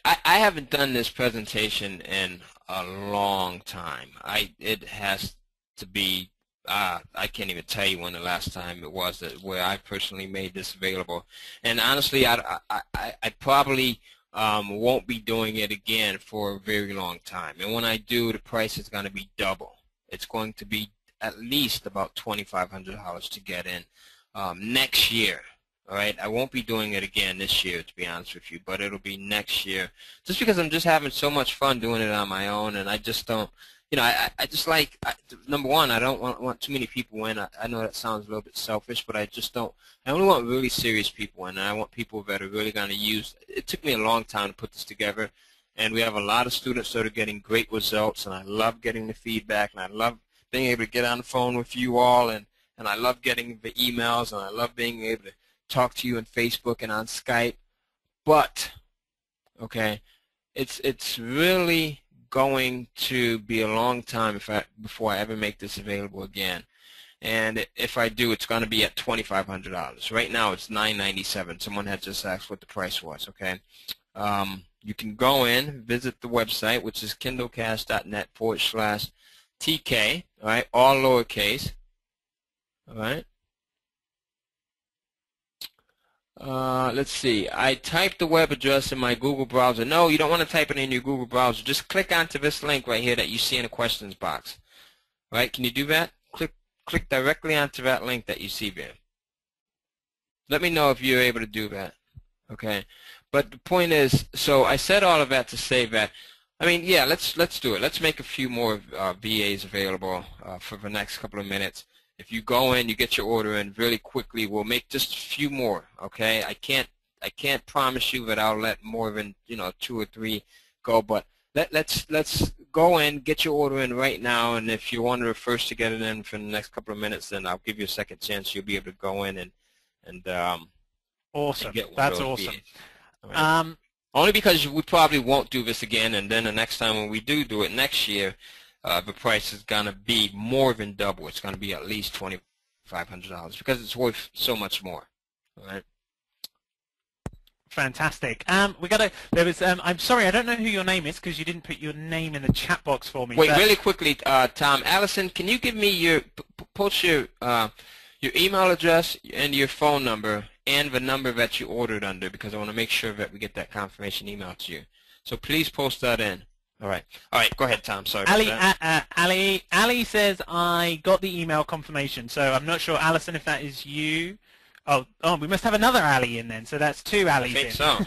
I haven't done this presentation in a long time. It has to be. I can't even tell you when the last time it was where I personally made this available. And honestly, I probably won't be doing it again for a very long time. And when I do, the price is going to be double. It's going to be at least about $2,500 to get in next year. All right, I won't be doing it again this year, to be honest with you, but it'll be next year. Just because I'm just having so much fun doing it on my own, and I just don't. I just like, number one, I don't want too many people in. I know that sounds a little bit selfish, but I just don't. I only want really serious people in, and I want people that are really going to use. It took me a long time to put this together, and we have a lot of students that are getting great results, and I love getting the feedback, and I love being able to get on the phone with you all, and I love getting the emails, and I love being able to talk to you on Facebook and on Skype. But, okay, it's really going to be a long time before I ever make this available again. And if I do, it's going to be at $2,500. Right now, it's $997. Someone had just asked what the price was. Okay, you can go in, visit the website, which is kindlecast.net/TK, all right, all lowercase, all right. Let's see. I typed the web address in my Google browser. No, you don't want to type it in your Google browser. Just click onto this link right here that you see in the questions box. All right, can you do that? Click directly onto that link that you see there. Let me know if you're able to do that. Okay. But the point is, so I said all of that to say that, I mean, yeah, let's do it. Let's make a few more VAs available for the next couple of minutes. If you go in, you get your order in really quickly. We'll make just a few more. Okay, I can't promise you that I'll let more than 2 or 3 go, but let's go in, get your order in right now, and if you're one of the first to get it in for the next couple of minutes, then I'll give you a second chance. You'll be able to go in and awesome. And get one That's of those awesome. right? Only because we probably won't do this again, and then the next time when we do it next year, the price is going to be more than double. It's going to be at least $2,500 because it's worth so much more. All right. Fantastic. We got to. There was. I'm sorry, I don't know who your name is because you didn't put your name in the chat box for me. Wait, really quickly, Tom. Allison, can you give me your post your email address and your phone number and the number that you ordered under, because I want to make sure that we get that confirmation email to you. So please post that in. All right. Go ahead, Tom. Sorry about that. Ali says, I got the email confirmation. So I'm not sure, Alison, if that is you. Oh, we must have another Ali in then. So that's 2 Alis in. I think so.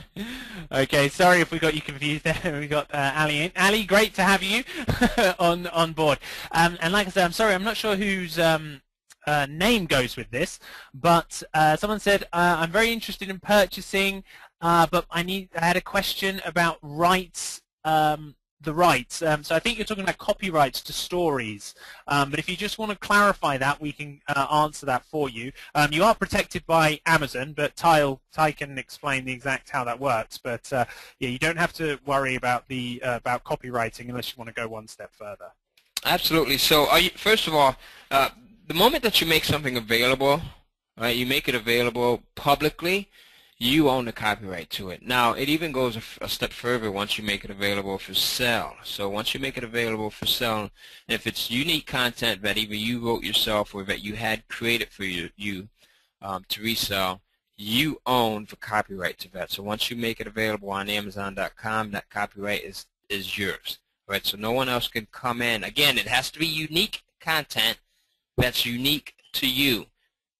Okay, sorry if we got you confused there. We got Ali in. Ali, great to have you on board. And like I said, I'm sorry, I'm not sure whose name goes with this, but someone said, I'm very interested in purchasing, but I had a question about rights. The rights. So I think you're talking about copyrights to stories. But if you just want to clarify that, we can answer that for you. You are protected by Amazon, but Tai can explain the exact how that works. But yeah, you don't have to worry about the about copywriting unless you want to go one step further. Absolutely. So first of all, the moment that you make something available, right, you make it available publicly, you own the copyright to it. Now, it even goes a step further once you make it available for sale. So once you make it available for sale, if it's unique content that either you wrote yourself or that you had created for you to resell, you own the copyright to that. So once you make it available on Amazon.com, that copyright is yours. Right? So no one else can come in. Again, it has to be unique content that's unique to you.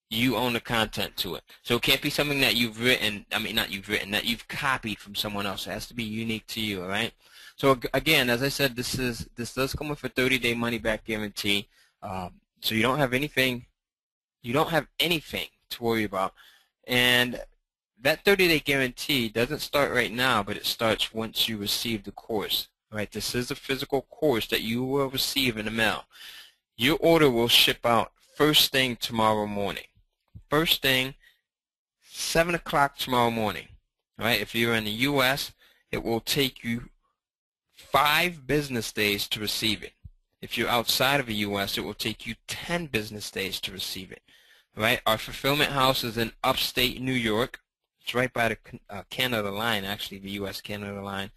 You own the content to it. So it can't be something that you've written, that you've copied from someone else. It has to be unique to you, all right? So again, as I said, this does come with a 30-day money-back guarantee. So you don't have anything to worry about. And that 30-day guarantee doesn't start right now, but it starts once you receive the course. All right? This is a physical course that you will receive in the mail. Your order will ship out first thing tomorrow morning. First thing, 7 o'clock tomorrow morning. All right? If you're in the U.S., it will take you 5 business days to receive it. If you're outside of the U.S., it will take you 10 business days to receive it. All right? Our fulfillment house is in upstate New York. It's right by the Canada line, actually, the U.S.-Canada line.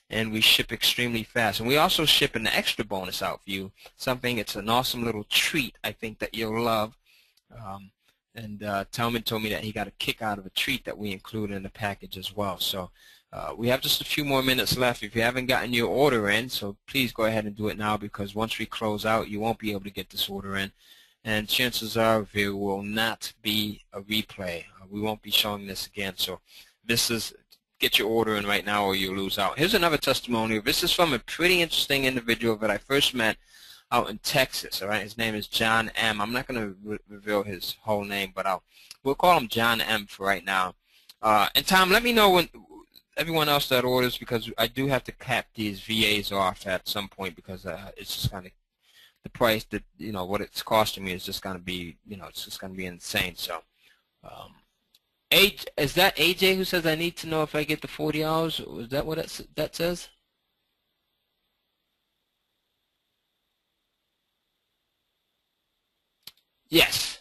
And we ship extremely fast. And we also ship an extra bonus out for you. It's an awesome little treat, I think, that you'll love. Tellman told me that he got a kick out of a treat that we include in the package as well. So we have just a few more minutes left. If you haven't gotten your order in, so please go ahead and do it now, because once we close out, you won't be able to get this order in. And chances are there will not be a replay. We won't be showing this again. So get your order in right now or you'll lose out. Here's another testimonial. This is from a pretty interesting individual that I first met out in Texas. All right, his name is John M. I'm not going to reveal his whole name, but we'll call him John M. for right now. And Tom, let me know when everyone else that orders, because I do have to cap these VAs off at some point, because it's just kind of the price that what it's costing me is just going to be it's just going to be insane. So, is that AJ who says I need to know if I get the 40 hours? Is that what that says? Yes.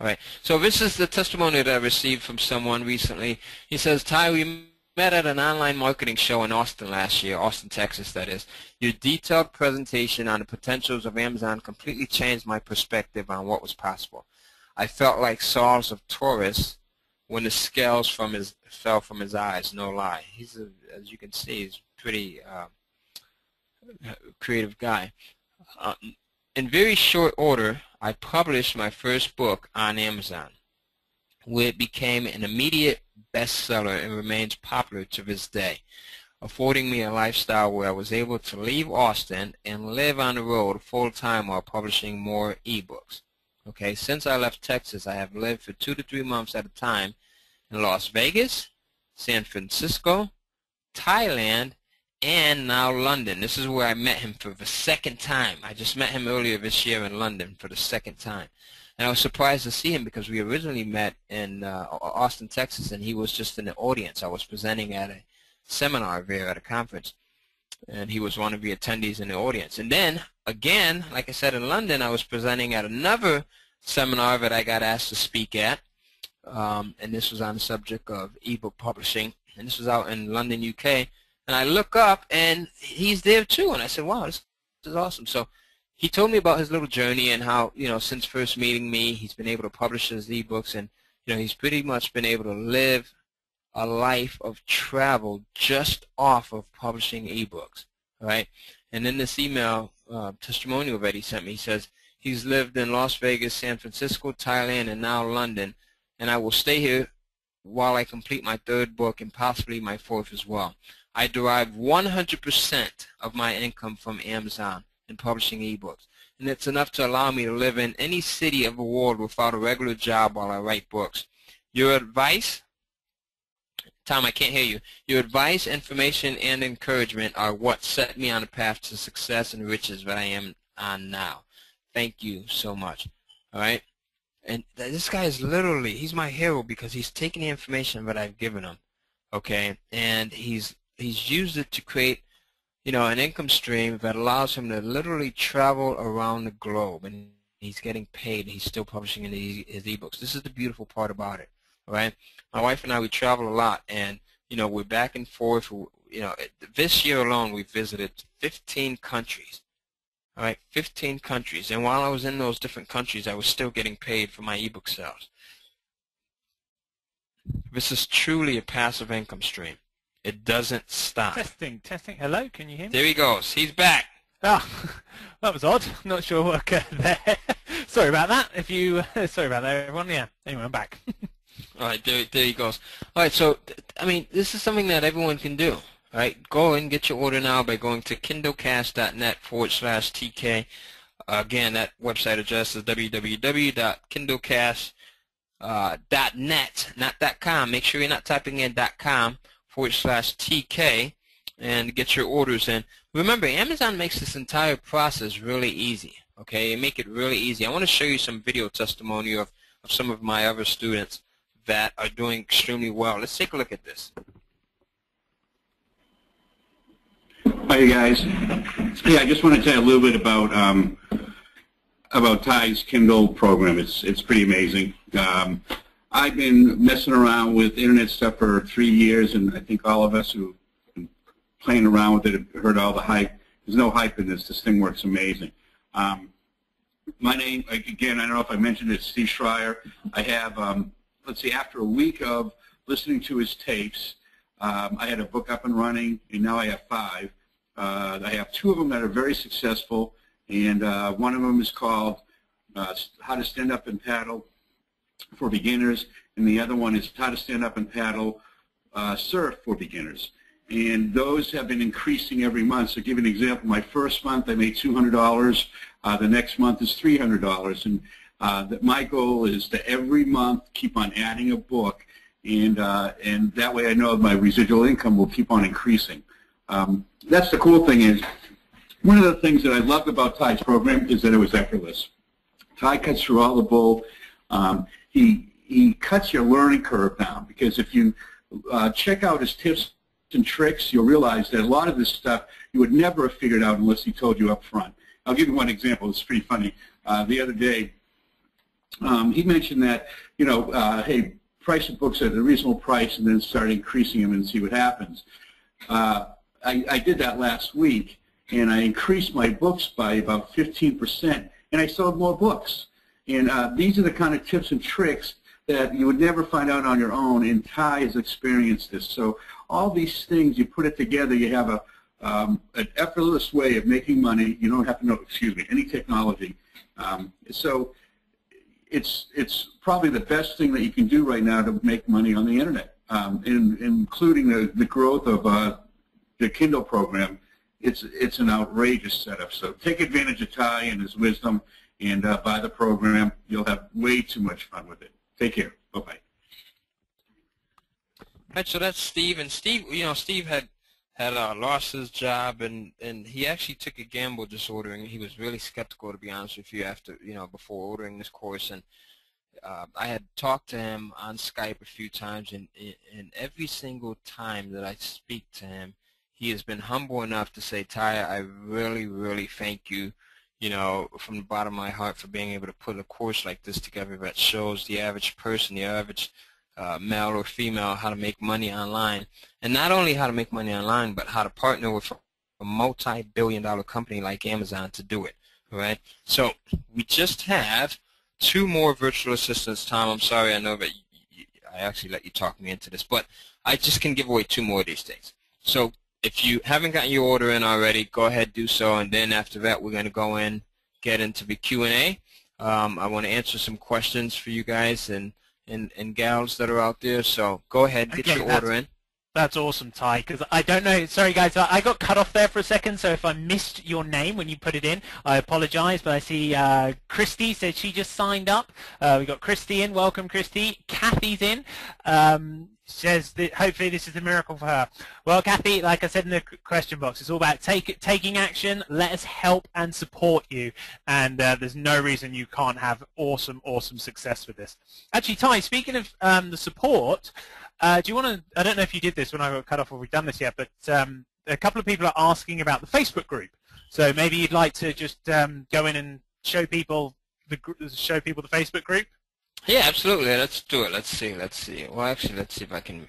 All right. So this is the testimony that I received from someone recently. He says, Tai, we met at an online marketing show in Austin last year, Austin, Texas, that is. Your detailed presentation on the potentials of Amazon completely changed my perspective on what was possible. I felt like Saul of Taurus when the scales fell from his eyes, no lie. As you can see, he's a pretty creative guy. In very short order, I published my first book on Amazon, where it became an immediate bestseller and remains popular to this day, affording me a lifestyle where I was able to leave Austin and live on the road full-time while publishing more ebooks. Okay, since I left Texas, I have lived for 2 to 3 months at a time in Las Vegas, San Francisco, Thailand, and now London. This is where I met him for the second time. I just met him earlier this year in London for the second time. And I was surprised to see him because we originally met in Austin, Texas, and he was just in the audience. I was presenting at a seminar there at a conference, and he was one of the attendees in the audience. And then, again, like I said, in London, I was presenting at another seminar that I got asked to speak at, and this was on the subject of ebook publishing, and this was out in London, UK. And I look up, and he's there too, and I said, wow, this is awesome. So he told me about his little journey and how, since first meeting me, he's been able to publish his ebooks, and, he's pretty much been able to live a life of travel just off of publishing ebooks, right? And in this email testimonial that he sent me, he says he's lived in Las Vegas, San Francisco, Thailand, and now London, and I will stay here while I complete my 3rd book and possibly my 4th as well. I derive 100% of my income from Amazon and publishing ebooks, and it's enough to allow me to live in any city of the world without a regular job while I write books. Your advice, Tom, I can't hear you. Your advice, information, and encouragement are what set me on a path to success and riches that I am on now. Thank you so much. All right? And this guy is literally, he's my hero because he's taken the information that I've given him, okay, and he's used it to create, an income stream that allows him to literally travel around the globe, and he's getting paid. He's still publishing his ebooks. This is the beautiful part about it, all right? My wife and I, we travel a lot, and, we're back and forth. This year alone, we've visited 15 countries, all right, 15 countries. And while I was in those different countries, I was still getting paid for my ebook sales. This is truly a passive income stream. It doesn't stop. Testing. Hello, can you hear me? There he goes. He's back. Ah, that was odd. Not sure what occurred there. Sorry about that. Sorry about that, everyone. Yeah. Anyway, I'm back. All right, there he goes. All right, so this is something that everyone can do. All right, go and get your order now by going to kindlecast.net/TK. Again, that website address is www.kindlecast.net, not .com. Make sure you're not typing in .com/TK and get your orders in. Remember, Amazon makes this entire process really easy. Okay, they make it really easy. I want to show you some video testimony of some of my other students that are doing extremely well. Let's take a look at this. Hi guys. Yeah, I just want to tell you a little bit about Tai's Kindle program. It's pretty amazing. I've been messing around with internet stuff for 3 years, and I think all of us who've been playing around with it have heard all the hype. There's no hype in this. This thing works amazing. My name, again, I don't know if I mentioned it, Steve Schreier. I have, let's see, after a week of listening to his tapes, I had a book up and running, and now I have 5. I have 2 of them that are very successful, and one of them is called How to Stand Up and Paddle for Beginners, and the other one is How to Stand Up and Paddle Surf for Beginners. And those have been increasing every month. So to give you an example, my first month I made $200. The next month is $300. And my goal is to every month keep on adding a book, and that way I know my residual income will keep on increasing. That's the cool thing is, one of the things that I loved about Tai's program is that it was effortless. Tai cuts through all the bull. He cuts your learning curve down, because if you check out his tips and tricks, you'll realize that a lot of this stuff you would never have figured out unless he told you up front. I'll give you one example. It's pretty funny. The other day, he mentioned that, hey, price the books at a reasonable price and then start increasing them and see what happens. I did that last week, and I increased my books by about 15%, and I sold more books. And these are the kind of tips and tricks that you would never find out on your own, and Tai has experienced this. So all these things, you put it together, you have an effortless way of making money. You don't have to know, excuse me, any technology. So it's probably the best thing that you can do right now to make money on the internet, including the growth of the Kindle program. It's an outrageous setup. So take advantage of Tai and his wisdom, and buy the program. You'll have way too much fun with it. Take care. Bye-bye. Right, so that's Steve, and Steve, Steve had lost his job, and he actually took a gamble just ordering. He was really skeptical, to be honest with you, after before ordering this course, and I had talked to him on Skype a few times, and every single time that I speak to him, he has been humble enough to say, Tai, I really, really thank you, from the bottom of my heart for being able to put a course like this together that shows the average person, the average male or female, how to make money online. And not only how to make money online, but how to partner with a multi-billion-dollar company like Amazon to do it. All right? So we just have 2 more virtual assistants. Tom, I'm sorry, I know that I actually let you talk me into this, but I just can give away 2 more of these things. So if you haven't gotten your order in already, go ahead, do so, and then after that we're going to go in, get into the Q&A. I want to answer some questions for you guys and gals that are out there, so go ahead, get your order in. That's awesome, Tai, because I don't know, sorry guys, I got cut off there for a second, so if I missed your name when you put it in, I apologize, but I see Christy said she just signed up. We got Christy in, welcome Christy. Kathy's in, says that hopefully this is a miracle for her. Well, Kathy, like I said in the question box, it's all about taking action. Let us help and support you, and there's no reason you can't have awesome success with this. Actually, Tai, speaking of the support, do you want to, I don't know if you did this when I got cut off or we've done this yet, but a couple of people are asking about the Facebook group. So maybe you'd like to just go in and show people the Facebook group. Yeah, absolutely. Let's do it. Let's see. Well, actually, let's see if I can.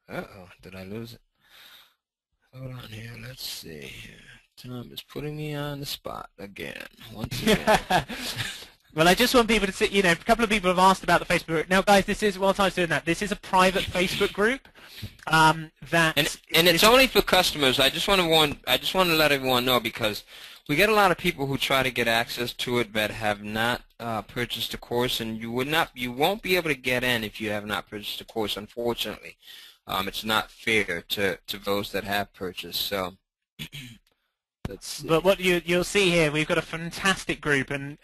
Uh-oh, did I lose it? Hold on here. Let's see here. Tom is putting me on the spot again. Once again. Well, I just want people to see, a couple of people have asked about the Facebook group. Now, guys, whilst I was doing that, this is a private Facebook group. And it's only for customers. I just want to let everyone know, because we get a lot of people who try to get access to it that have not purchased a course, and you won't be able to get in if you have not purchased a course. Unfortunately, it's not fair to those that have purchased. So. Let's see. But what you'll see here, we've got a fantastic group, and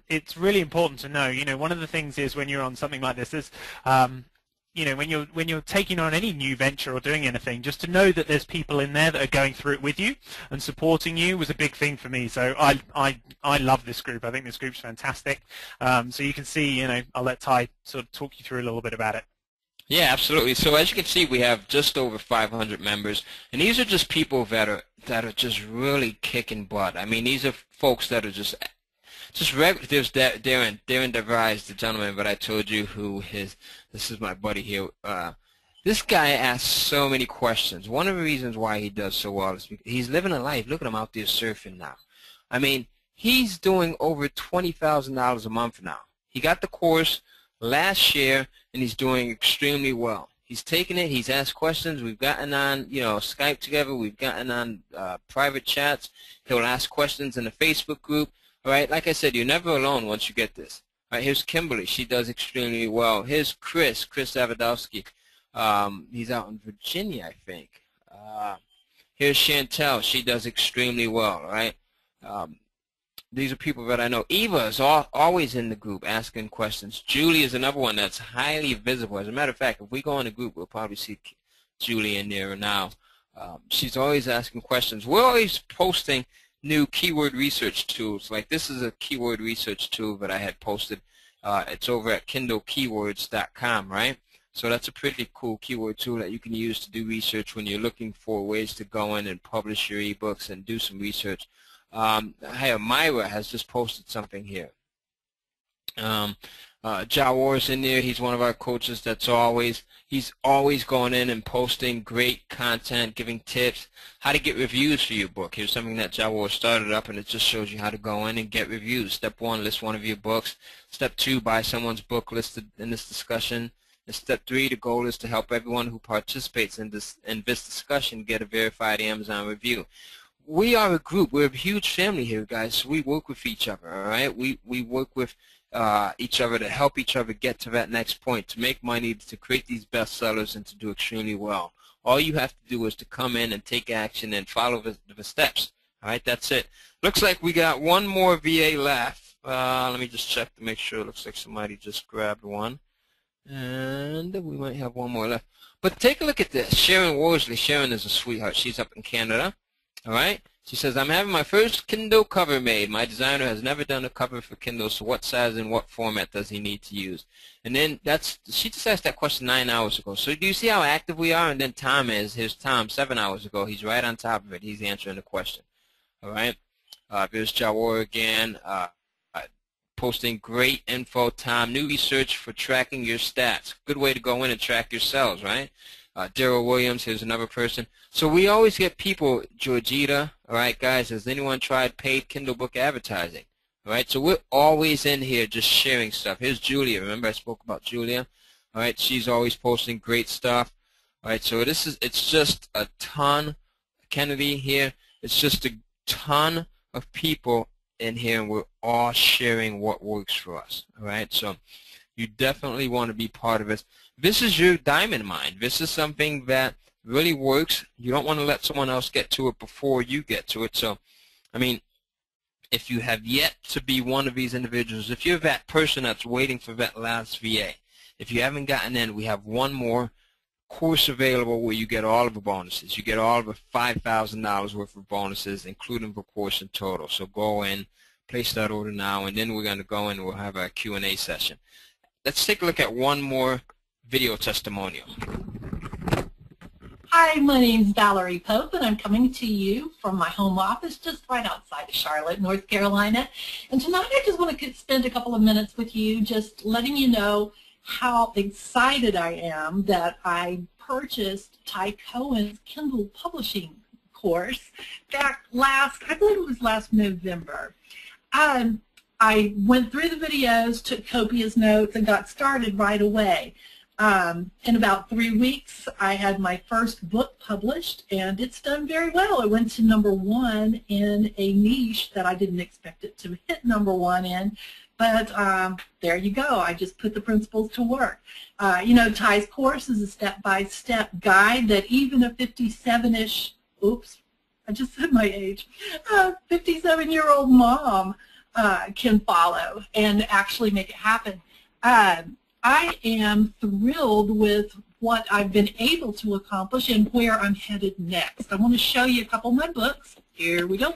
it's really important to know. One of the things is when you're on something like this is, when you're taking on any new venture or doing anything, just to know that there's people in there that are going through it with you and supporting you was a big thing for me. So I love this group. I think this group's fantastic. So you can see, I'll let Tai sort of talk you through a little bit about it. Yeah, absolutely. So as you can see, we have just over 500 members, and these are just people that are just really kicking butt. I mean, these are folks that are just there's Darren DeVries, the gentleman that I told you this is my buddy here. This guy asks so many questions. One of the reasons why he does so well is because he's living a life. Look at him out there surfing now. I mean, he's doing over $20,000 a month now. He got the course last year, and he's doing extremely well. He's taken it. He's asked questions. We've gotten on, Skype together. We've gotten on private chats. He'll ask questions in the Facebook group. All right, like I said, you're never alone once you get this. All right, here's Kimberly. She does extremely well. Here's Chris Zavadowski. He's out in Virginia, I think. Here's Chantel. She does extremely well. All right. These are people that I know. Eva is always in the group asking questions. Julie is another one that's highly visible. As a matter of fact, if we go in the group, we'll probably see Julie in there now. She's always asking questions. We're always posting new keyword research tools. Like this is a keyword research tool that I had posted. It's over at kindlekeywords.com, right? So that's a pretty cool keyword tool that you can use to do research when you're looking for ways to go in and publish your ebooks and do some research. Hey, Myra has just posted something here. Jawor's in there. He's one of our coaches he's always going in and posting great content, giving tips, how to get reviews for your book. Here's something that Jawor started up, and it just shows you how to go in and get reviews. Step 1, list one of your books. Step 2, buy someone's book listed in this discussion. And step 3, the goal is to help everyone who participates in this discussion get a verified Amazon review. We are a group. We're a huge family here, guys. So we work with each other, all right? We work with each other to help each other get to that next point, to make money, to create these bestsellers, and to do extremely well. All you have to do is to come in and take action and follow the steps. All right, that's it. Looks like we got one more VA left. Let me just check to make sure. It looks like somebody just grabbed one. And we might have one more left. But take a look at this. Sharon Worsley. Sharon is a sweetheart. She's up in Canada. All right. She says, I'm having my first Kindle cover made. My designer has never done a cover for Kindle, so what size and what format does he need to use? And then she just asked that question 9 hours ago. So do you see how active we are? And then Tom is. Here's Tom 7 hours ago. He's right on top of it. He's answering the question. All right. There's Jawor again. Posting great info, Tom. New research for tracking your stats. Good way to go in and track your sales, right? Daryl Williams, here's another person. So we always get people, Georgita, all right, guys, has anyone tried paid Kindle book advertising? All right, so we're always in here just sharing stuff. Here's Julia. Remember I spoke about Julia? All right, she's always posting great stuff. All right, so it's just a ton. Kennedy here, it's just a ton of people in here, and we're all sharing what works for us. All right, so you definitely want to be part of it. This is your diamond mine. This is something that really works. You don't want to let someone else get to it before you get to it. So, I mean, if you have yet to be one of these individuals, if you're that person that's waiting for that last VA, if you haven't gotten in, we have one more course available where you get all of the bonuses. You get all of the $5,000 worth of bonuses, including the course in total. So go in, place that order now, and then we're going to go in and we'll have a Q&A session. Let's take a look at one more video testimonial. Hi, my name is Valerie Pope, and I'm coming to you from my home office just right outside of Charlotte, North Carolina. And tonight I just want to spend a couple of minutes with you just letting you know how excited I am that I purchased Tai Cohen's Kindle publishing course back I believe it was last November. I went through the videos, took copious notes, and got started right away. In about 3 weeks, I had my first book published, and it's done very well. It went to #1 in a niche that I didn't expect it to hit #1 in, but there you go. I just put the principles to work. You know, Tai's course is a step-by-step guide that even a 57-ish, oops, I just said my age, 57-year-old mom can follow and actually make it happen. I am thrilled with what I've been able to accomplish and where I'm headed next. I want to show you a couple of my books. Here we go.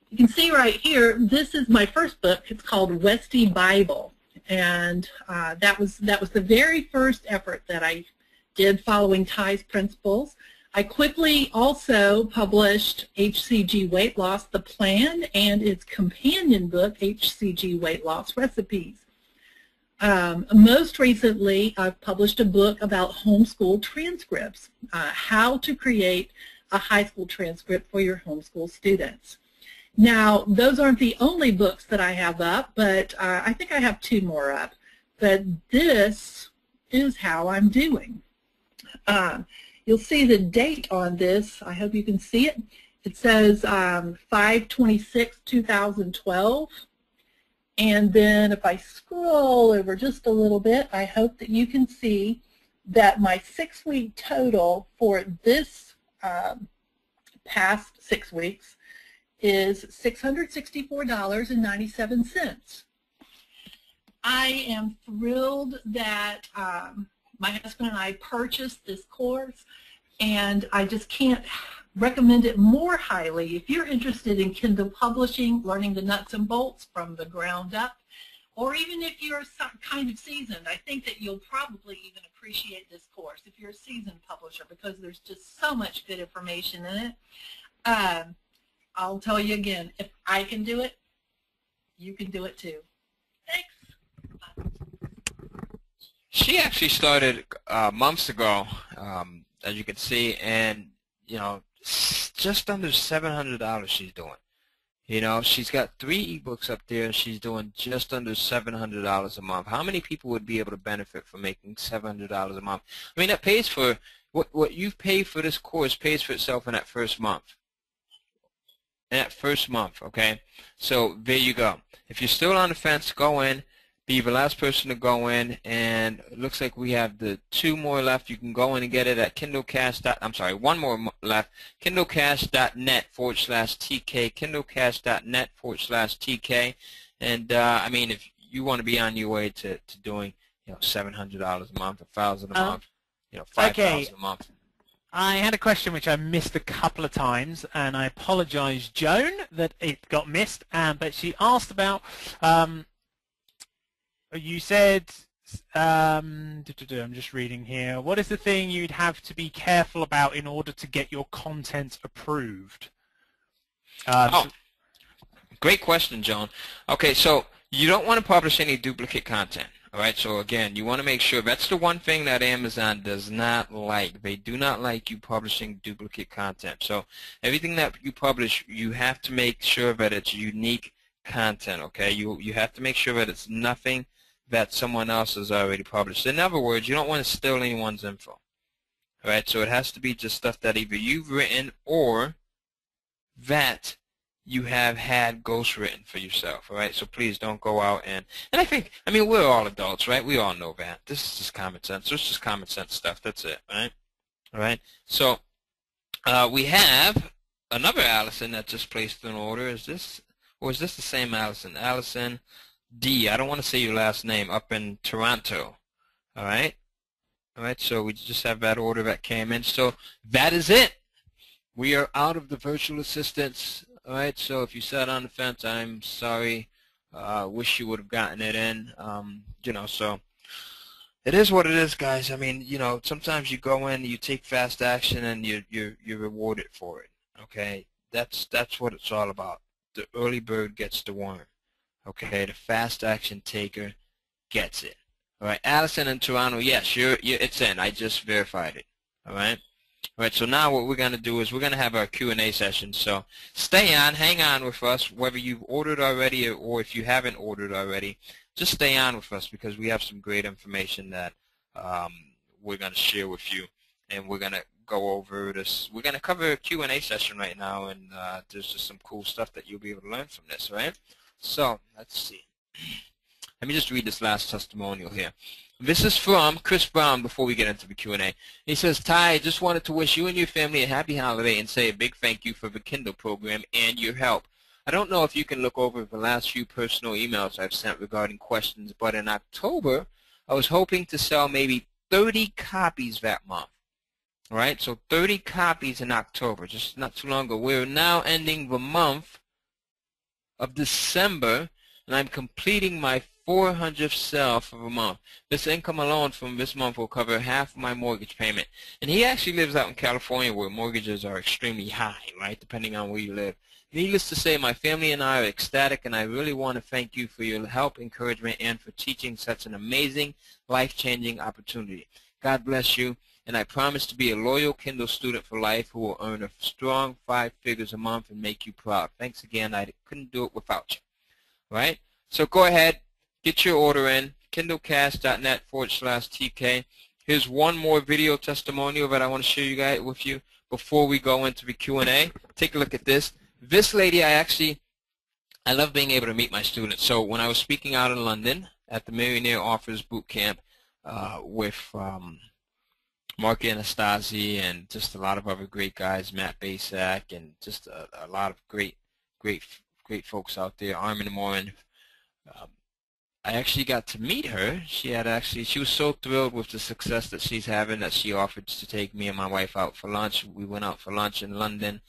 You can see right here, this is my first book. It's called Westy Bible, and that was the very first effort that I did following Tai's principles. I quickly also published HCG Weight Loss, The Plan, and its companion book, HCG Weight Loss Recipes. Most recently, I've published a book about homeschool transcripts, how to create a high school transcript for your homeschool students. Now, those aren't the only books that I have up, but I think I have 2 more up. But this is how I'm doing. You'll see the date on this. I hope you can see it. It says 5/26/2012. And then if I scroll over just a little bit, I hope that you can see that my 6-week total for this past 6 weeks is $664.97. I am thrilled that my husband and I purchased this course, and I just can't recommend it more highly. If you're interested in Kindle publishing, learning the nuts and bolts from the ground up, or even if you're kind of seasoned, I think that you'll probably even appreciate this course if you're a seasoned publisher, because there's just so much good information in it. I'll tell you again, if I can do it, you can do it too. She actually started months ago, as you can see, and just under $700 she's doing. She's got 3 ebooks up there, and she's doing just under $700 a month. How many people would be able to benefit from making $700 a month? I mean, that pays for what you've paid for this course pays for itself in that first month. Okay? So there you go. If you're still on the fence, go in. Be the last person to go in, and it looks like we have the 2 more left. You can go in and get it at one more left, kindlecast.net/TK, kindlecast.net/TK, and I mean, if you want to be on your way to doing, $700 a month, $1,000 a month, $5,000 a month. I had a question which I missed a couple of times, and I apologize, Joan, that it got missed, but she asked about, you said, I'm just reading here, what is the thing you'd have to be careful about in order to get your content approved? Great question, Joan. Okay, so you don't want to publish any duplicate content. All right, so again, you want to make sure that's the one thing that Amazon does not like. They do not like you publishing duplicate content. So everything that you publish, you have to make sure that it's unique content, okay? You have to make sure that it's nothing that someone else has already published. In other words, you don't want to steal anyone's info. All right, so it has to be just stuff that either you've written or that you have had ghostwritten for yourself. All right, so please don't go out and I mean, we're all adults, right? We all know that. This is just common sense. It's just common sense stuff. That's it, right? All right, so we have another Allison that just placed an order. Is this the same Allison? Allison D. I don't want to say your last name, up in Toronto. All right? All right, so we just have that order that came in. So that is it. We are out of the virtual assistants. All right, so if you sat on the fence, I'm sorry. Wish you would have gotten it in. So it is what it is, guys. I mean, sometimes you go in, you take fast action, and you're rewarded for it. Okay? That's what it's all about. The early bird gets the worm. Okay, the fast action taker gets it. All right, Allison in Toronto, yes, it's in. I just verified it. All right. All right. So now what we're going to do is we're going to have our Q&A session. So stay on, hang on with us, whether you've ordered already or if you haven't ordered already. Just stay on with us because we have some great information that we're going to share with you, and we're going to go over this. We're going to cover a Q&A session right now, and there's just some cool stuff that you'll be able to learn from this. All right. So let's see. Let me just read this last testimonial here. This is from Chris Brown before we get into the Q&A. He says, Tai, I just wanted to wish you and your family a happy holiday and say a big thank you for the Kindle program and your help. I don't know if you can look over the last few personal emails I've sent regarding questions, but in October, I was hoping to sell maybe 30 copies that month. All right, so 30 copies in October, just not too long ago. We're now ending the month of December, and I'm completing my 400th sale for the month. This income alone from this month will cover half of my mortgage payment. And he actually lives out in California where mortgages are extremely high, right, depending on where you live. Needless to say, my family and I are ecstatic, and I really want to thank you for your help, encouragement, and for teaching such an amazing, life-changing opportunity. God bless you, and I promise to be a loyal Kindle student for life who will earn a strong 5 figures a month and make you proud. Thanks again. I couldn't do it without you. All right? So go ahead, get your order in, kindlecast.net/TK. Here's one more video testimonial that I want to share you guys with you before we go into the Q&A. Take a look at this. This lady, I love being able to meet my students. So when I was speaking out in London at the Millionaire Authors Boot Camp with Mark Anastasi and just a lot of other great guys, Matt Basak, and just a lot of great folks out there, Armin Morin. I actually got to meet her. She was so thrilled with the success that she's having that she offered to take me and my wife out for lunch. We went out for lunch in London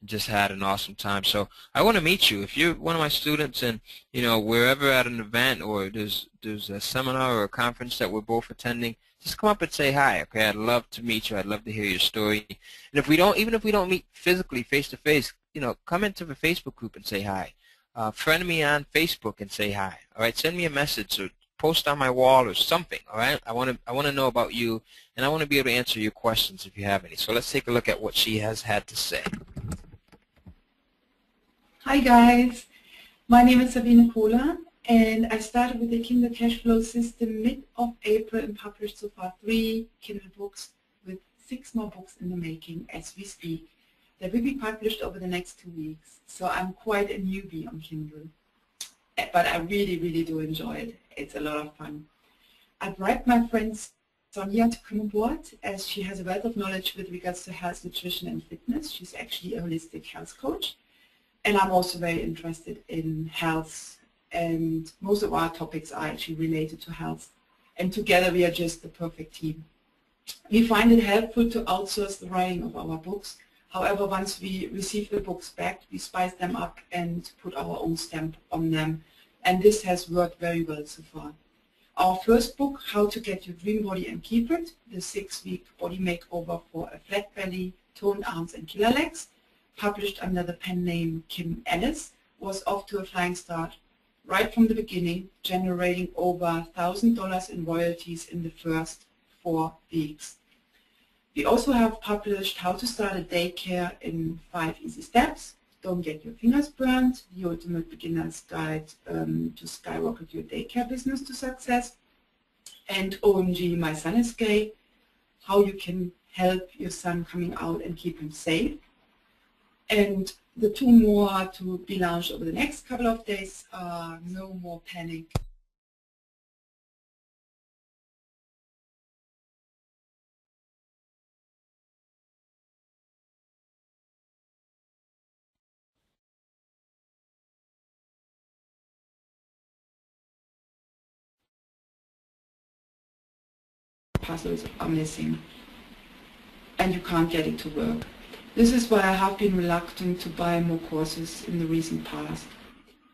and just had an awesome time. So I want to meet you. If you're one of my students and wherever at an event or there's a seminar or a conference that we're both attending, just come up and say hi. Okay, I'd love to meet you. I'd love to hear your story. And even if we don't meet physically face to face, come into the Facebook group and say hi. Friend me on Facebook and say hi. All right, send me a message or post on my wall or something. All right, I want to know about you, and I want to be able to answer your questions if you have any. So let's take a look at what she has had to say. Hi guys, my name is Sabine Kohler, and I started with the Kindle cash flow system mid of April and published so far 3 Kindle books with 6 more books in the making as we speak. They will be published over the next 2 weeks, so I'm quite a newbie on Kindle. But I really do enjoy it. It's a lot of fun. I bribed my friend Sonia to come on board as she has a wealth of knowledge with regards to health, nutrition and fitness. She's actually a holistic health coach. And I'm also very interested in health, and most of our topics are actually related to health. And together we are just the perfect team. We find it helpful to outsource the writing of our books. However, once we receive the books back, we spice them up and put our own stamp on them. And this has worked very well so far. Our first book, How to Get Your Dream Body and Keep It, the 6-week body makeover for a flat belly, toned arms and killer legs, published under the pen name Kim Ellis, was off to a flying start right from the beginning, generating over $1,000 in royalties in the first 4 weeks. We also have published How to Start a Daycare in 5 Easy Steps, Don't Get Your Fingers Burned, The Ultimate Beginner's Guide to Skyrocket Your Daycare Business to Success, and OMG, My Son is Gay, How You Can Help Your Son Coming Out and Keep Him Safe. And the 2 more to be launched over the next couple of days are No More Panic. Puzzles are missing and you can't get it to work. This is why I have been reluctant to buy more courses in the recent past.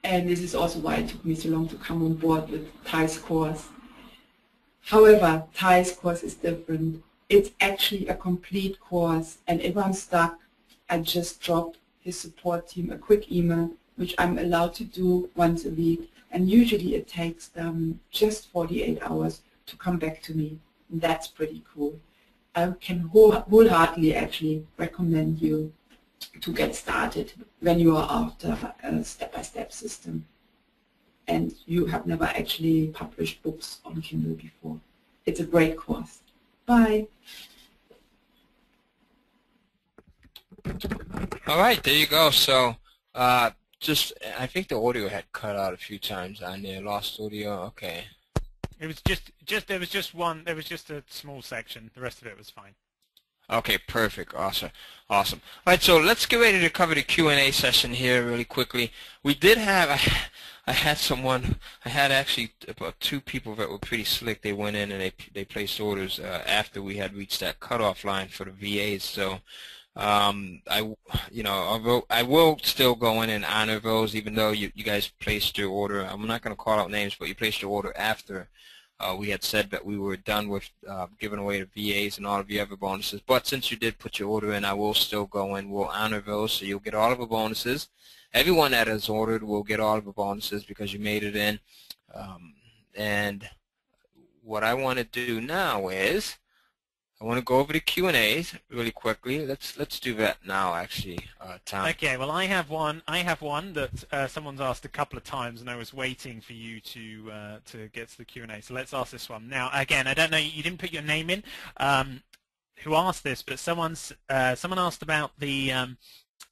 And this is also why it took me so long to come on board with Tai's course. However, Tai's course is different. It's actually a complete course, and if I'm stuck, I just drop his support team a quick email, which I'm allowed to do once a week, and usually it takes them just 48 hours to come back to me. And that's pretty cool. I can wholeheartedly actually recommend you to get started when you are after a step-by-step system and you have never actually published books on Kindle before. It's a great course. Bye. All right, there you go. So I think the audio had cut out a few times on there. Lost audio. Okay. It was there was just a small section. The rest of it was fine. Okay, perfect. Awesome. All right, so let's get ready to cover the Q&A session here really quickly. We did have, I had actually about 2 people that were pretty slick. They went in and they placed orders after we had reached that cutoff line for the VAs. So I will still go in and honor those, even though you guys placed your order. I'm not going to call out names, but you placed your order after we had said that we were done with giving away the VAs and all of the other bonuses. But since you did put your order in, I will still go in. We'll honor those, so you'll get all of the bonuses. Everyone that has ordered will get all of the bonuses because you made it in. And what I want to do now is I want to go over the Q&As really quickly. Let's do that now, actually, Tom. Okay. Well, I have one that someone's asked a couple of times, and I was waiting for you to get to the Q&A. So let's ask this one now. Again, I don't know. You didn't put your name in. Who asked this? But someone asked about the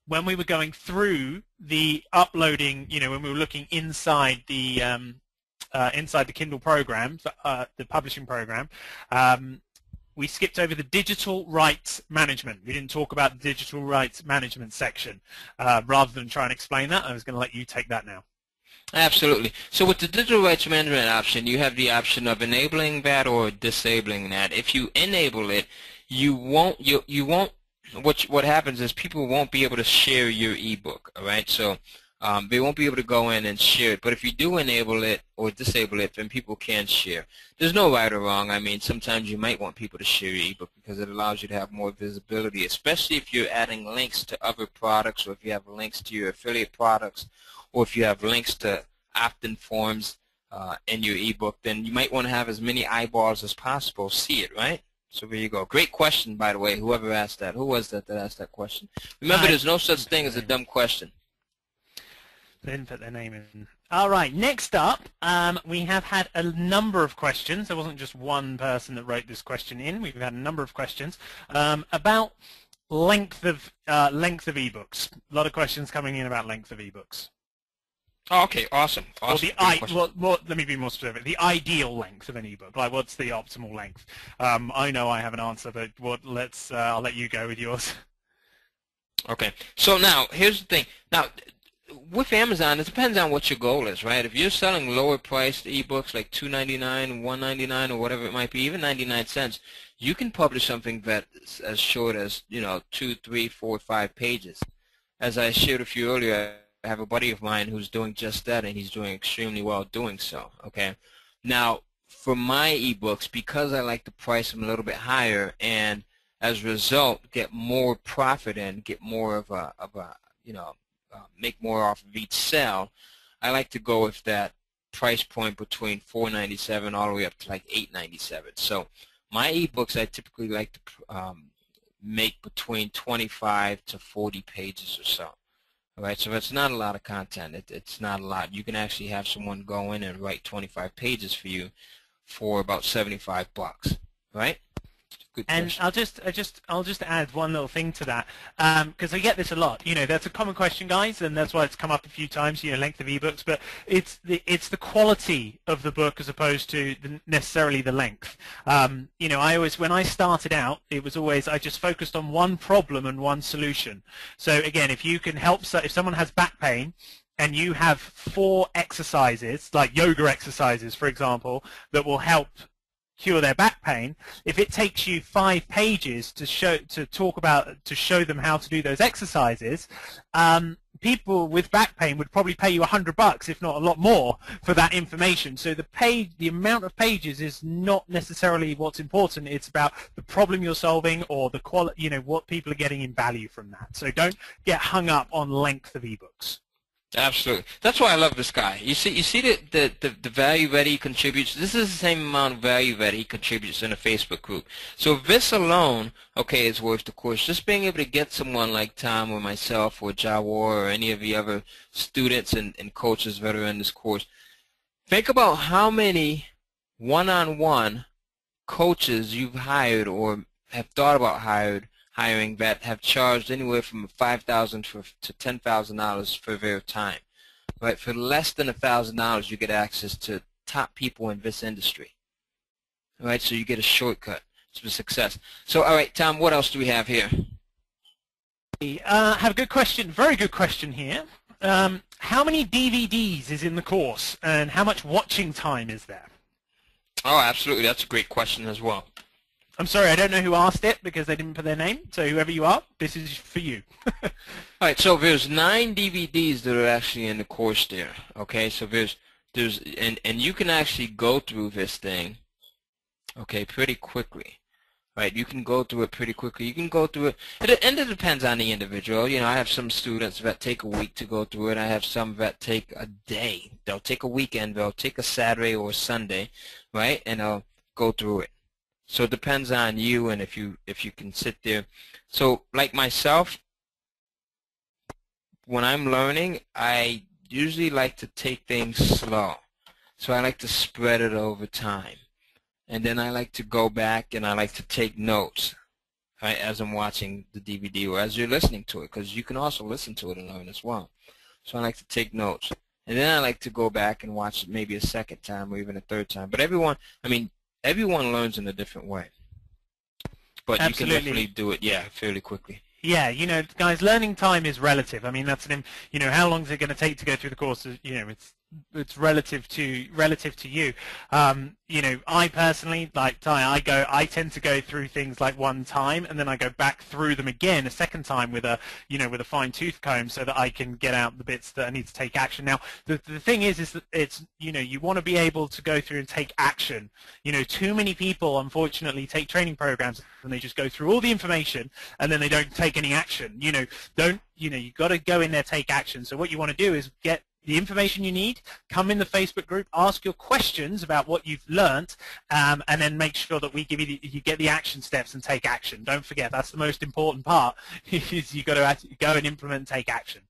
when we were going through the uploading. You know, when we were looking inside the Kindle program, the publishing program. We skipped over the digital rights management. We didn't talk about the digital rights management section. Rather than try and explain that, I was going to let you take that now. Absolutely. So with the digital rights management option, you have the option of enabling that or disabling that. If you enable it, you won't. What happens is people won't be able to share your ebook. All right. So they won't be able to go in and share it. But if you do enable it or disable it, then people can share. There's no right or wrong. I mean, sometimes you might want people to share your ebook because it allows you to have more visibility, especially if you're adding links to other products, or if you have links to your affiliate products, or if you have links to opt-in forms. in your ebook, then you might want to have as many eyeballs as possible see it, right? So there you go. Great question, by the way, whoever asked that. Who was that asked that question? Remember, there's no such thing as a dumb question. They didn't put their name in. All right, next up, we have had a number of questions. There wasn't just one person that wrote this question in. We've had a number of questions about length of ebooks. A lot of questions coming in about length of ebooks. Oh, okay, awesome. Or let me be more specific. The ideal length of an ebook, like what's the optimal length? I know I have an answer, but I'll let you go with yours. Okay, so now here's the thing. Now, with Amazon, it depends on what your goal is, right? If you're selling lower priced ebooks like $2.99, $1.99, or whatever it might be, even 99 cents, you can publish something that's as short as 2, 3, 4, 5 pages. As I shared with you earlier, I have a buddy of mine who's doing just that, and he's doing extremely well doing so. Okay, now for my ebooks, because I like to price them a little bit higher, and as a result, get more profit and get more of a make more off of each sale, I like to go with that price point between $4.97 all the way up to like $8.97. So my ebooks, I typically like to make between 25 to 40 pages or so. All right, so it's not a lot of content. It's not a lot. You can actually have someone go in and write 25 pages for you for about $75, right? Good and question. I'll just add one little thing to that, because I get this a lot. That's a common question, guys, and that's why it's come up a few times. Length of ebooks, but it's the quality of the book as opposed to necessarily the length. I always, when I started out, it was always I just focused on one problem and one solution. So again, if you can help, if someone has back pain, and you have 4 exercises, like yoga exercises, for example, that will help cure their back pain, if it takes you 5 pages to show them how to do those exercises, people with back pain would probably pay you $100, if not a lot more, for that information. So the amount of pages is not necessarily what's important. It's about the problem you're solving or the quality, what people are getting in value from that. So don't get hung up on length of ebooks. Absolutely. That's why I love this guy. You see the value that he contributes. This is the same amount of value that he contributes in a Facebook group. So this alone, okay, is worth the course. Just being able to get someone like Tom or myself or Jawar or any of the other students and coaches that are in this course. Think about how many one-on-one coaches you've hired or have thought about hiring that have charged anywhere from $5,000 to $10,000 for their time. Right? For less than $1,000, you get access to top people in this industry. All right? So you get a shortcut to success. So, all right, Tom, what else do we have here? Have a good question. Very good question here. How many DVDs is in the course, and how much watching time is there? Oh, absolutely. That's a great question as well. I'm sorry, I don't know who asked it because they didn't put their name. So whoever you are, this is for you. All right, so there's 9 DVDs that are actually in the course there. Okay, so and you can actually go through this thing, okay, pretty quickly. Right, you can go through it pretty quickly. You can go through it, and it depends on the individual. I have some students that take a week to go through it. I have some that take a day. They'll take a weekend. They'll take a Saturday or a Sunday, right, and they'll go through it. So it depends on you and if you can sit there. So like myself, when I'm learning, I usually like to take things slow. So I like to spread it over time. And then I like to go back and I like to take notes, right, as I'm watching the DVD or as you're listening to it, because you can also listen to it and learn as well. So I like to take notes. And then I like to go back and watch it maybe a second time or even a third time. But everyone learns in a different way. But Absolutely. You can definitely do it, yeah, fairly quickly. Yeah, guys, learning time is relative. I mean, that's how long is it going to take to go through the course? It's relative to you. I personally, like Tai, I tend to go through things like one time, and then I go back through them again a second time with a fine tooth comb, so that I can get out the bits that I need to take action. Now, the thing is that it's you want to be able to go through and take action. Too many people, unfortunately, take training programs and they just go through all the information and then they don't take any action. You've got to go in there, take action. So what you want to do is get the information you need, come in the Facebook group, ask your questions about what you've learnt, and then make sure that we give you you get the action steps and take action. Don't forget, that's the most important part, is you've got to actually go and implement and take action.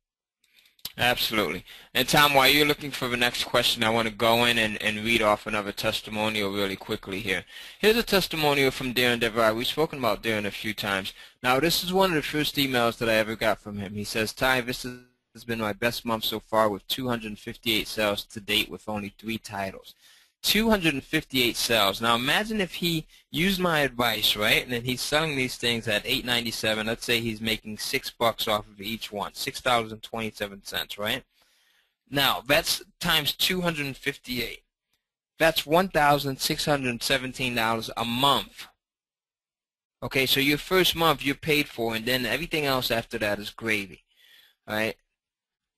Absolutely. And Tom, while you're looking for the next question, I want to go in and read off another testimonial really quickly here. Here's a testimonial from Darren DeVry. We've spoken about Darren a few times. Now, this is one of the first emails that I ever got from him. He says, Tai, this has been my best month so far with 258 sales to date with only 3 titles. 258 sales. Now imagine if he used my advice, right? And then he's selling these things at $8.97. Let's say he's making $6 off of each one, $6.27, right? Now that's times 258. That's $1,617 a month. Okay, so your first month you're paid for, and then everything else after that is gravy, right?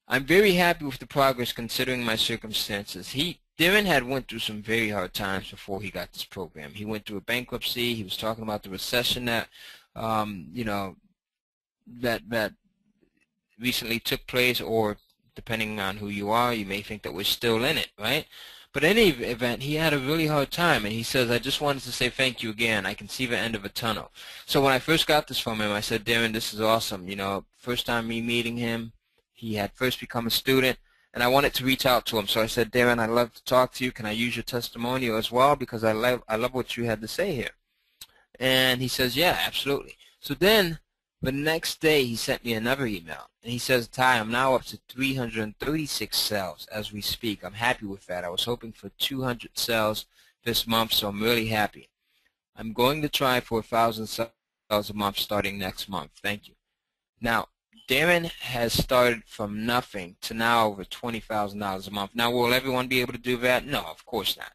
I'm very happy with the progress considering my circumstances. Darren had went through some very hard times before he got this program. He went through a bankruptcy. He was talking about the recession that, you know, that recently took place, or depending on who you are, you may think that we're still in it, right? But in any event, he had a really hard time, and he says, I just wanted to say thank you again. I can see the end of a tunnel. So when I first got this from him, I said, Darren, this is awesome. You know, first time me meeting him, he had first become a student, and I wanted to reach out to him. So I said, Darren, I'd love to talk to you. Can I use your testimonial as well? Because I love what you had to say here. And he says, yeah, absolutely. So then the next day he sent me another email. And he says, Tai, I'm now up to 336 sales as we speak. I'm happy with that. I was hoping for 200 sales this month, so I'm really happy. I'm going to try for 1,000 sales a month starting next month. Thank you. Now, Darren has started from nothing to now over $20,000 a month. Now, will everyone be able to do that? No, of course not.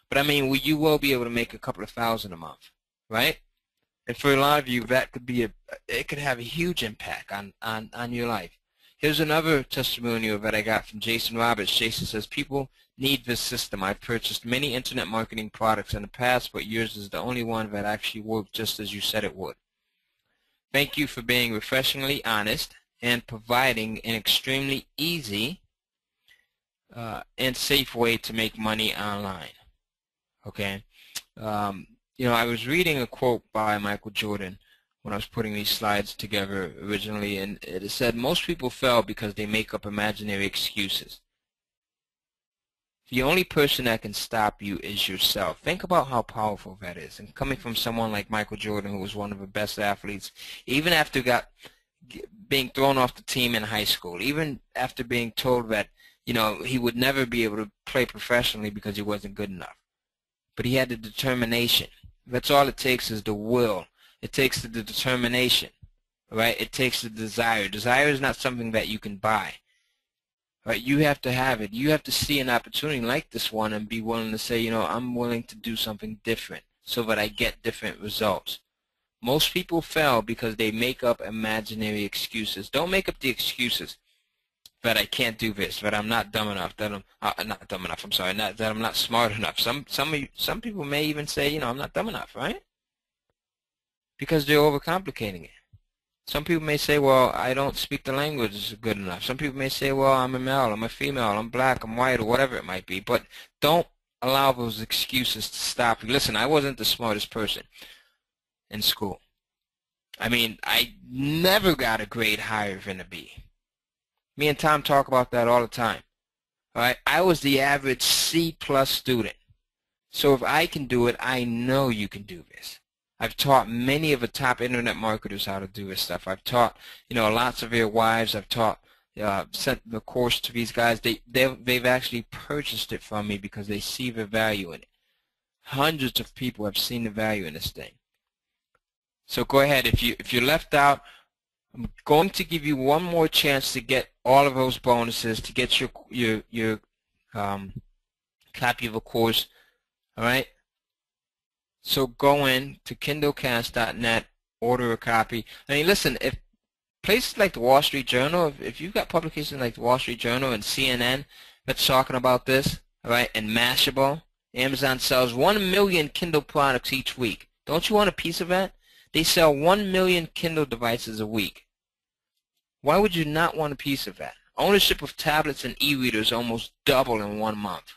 But I mean, you will be able to make a couple of thousand a month, right? And for a lot of you, that could be it could have a huge impact on your life. Here's another testimonial that I got from Jason Roberts. Jason says, people need this system. I've purchased many internet marketing products in the past, but yours is the only one that actually worked just as you said it would. Thank you for being refreshingly honest and providing an extremely easy and safe way to make money online. Okay. You know, I was reading a quote by Michael Jordan when I was putting these slides together originally, and it said, most people fail because they make up imaginary excuses. The only person that can stop you is yourself. Think about how powerful that is. And coming from someone like Michael Jordan, who was one of the best athletes, even after being thrown off the team in high school, even after being told that, you know, he would never be able to play professionally because he wasn't good enough. But he had the determination. That's all it takes, is the will. It takes the determination, right? It takes the desire. Desire is not something that you can buy. Right, you have to have it. You have to see an opportunity like this one and be willing to say, you know, I'm willing to do something different so that I get different results. Most people fail because they make up imaginary excuses. Don't make up the excuses that I can't do this, that I'm not dumb enough, that I'm not dumb enough. I'm sorry, that I'm not smart enough. Some people may even say, you know, I'm not dumb enough, right? Because they're overcomplicating it. Some people may say, well, I don't speak the language good enough. Some people may say, well, I'm a male, I'm a female, I'm black, I'm white, or whatever it might be. But don't allow those excuses to stop you. Listen, I wasn't the smartest person in school. I mean, I never got a grade higher than a B. Me and Tom talk about that all the time. All right? I was the average C+ student. So if I can do it, I know you can do this. I've taught many of the top internet marketers how to do this stuff. I've taught, you know, lots of their wives. I've taught, sent the course to these guys. They've actually purchased it from me because they see the value in it. Hundreds of people have seen the value in this thing. So go ahead. If you're left out, I'm going to give you one more chance to get all of those bonuses, to get your copy of a course. All right. So go in to kindlecast.net, order a copy. I mean, listen, if places like the Wall Street Journal, if you've got publications like the Wall Street Journal and CNN that's talking about this, all right, and Mashable, Amazon sells 1 million Kindle products each week. Don't you want a piece of that? They sell 1 million Kindle devices a week. Why would you not want a piece of that? ownership of tablets and e-readers almost doubled in 1 month.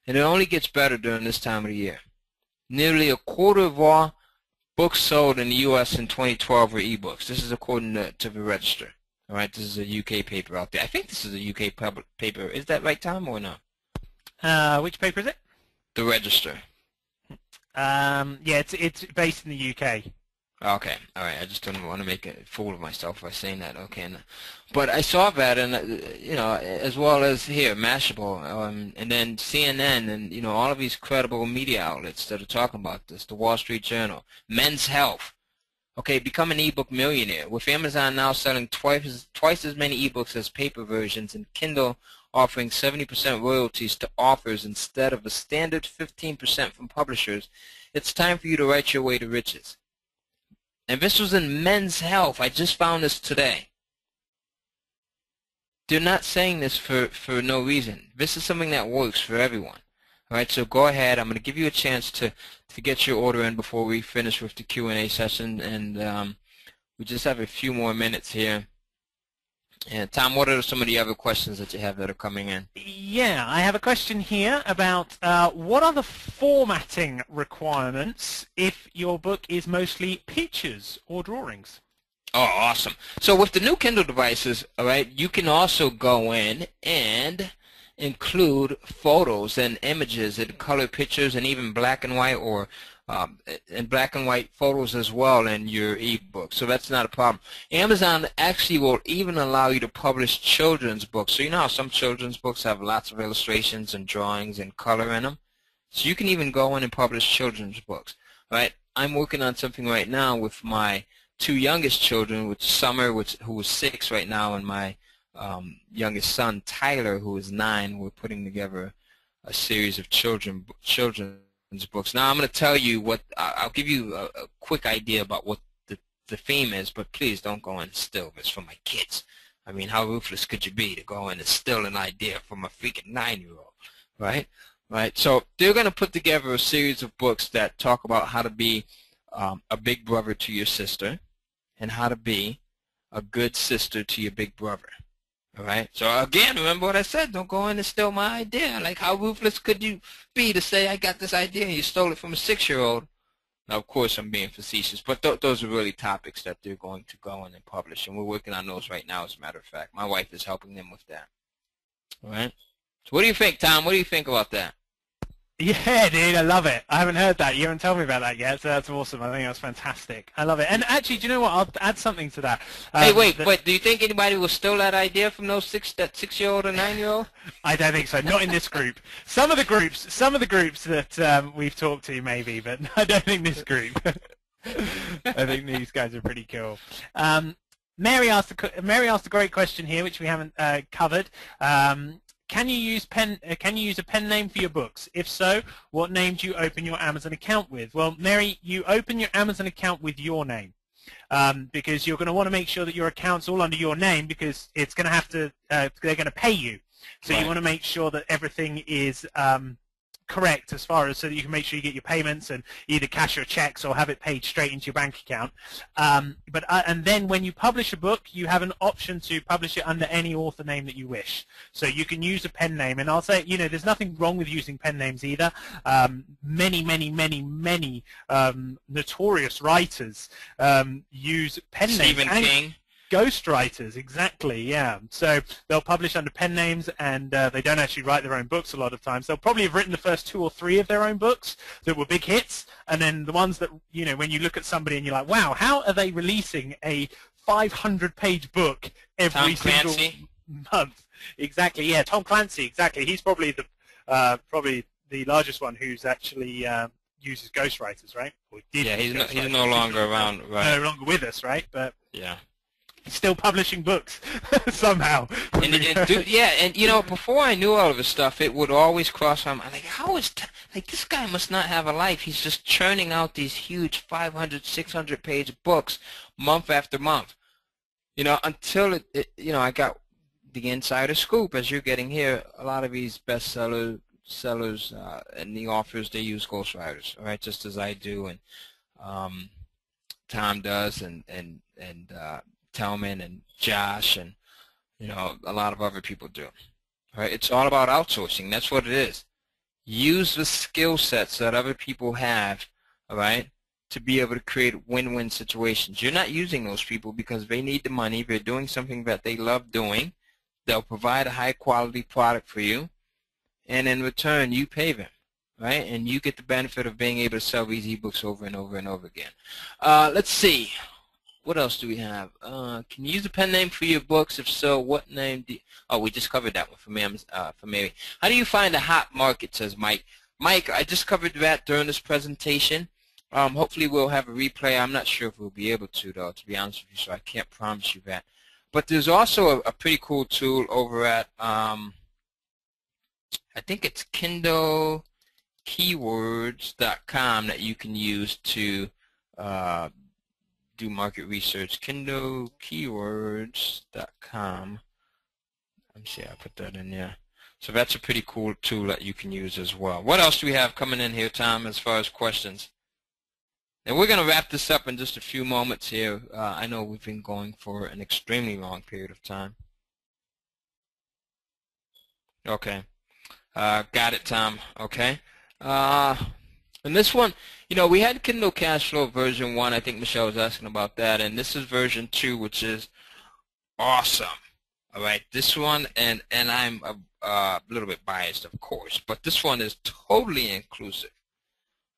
And it only gets better during this time of the year. Nearly a quarter of all books sold in the U.S. in 2012 were ebooks. This is according to the Register. All right, this is a UK paper out there. I think this is a UK paper. Is that right, Tom, or no? Which paper is it? The Register. Yeah, it's based in the UK. Okay, all right. I just don't want to make a fool of myself by saying that. Okay, but I saw that, and as well as here, Mashable, and then CNN, and all of these credible media outlets that are talking about this. The Wall Street Journal, Men's Health. Okay, become an ebook millionaire. With Amazon now selling twice as many ebooks as paper versions, and Kindle offering 70% royalties to authors instead of a standard 15% from publishers, it's time for you to write your way to riches. And this was in Men's Health. I just found this today. They're not saying this for no reason. This is something that works for everyone. All right, so go ahead. I'm going to give you a chance to get your order in before we finish with the Q&A session. And we just have a few more minutes here. And Tom, what are some of the other questions that you have that are coming in? Yeah, I have a question here about what are the formatting requirements if your book is mostly pictures or drawings? Oh, awesome. So with the new Kindle devices, all right, you can also go in and include photos and images and color pictures and even black and white or and black and white photos as well in your ebook. So that's not a problem. Amazon actually will even allow you to publish children's books. So you know how some children's books have lots of illustrations and drawings and color in them? So you can even go in and publish children's books. All right? I'm working on something right now with my 2 youngest children, with Summer, who is 6 right now, and my youngest son, Tyler, who is 9. We're putting together a series of children's books. Now I'm going to tell you what, I'll give you a quick idea about what the theme is, but please don't go in and steal this from my kids. I mean, how ruthless could you be to go in and steal an idea from a freaking 9-year-old, right? Right. So they're going to put together a series of books that talk about how to be a big brother to your sister and how to be a good sister to your big brother. All right. So again, remember what I said. Don't go in and steal my idea. Like, how ruthless could you be to say I got this idea and you stole it from a 6-year-old? Now, of course, I'm being facetious, but those are really topics that they're going to go in and publish, and we're working on those right now. As a matter of fact, my wife is helping them with that. All right. So, what do you think, Tom? What do you think about that? Yeah, dude, I love it. I haven't heard that. You haven't told me about that yet, so that's awesome. I think that's fantastic. I love it. And actually, do you know what? I'll add something to that. Hey, wait. Do you think anybody will steal that idea from that 6-year-old or 9-year-old? I don't think so. Not in this group. Some of the groups that we've talked to, maybe, but I don't think this group. I think these guys are pretty cool. Mary asked a great question here, which we haven't covered. Can you use a pen name for your books? If so, what name do you open your Amazon account with? Well, Mary, you open your Amazon account with your name, because you're going to want to make sure that your account's all under your name, because it's going to have to they're going to pay you. So right. You want to make sure that everything is correct as far as so that you can make sure you get your payments and either cash your checks or have it paid straight into your bank account. And then when you publish a book, you have an option to publish it under any author name that you wish. So you can use a pen name, and I'll say, there's nothing wrong with using pen names either. Many notorious writers use pen names. Stephen King. Ghostwriters, exactly, yeah. So they'll publish under pen names, and they don't actually write their own books a lot of times. They'll probably have written the first 2 or 3 of their own books that were big hits, and then the ones that, when you look at somebody and you're like, wow, how are they releasing a 500-page book every single month? Exactly, yeah, Tom Clancy, exactly. He's probably the largest one who's actually uses ghostwriters, right? Yeah, he's no longer around, right? No longer with us, right? But yeah. Still publishing books somehow. And before I knew all of this stuff, it would always cross my mind. Like, how is this guy must not have a life? He's just churning out these huge 500, 600-page books month after month. Until I got the insider scoop, as you're getting here. A lot of these sellers and the authors, they use ghostwriters, all right, just as I do, and Tom does, and Tellman and Josh and a lot of other people do. All right? It's all about outsourcing. That's what it is. Use the skill sets that other people have, all right, to be able to create win-win situations. You're not using those people because they need the money. They're doing something that they love doing. They'll provide a high-quality product for you, and in return, you pay them, right? And you get the benefit of being able to sell these ebooks over and over and over again. Let's see. What else do we have? Can you use a pen name for your books? If so, what name do you... Oh, we just covered that one for Mary. How do you find a hot market, says Mike. Mike, I just covered that during this presentation. Hopefully we'll have a replay. I'm not sure if we'll be able to, though, to be honest with you, so I can't promise you that. But there's also a pretty cool tool over at, I think it's KindleKeywords.com that you can use to do market research. KindleKeywords.com. Let me see, I put that in there. So that's a pretty cool tool that you can use as well. What else do we have coming in here, Tom, as far as questions? And we're going to wrap this up in just a few moments here. I know we've been going for an extremely long period of time. Okay. Got it, Tom. Okay. And this one, we had Kindle Cashflow version 1. I think Michelle was asking about that. And this is version 2, which is awesome. All right. This one, and I'm a little bit biased, of course, but this one is totally inclusive.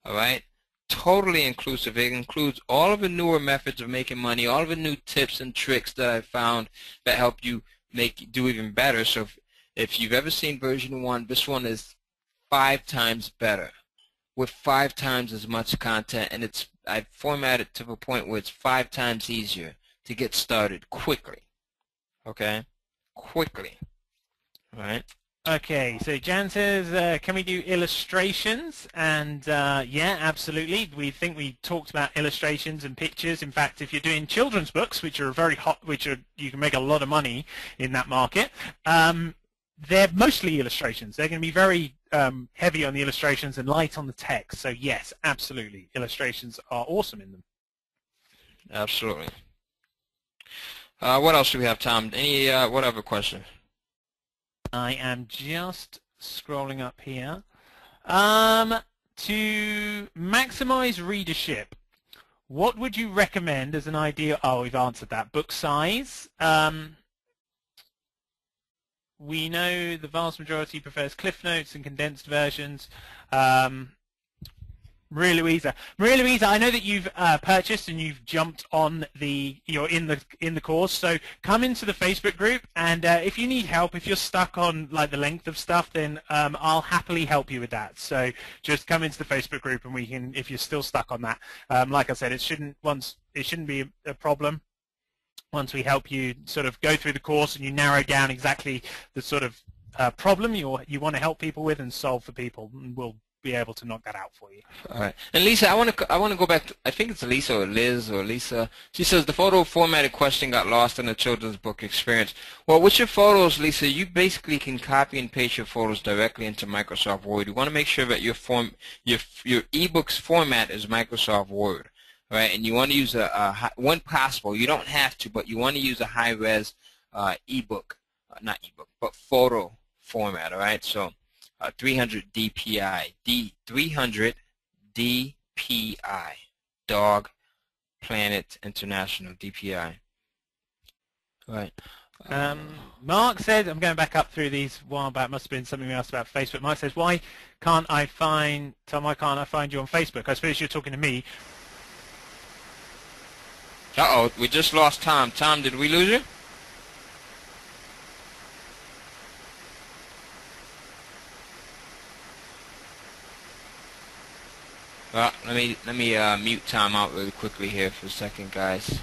All right. Totally inclusive. It includes all of the newer methods of making money, all of the new tips and tricks that I found that help you do even better. So if you've ever seen version 1, this one is 5 times better with 5 times as much content, and I've formatted to the point where it's 5 times easier to get started quickly. Okay? Quickly. All right? Okay, so Jan says, can we do illustrations? And yeah, absolutely. We think we talked about illustrations and pictures. In fact, if you're doing children's books, which are very hot, you can make a lot of money in that market, they're mostly illustrations. They're going to be very heavy on the illustrations and light on the text. So yes, absolutely, illustrations are awesome in them. Absolutely. What else do we have, Tom? Any what other question? I am just scrolling up here. To maximize readership, what would you recommend as an idea? Oh, we've answered that. Book size. We know the vast majority prefers Cliff Notes and condensed versions. Maria Louisa, I know that you've purchased and you've jumped on you're in the course. So come into the Facebook group, and if you need help, if you're stuck on like the length of stuff, then I'll happily help you with that. So just come into the Facebook group, and we can, if you're still stuck on that, like I said, it shouldn't be a problem. Once we help you sort of go through the course and you narrow down exactly the sort of problem you want to help people with and solve for people, we'll be able to knock that out for you. All right. And Lisa, I want to go back to, I think it's Lisa or Liz or Lisa. She says the photo formatted question got lost in the children's book experience. Well, with your photos, Lisa, you basically can copy and paste your photos directly into Microsoft Word. You want to make sure that your eBooks format is Microsoft Word. All right, and you want to use when possible, you don't have to, but you want to use a high-res ebook, not ebook, but photo format. All right, so 300 DPI, 300 DPI, Dog Planet International DPI. All right. Mark said, I'm going back up through these a while back, must have been something else about Facebook. Mark says, Tom, why can't I find you on Facebook? I suppose you're talking to me. Uh-oh, we just lost Tom. Tom, did we lose you? Well, let me mute Tom out really quickly here for a second, guys.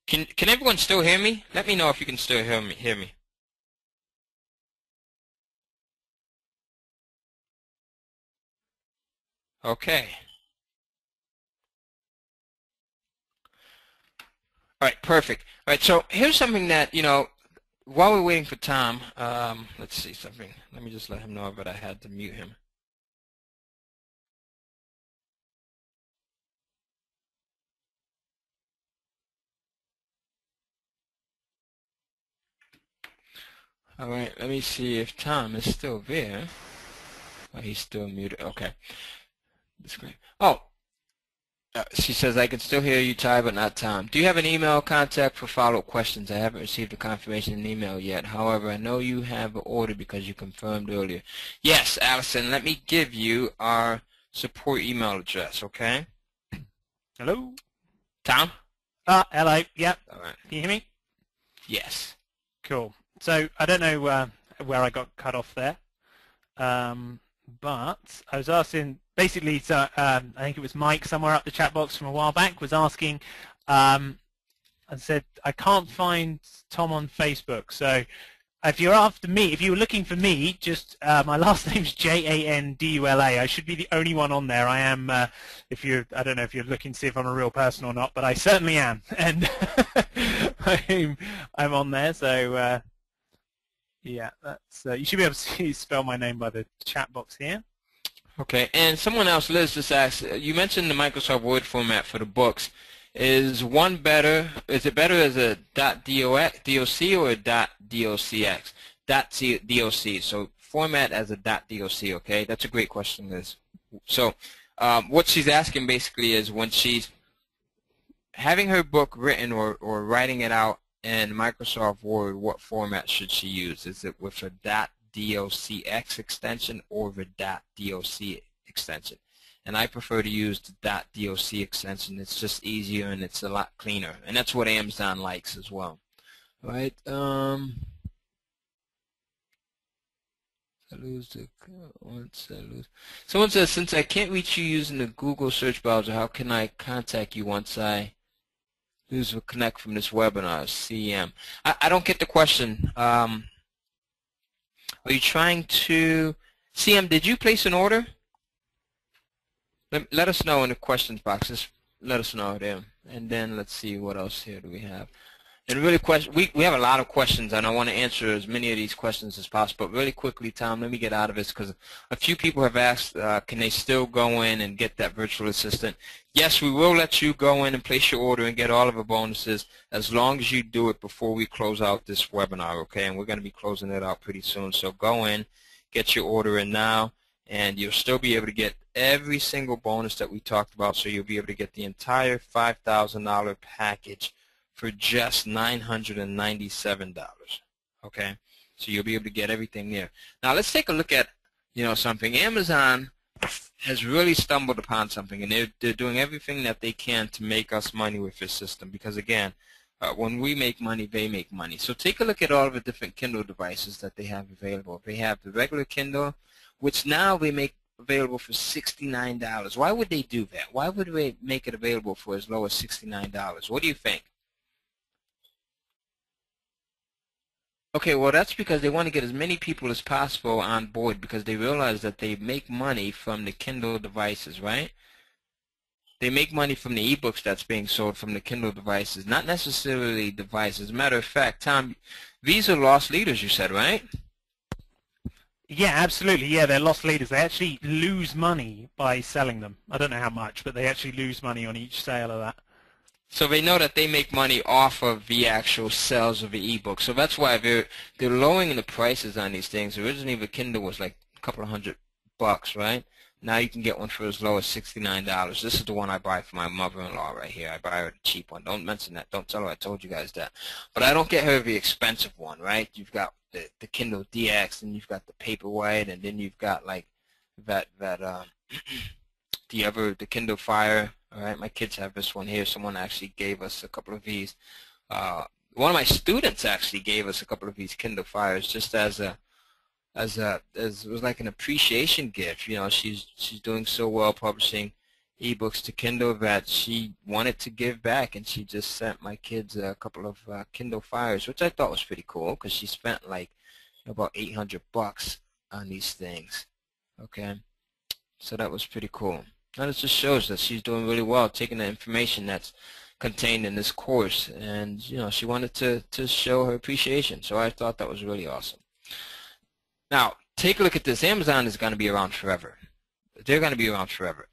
Can everyone still hear me? Let me know if you can still hear me. Okay. All right, perfect. All right, so here's something that, while we're waiting for Tom, let's see something. Let me just let him know that I had to mute him. All right, let me see if Tom is still there. Oh, he's still muted. Okay. That's great. Oh, she says, I can still hear you, Ty, but not Tom. Do you have an email contact for follow-up questions? I haven't received a confirmation in email yet. However, I know you have an order because you confirmed earlier. Yes, Allison, let me give you our support email address, okay? Hello? Tom? Hello. Yep. All right. Can you hear me? Yes. Cool. So I don't know where I got cut off there, but I was asking, basically, so I think it was Mike somewhere up the chat box from a while back was asking, I said, I can't find Tom on Facebook. So if you're after me, if you were looking for me, just my last name's Jandula. I should be the only one on there. I am, I don't know if you're looking to see if I'm a real person or not, but I certainly am. And I'm on there. So yeah, that's you should be able to spell my name by the chat box here. Okay, and someone else, Liz, just asked, you mentioned the Microsoft Word format for the books. Is one better, is it better as a .doc or a .docx? .doc, so format as a .doc, okay? That's a great question, Liz. So what she's asking basically is when she's having her book written or writing it out in Microsoft Word, what format should she use? Is it with a .docx extension or the .doc extension? And I prefer to use the .doc extension. It's just easier and it's a lot cleaner. And that's what Amazon likes as well. All right. Someone says, since I can't reach you using the Google search browser, how can I contact you once I lose or connect from this webinar? CM. I don't get the question. Are you trying to... CM, did you place an order? Let us know in the questions box. Just let us know there. And then let's see what else here do we have. And really, we have a lot of questions, and I want to answer as many of these questions as possible. But really quickly, Tom, let me get out of this because a few people have asked, can they still go in and get that virtual assistant? Yes, we will let you go in and place your order and get all of the bonuses as long as you do it before we close out this webinar, okay? And we're going to be closing it out pretty soon. So go in, get your order in now, and you'll still be able to get every single bonus that we talked about. So you'll be able to get the entire $5,000 package for just $997, okay? So you'll be able to get everything there. Now let's take a look at, something. Amazon has really stumbled upon something, and they're doing everything that they can to make us money with this system because, again, when we make money, they make money. So take a look at all of the different Kindle devices that they have available. They have the regular Kindle, which now they make available for $69. Why would they do that? Why would they make it available for as low as $69? What do you think? Okay, well, that's because they want to get as many people as possible on board because they realize that they make money from the Kindle devices, right? They make money from the eBooks that's being sold from the Kindle devices, not necessarily devices. As a matter of fact, Tom, these are lost leaders, you said, right? Yeah, absolutely. Yeah, they're lost leaders. They actually lose money by selling them. I don't know how much, but they actually lose money on each sale of that. So they know that they make money off of the actual sales of the ebook. So that's why they're lowering the prices on these things. Originally, the Kindle was like a couple of $100, right? Now you can get one for as low as $69. This is the one I buy for my mother-in-law right here. I buy her the cheap one. Don't mention that. Don't tell her I told you guys that. But I don't get her the expensive one, right? You've got the Kindle DX, and you've got the Paperwhite, and then you've got like the Kindle Fire. All right, my kids have this one here. Someone actually gave us a couple of these. One of my students actually gave us a couple of these Kindle Fires just as it was like an appreciation gift. She's doing so well publishing ebooks to Kindle that she wanted to give back, and she just sent my kids a couple of Kindle Fires, which I thought was pretty cool because she spent like about $800 on these things. Okay, so that was pretty cool. And it just shows that she's doing really well, taking the information that's contained in this course, and she wanted to show her appreciation. So I thought that was really awesome. Now take a look at this. Amazon is going to be around forever. They're going to be around forever.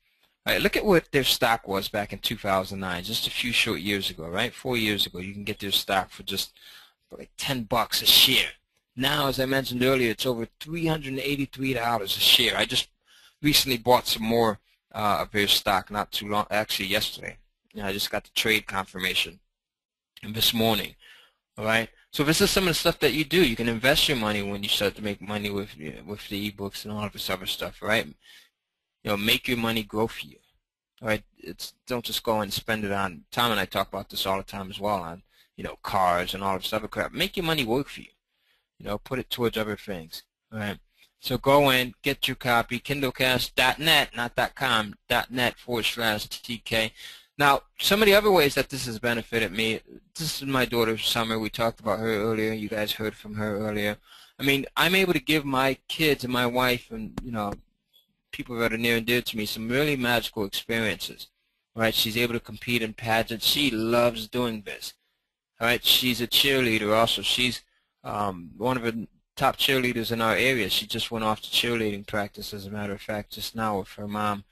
All right, look at what their stock was back in 2009, just a few short years ago, right? 4 years ago, you can get their stock for just like $10 a share. Now, as I mentioned earlier, it's over $383 a share. I just recently bought some more of their stock not too long, actually yesterday. I just got the trade confirmation this morning. All right. So this is some of the stuff that you do. You can invest your money when you start to make money with the ebooks and all of this other stuff. Right. Make your money grow for you. All right. Don't just go and spend it on. Tom and I talk about this all the time as well, on cars and all this other crap. Make your money work for you. Put it towards other things. All right. So go in, get your copy, kindlecast.net, not .com, .net/TK. Now, some of the other ways that this has benefited me, this is my daughter Summer. We talked about her earlier. You guys heard from her earlier. I mean, I'm able to give my kids and my wife and, people that are near and dear to me some really magical experiences. All right. She's able to compete in pageants. She loves doing this. All right. She's a cheerleader also. She's one of the top cheerleaders in our area. She just went off to cheerleading practice, as a matter of fact, just now with her mom.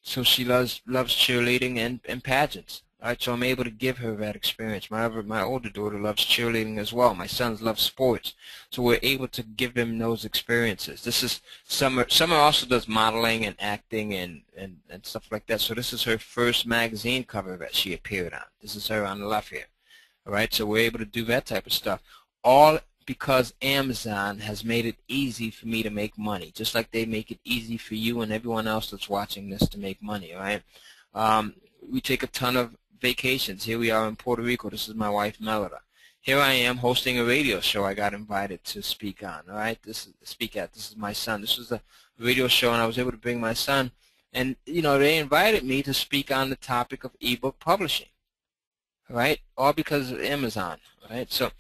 So she loves cheerleading and pageants. All right, so I'm able to give her that experience. My older daughter loves cheerleading as well. My sons love sports, so we're able to give them those experiences. This is Summer. Summer also does modeling and acting and stuff like that. So this is her first magazine cover that she appeared on. This is her on the left here. All right, so we're able to do that type of stuff. All because Amazon has made it easy for me to make money, just like they make it easy for you and everyone else that's watching this to make money, all right? We take a ton of vacations. Here we are in Puerto Rico. This is my wife, Melida. Here I am hosting a radio show I got invited to speak on, all right? This is my son. This was a radio show, and I was able to bring my son. And, they invited me to speak on the topic of ebook publishing, all right? All because of Amazon, all right? So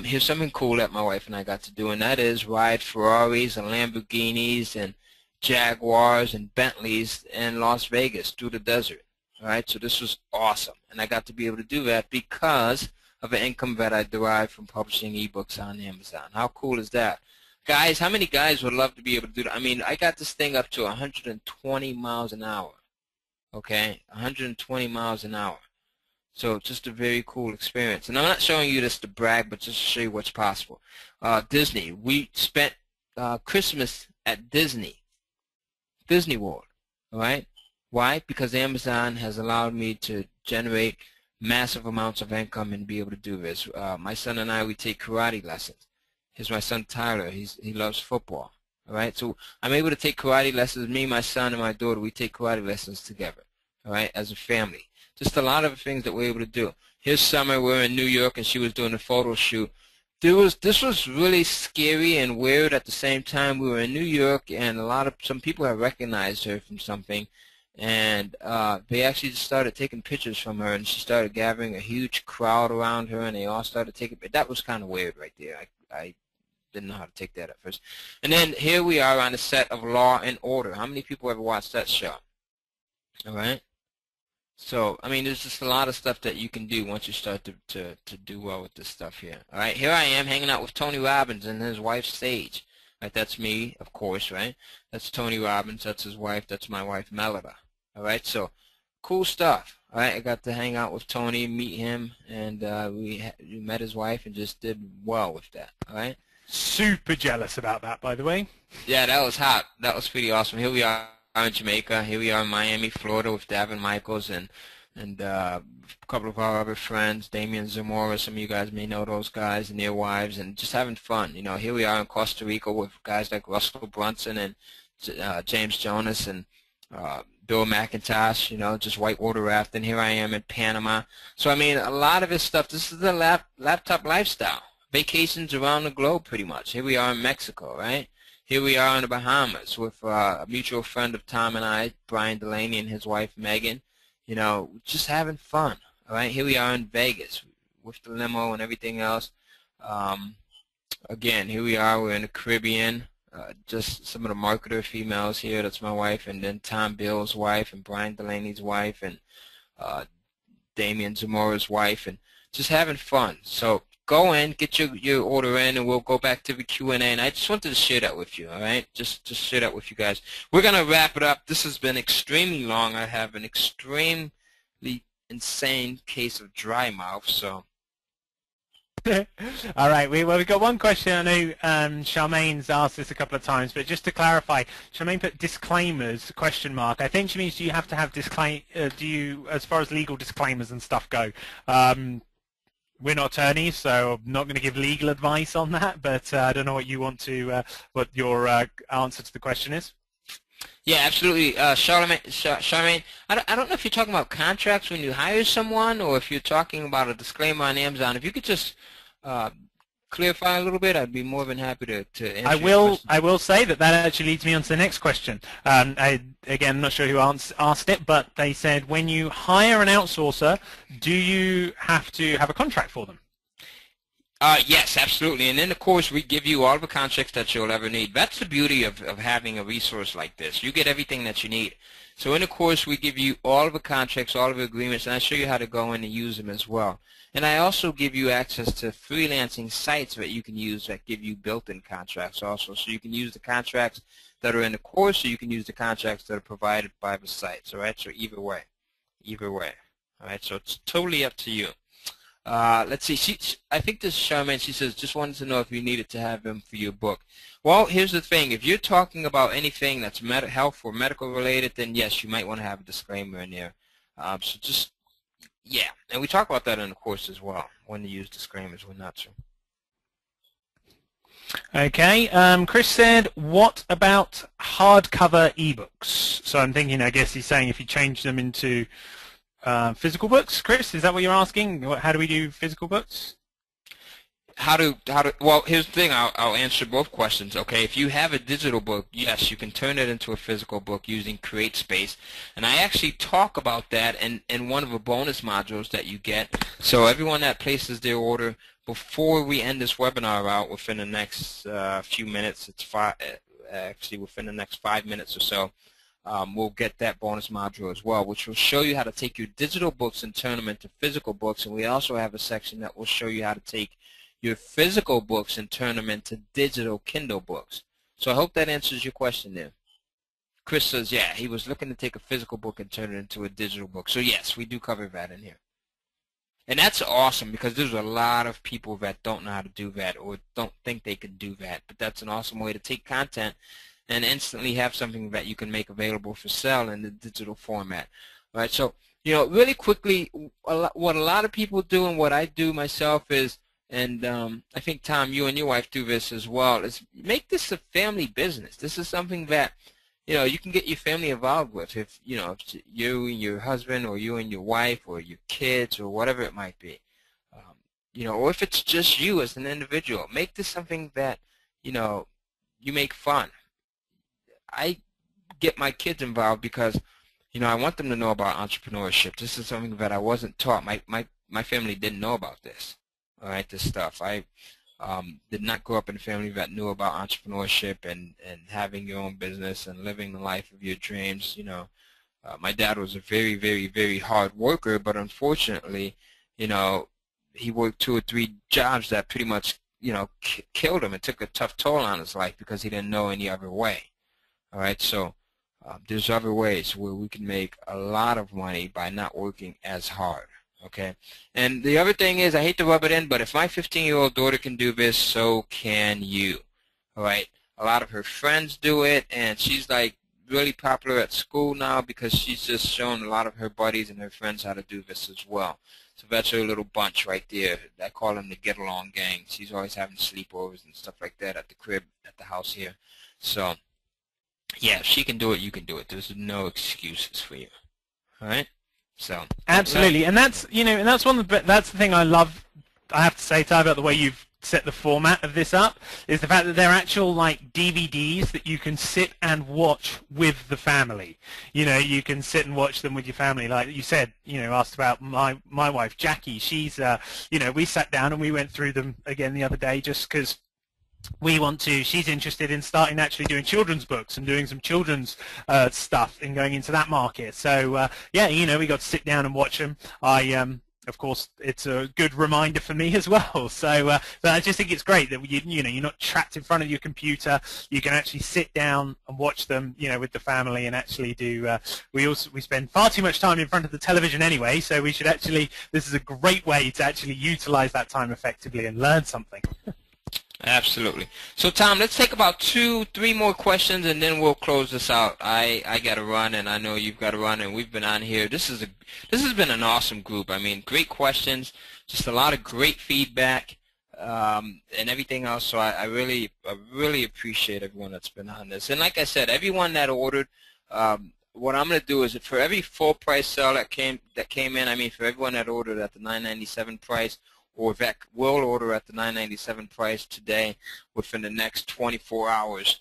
here's something cool that my wife and I got to do, and that is ride Ferraris and Lamborghinis and Jaguars and Bentleys in Las Vegas through the desert. All right, so this was awesome, and I got to be able to do that because of the income that I derived from publishing ebooks on Amazon. How cool is that? Guys, how many guys would love to be able to do that? I mean, I got this thing up to 120 miles an hour, okay, 120 miles an hour. So just a very cool experience. And I'm not showing you this to brag, but just to show you what's possible. Disney. We spent Christmas at Disney World. All right? Why? Because Amazon has allowed me to generate massive amounts of income and be able to do this. My son and I, we take karate lessons. Here's my son Tyler. He loves football. All right? So I'm able to take karate lessons. Me, my son, and my daughter, we take karate lessons together. All right? As a family. Just a lot of things that we're able to do. Here's Summer. We're in New York, and she was doing a photo shoot. This was really scary and weird at the same time. We were in New York, and some people have recognized her from something, and they actually just started taking pictures from her, and she started gathering a huge crowd around her, and they all started taking. That was kind of weird right there. I didn't know how to take that at first. And then here we are on the set of Law and Order. How many people ever watched that show? All right. So, I mean, there's just a lot of stuff that you can do once you start to do well with this stuff here. All right, here I am hanging out with Tony Robbins and his wife, Sage. All right, that's me, of course, right? That's Tony Robbins. That's his wife. That's my wife, Melida. All right, so cool stuff. All right, I got to hang out with Tony, meet him, and we met his wife and just did well with that. All right. Super jealous about that, by the way. Yeah, that was hot. That was pretty awesome. Here we are in Jamaica. Here we are in Miami, Florida with Davin Michaels and a couple of our other friends, Damian Zamora. Some of you guys may know those guys and their wives, and just having fun. Here we are in Costa Rica with guys like Russell Brunson and James Jonas and Bill McIntosh, just whitewater rafting. Here I am in Panama. So, I mean, a lot of this stuff, this is the laptop lifestyle. Vacations around the globe pretty much. Here we are in Mexico, right? Here we are in the Bahamas with a mutual friend of Tom and I, Brian Delaney, and his wife, Megan. Just having fun, all right? Here we are in Vegas with the limo and everything else. Again, here we are. We're in the Caribbean. Just some of the marketer females here. That's my wife, and then Tom Bill's wife, and Brian Delaney's wife, and Damian Zamora's wife, and just having fun. So go in, get your order in, and we'll go back to the Q&A. And I just wanted to share that with you, all right? Just share that with you guys. We're going to wrap it up. This has been extremely long. I have an extremely insane case of dry mouth, so All right, we've got one question. I know Charmaine's asked this a couple of times, but just to clarify, Charmaine put disclaimers, question mark. I think she means do you have to have do you, as far as legal disclaimers and stuff go? We're not attorneys, so I'm not going to give legal advice on that, but I don't know what you want to, what your answer to the question is. Yeah, absolutely. Charmaine, I don't know if you're talking about contracts when you hire someone or if you're talking about a disclaimer on Amazon. If you could just clarify a little bit, I'd be more than happy to answer your question. I will say that actually leads me on to the next question. Again, I'm not sure who asked it, but they said, when you hire an outsourcer, do you have to have a contract for them? Yes, absolutely. And in the course, we give you all the contracts that you'll ever need. That's the beauty of having a resource like this. You get everything that you need. So in the course, we give you all of the contracts, all of the agreements, and I show you how to go in and use them as well. And I also give you access to freelancing sites that you can use that give you built-in contracts also. So you can use the contracts that are in the course, or you can use the contracts that are provided by the sites. All right, so either way. All right, so it's totally up to you. Let's see. I think this is Charmaine. She says, just wanted to know if you needed to have them for your book. Well, here's the thing. If you're talking about anything that's health or medical related, then yes, you might want to have a disclaimer in there. So just, yeah. And we talk about that in the course as well, when to use disclaimers, when not to. Okay. Chris said, what about hardcover ebooks? So I'm thinking, I guess he's saying if you change them into physical books. Chris, is that what you're asking? How do we do physical books? Well, here's the thing. I'll answer both questions. Okay, if you have a digital book, yes, you can turn it into a physical book using CreateSpace, and I actually talk about that in one of the bonus modules that you get. So everyone that places their order before we end this webinar out within the next few minutes, actually within the next 5 minutes or so, we'll get that bonus module as well, which will show you how to take your digital books and turn them into physical books. And we also have a section that will show you how to take your physical books and turn them into digital Kindle books. So I hope that answers your question there. Chris says, yeah, he was looking to take a physical book and turn it into a digital book. So yes, we do cover that in here. And that's awesome because there's a lot of people that don't know how to do that or don't think they can do that. But that's an awesome way to take content and instantly have something that you can make available for sale in the digital format. All right, so, really quickly, what a lot of people do and what I do myself is, and I think, Tom, you and your wife do this as well, is make this a family business. This is something that, you can get your family involved with. If, if you and your husband or you and your wife or your kids or whatever it might be, or if it's just you as an individual, make this something that, you make fun. I get my kids involved because, I want them to know about entrepreneurship. This is something that I wasn't taught. My family didn't know about this. All right, this stuff. I did not grow up in a family that knew about entrepreneurship and having your own business and living the life of your dreams. My dad was a very, very, very hard worker, but unfortunately, he worked 2 or 3 jobs that pretty much, killed him and took a tough toll on his life because he didn't know any other way. All right, so there's other ways where we can make a lot of money by not working as hard. Okay, and the other thing is, I hate to rub it in, but if my 15-year-old daughter can do this, so can you. All right, a lot of her friends do it, and she's like really popular at school now because she's just shown a lot of her buddies and her friends how to do this as well. So that's her little bunch right there. I call them the get-along gang. She's always having sleepovers and stuff like that at the crib, at the house here. So, yeah, if she can do it, you can do it. There's no excuses for you. All right? So absolutely, and that's and that's that's the thing I love. I have to say, Ty, about the way you've set the format of this up is the fact that they're actual like DVDs that you can sit and watch with the family. You can sit and watch them with your family. Like you said, asked about my wife Jackie. She's we sat down and we went through them again the other day just because she's interested in starting actually doing children's books and doing some children's stuff and going into that market. So yeah, we got to sit down and watch them. of course, it's a good reminder for me as well. So, but I just think it's great that you know, you're not trapped in front of your computer. You can actually sit down and watch them, you know, with the family, and actually do. We spend far too much time in front of the television anyway, so we should actually. This is a great way to actually utilize that time effectively and learn something. Absolutely. So, Tom, let's take about 2-3 more questions, and then we'll close this out. I got to run, and I know you've got to run, and we've been on here. This has been an awesome group. I mean, great questions, just a lot of great feedback, and everything else. So I really appreciate everyone that's been on this. And like I said, everyone that ordered, what I'm going to do is for every full price sale that came in, I mean, for everyone that ordered at the $9.97 price, or that will order at the $9.97 price today within the next 24 hours,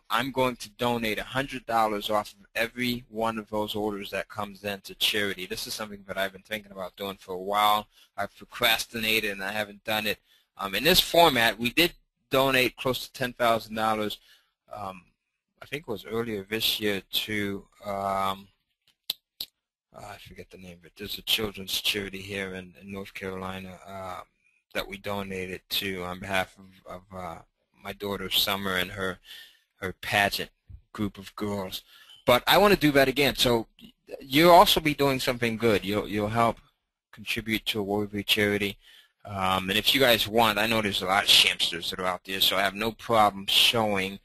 I'm going to donate $100 off of every one of those orders that comes in to charity. This is something that I've been thinking about doing for a while. I've procrastinated and I haven't done it. In this format, we did donate close to $10,000. I think it was earlier this year to I forget the name of it. There's a children's charity here in North Carolina that we donated to on behalf of my daughter Summer and her pageant group of girls. But I want to do that again. So you'll also be doing something good. You'll help contribute to a worthy charity. And if you guys want, I know there's a lot of Shamsters that are out there, so I have no problem showing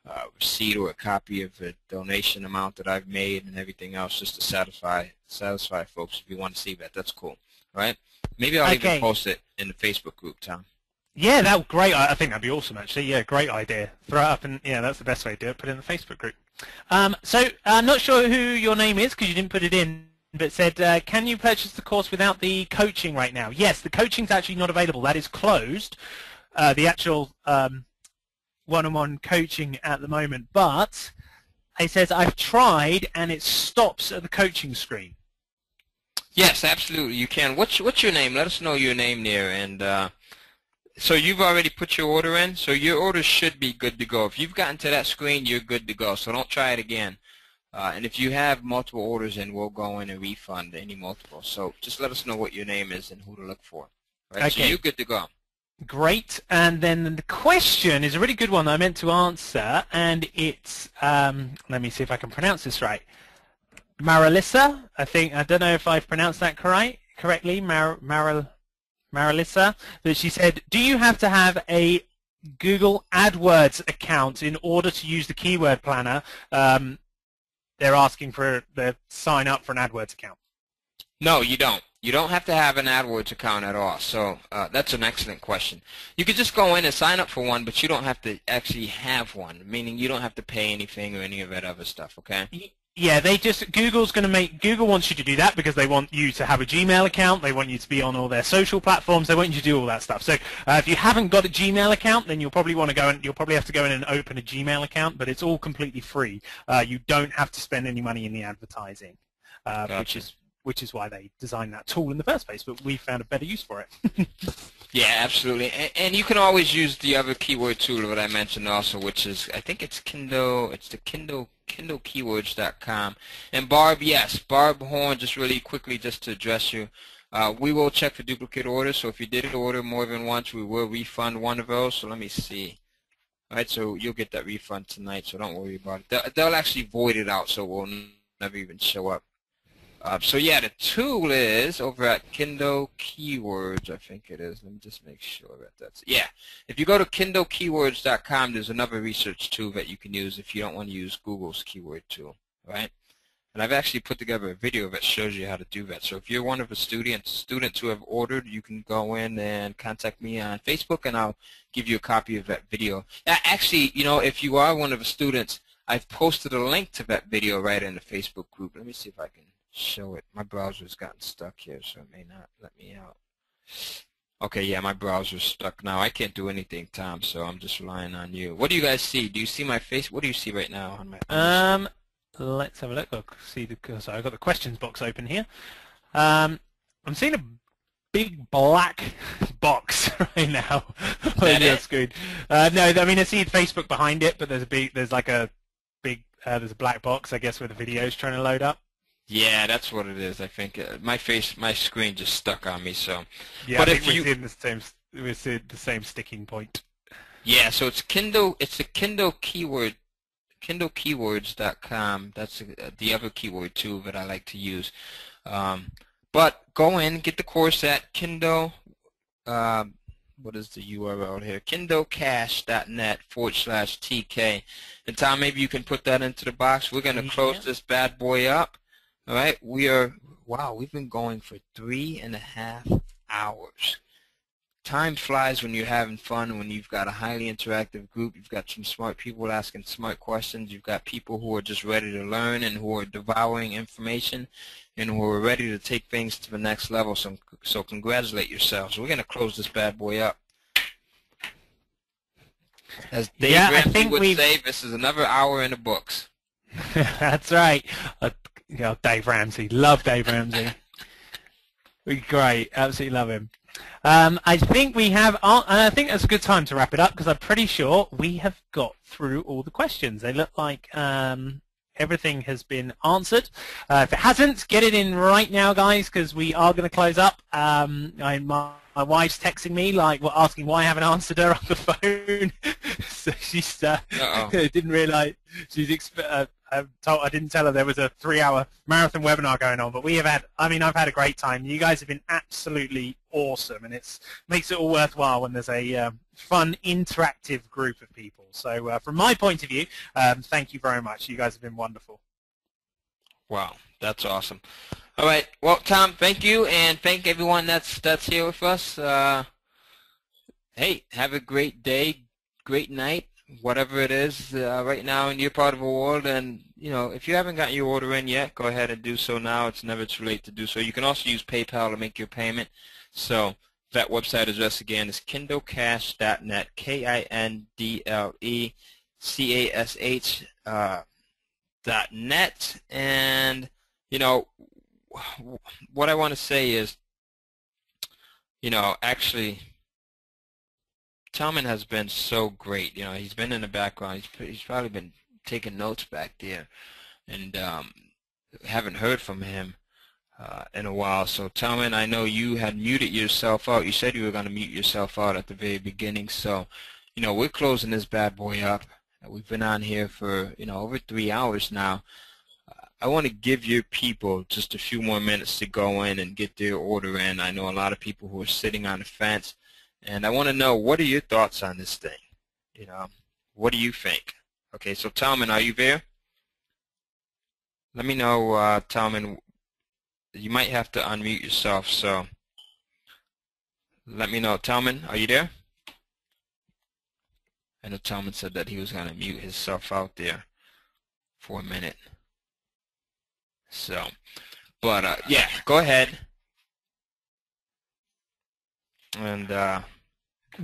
a receipt or a copy of the donation amount that I've made and everything else, just to satisfy folks. If you want to see that, that's cool. All right? Maybe I'll even post it in the Facebook group, Tom. Yeah, that would great. I think that'd be awesome, actually. Yeah, great idea. Throw it up, and yeah, that's the best way to do it. Put it in the Facebook group. So I'm not sure who your name is because you didn't put it in, but it said, can you purchase the course without the coaching right now? Yes, the coaching's actually not available. That is closed. The actual one-on-one coaching at the moment, but it says I've tried and it stops at the coaching screen. Yes, absolutely, you can. What's your name? Let us know your name there. And so you've already put your order in, so your order should be good to go. If you've gotten to that screen, you're good to go, so don't try it again. And if you have multiple orders in, we'll go in and refund any multiple. So just let us know what your name is and who to look for. Right? Okay. So you're good to go. Great. And then the question is a really good one that I meant to answer, and it's, let me see if I can pronounce this right. Marilissa, I don't know if I've pronounced that correctly, Marilissa, that she said, do you have to have a Google AdWords account in order to use the keyword planner? They're asking for the sign up for an AdWords account. No, you don't. You don't have to have an AdWords account at all. So that's an excellent question. You could just go in and sign up for one, but you don't have to actually have one, meaning you don't have to pay anything or any of that other stuff, okay? Yeah, Google wants you to do that because they want you to have a Gmail account. They want you to be on all their social platforms. They want you to do all that stuff. So if you haven't got a Gmail account, then you'll probably have to go in and open a Gmail account, but it's all completely free. You don't have to spend any money in the advertising, Gotcha. which is why they designed that tool in the first place, but we found a better use for it. Yeah, absolutely. And you can always use the other keyword tool that I mentioned also, which is, I think it's Kindle. It's the kindlekeywords.com. And Barb, yes, Barb Horn, just really quickly, just to address you, we will check for duplicate orders. So if you did order more than once, we will refund one of those. So let me see. All right, so you'll get that refund tonight, so don't worry about it. They'll actually void it out, so it will never even show up. So yeah, the tool is over at Kindle Keywords, I think it is. Let me just make sure that that's it. Yeah. If you go to kindlekeywords.com, there's another research tool that you can use if you don't want to use Google's keyword tool, right? And I've actually put together a video that shows you how to do that. So if you're one of the students who have ordered, you can go in and contact me on Facebook, and I'll give you a copy of that video. Actually, you know, if you are one of the students, I've posted a link to that video right in the Facebook group. Let me see if I can show it. My browser's gotten stuck here, so it may not let me out. Okay, yeah, my browser's stuck now. I can't do anything, Tom, so I'm just relying on you. What do you guys see? Do you see my face? What do you see right now on my Let's have a look. I'll see I've got the questions box open here. I'm seeing a big black box right now on your screen. No, I mean I see Facebook behind it, but there's a black box, I guess, where the video is trying to load up. Yeah, that's what it is. I think my screen just stuck on me. So, Yeah, but I if think you, we're seeing the same sticking point. yeah, so it's Kindle. It's a Kindle keyword, KindleKeywords.com. That's the other keyword too that I like to use. But go in, get the course at Kindle. What is the URL here? KindleCash.net/TK. And Tom, maybe you can put that into the box. We're going to close this bad boy up. All right. Wow, we've been going for 3.5 hours. Time flies when you're having fun, when you've got a highly interactive group, you've got some smart people asking smart questions, you've got people who are just ready to learn and who are devouring information and who are ready to take things to the next level. So congratulate yourselves. We're going to close this bad boy up. As Dave Ramsey would say, this is another hour in the books. That's right. Dave Ramsey. Love Dave Ramsey. Great. Absolutely love him. I think we have, and I think that's a good time to wrap it up because I'm pretty sure we have got through all the questions. They look like everything has been answered. If it hasn't, get it in right now, guys, because we are going to close up. My wife's texting me, like, asking why I haven't answered her on the phone. So she's didn't realise. I didn't tell her there was a 3-hour marathon webinar going on. But we have had. I mean, I've had a great time. You guys have been absolutely awesome, and it makes it all worthwhile when there's a fun, interactive group of people. So from my point of view, thank you very much. You guys have been wonderful. Wow, that's awesome. All right, well, Tom, thank you, and thank everyone that's here with us. Hey, have a great day, great night, whatever it is right now in your part of the world. And you know, if you haven't gotten your order in yet, go ahead and do so now. It's never too late to do so. You can also use PayPal to make your payment. So that website address again is kindlecash.net, KindleCash.net, and you know, what I want to say is, you know, actually, Tellman has been so great. You know, he's been in the background. He's probably been taking notes back there, and haven't heard from him in a while. So, Tellman, I know you had muted yourself out. You said you were going to mute yourself out at the very beginning. So, you know, we're closing this bad boy up. We've been on here for, you know, over 3 hours now. I want to give your people just a few more minutes to go in and get their order in. I know a lot of people who are sitting on the fence, and I want to know, what are your thoughts on this thing? You know, what do you think? Okay, so Tellman, are you there? Let me know, Tellman. You might have to unmute yourself, so let me know. Tellman, are you there? I know Tellman said that he was going to mute himself out there for a minute. So, but yeah, go ahead. And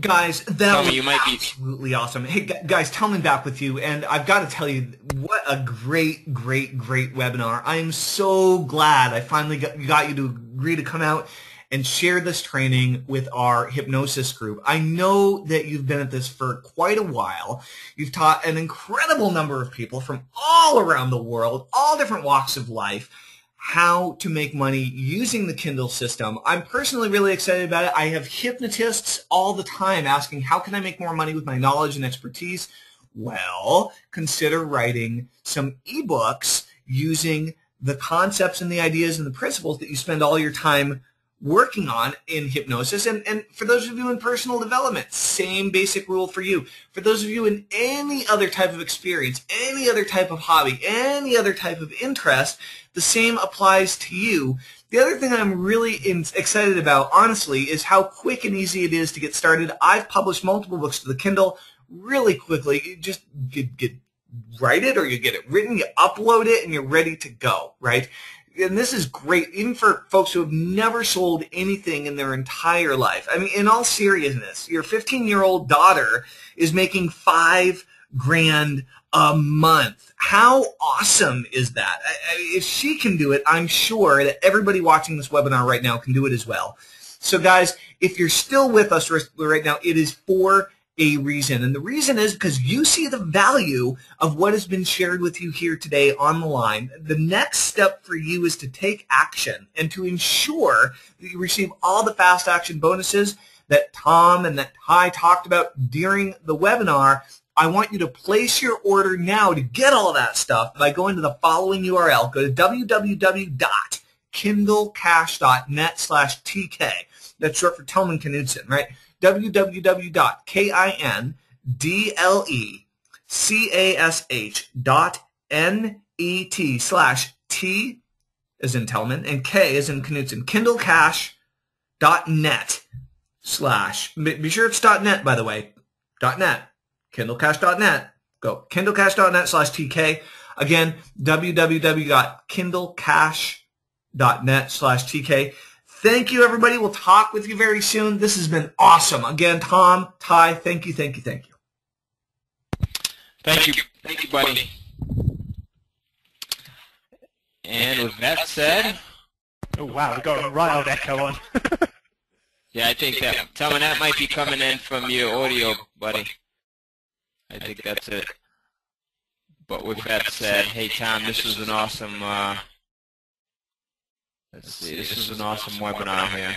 guys, that was you might be absolutely awesome. Hey guys, Tellman back with you, and I've got to tell you, what a great webinar. I am so glad I finally got you to agree to come out and share this training with our hypnosis group. I know that you've been at this for quite a while. You've taught an incredible number of people from all around the world, all different walks of life, how to make money using the Kindle system. I'm personally really excited about it. I have hypnotists all the time asking, how can I make more money with my knowledge and expertise? Well, consider writing some eBooks using the concepts and the ideas and the principles that you spend all your time working on in hypnosis. And for those of you in personal development, same basic rule for you. For those of you in any other type of experience, any other type of hobby, any other type of interest, the same applies to you. The other thing I'm really excited about, honestly, is how quick and easy it is to get started. I've published multiple books to the Kindle really quickly. You just write it, or you get it written, you upload it, and you're ready to go, right? And this is great, even for folks who have never sold anything in their entire life. I mean, in all seriousness, your 15-year-old daughter is making $5,000 a month. How awesome is that? If she can do it, I'm sure that everybody watching this webinar right now can do it as well. So guys, if you're still with us right now, it is for a reason. And the reason is because you see the value of what has been shared with you here today on the line. The next step for you is to take action and to ensure that you receive all the fast action bonuses that Tom and that Tai talked about during the webinar. I want you to place your order now to get all of that stuff by going to the following URL. Go to www.kindlecash.net/TK. That's short for Tellman Knudson, right? www.kindlecash.net/T as in Tellman and K as in Knudson. Kindlecash.net/ be sure it's .net, by the way. .net. Kindlecash.net. Go. Kindlecash.net/TK. Again, www.kindlecash.net/TK. Thank you, everybody. We'll talk with you very soon. This has been awesome. Again, Tom, Tai, thank you, thank you, thank you. Thank you, buddy. And with that said, Oh wow, we got a right old echo on. yeah, I think that that might be coming in from your audio, buddy. I think that's it. But with that said, hey Tom, this was an awesome. Let's see, this was an awesome webinar here.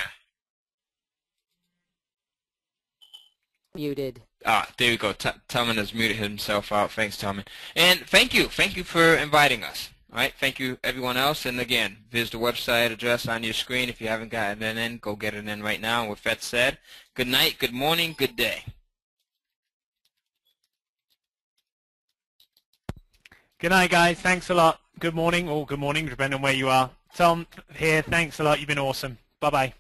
Muted. Ah, there we go. Tellman has muted himself out. Thanks, Tellman. And thank you for inviting us. All right, thank you, everyone else. And again, there's the website address on your screen. If you haven't gotten it in, go get it in right now. And with that said, good night, good morning, good day. Good night, guys. Thanks a lot. Good morning, or good morning, depending on where you are. Tom here. Thanks a lot. You've been awesome. Bye-bye.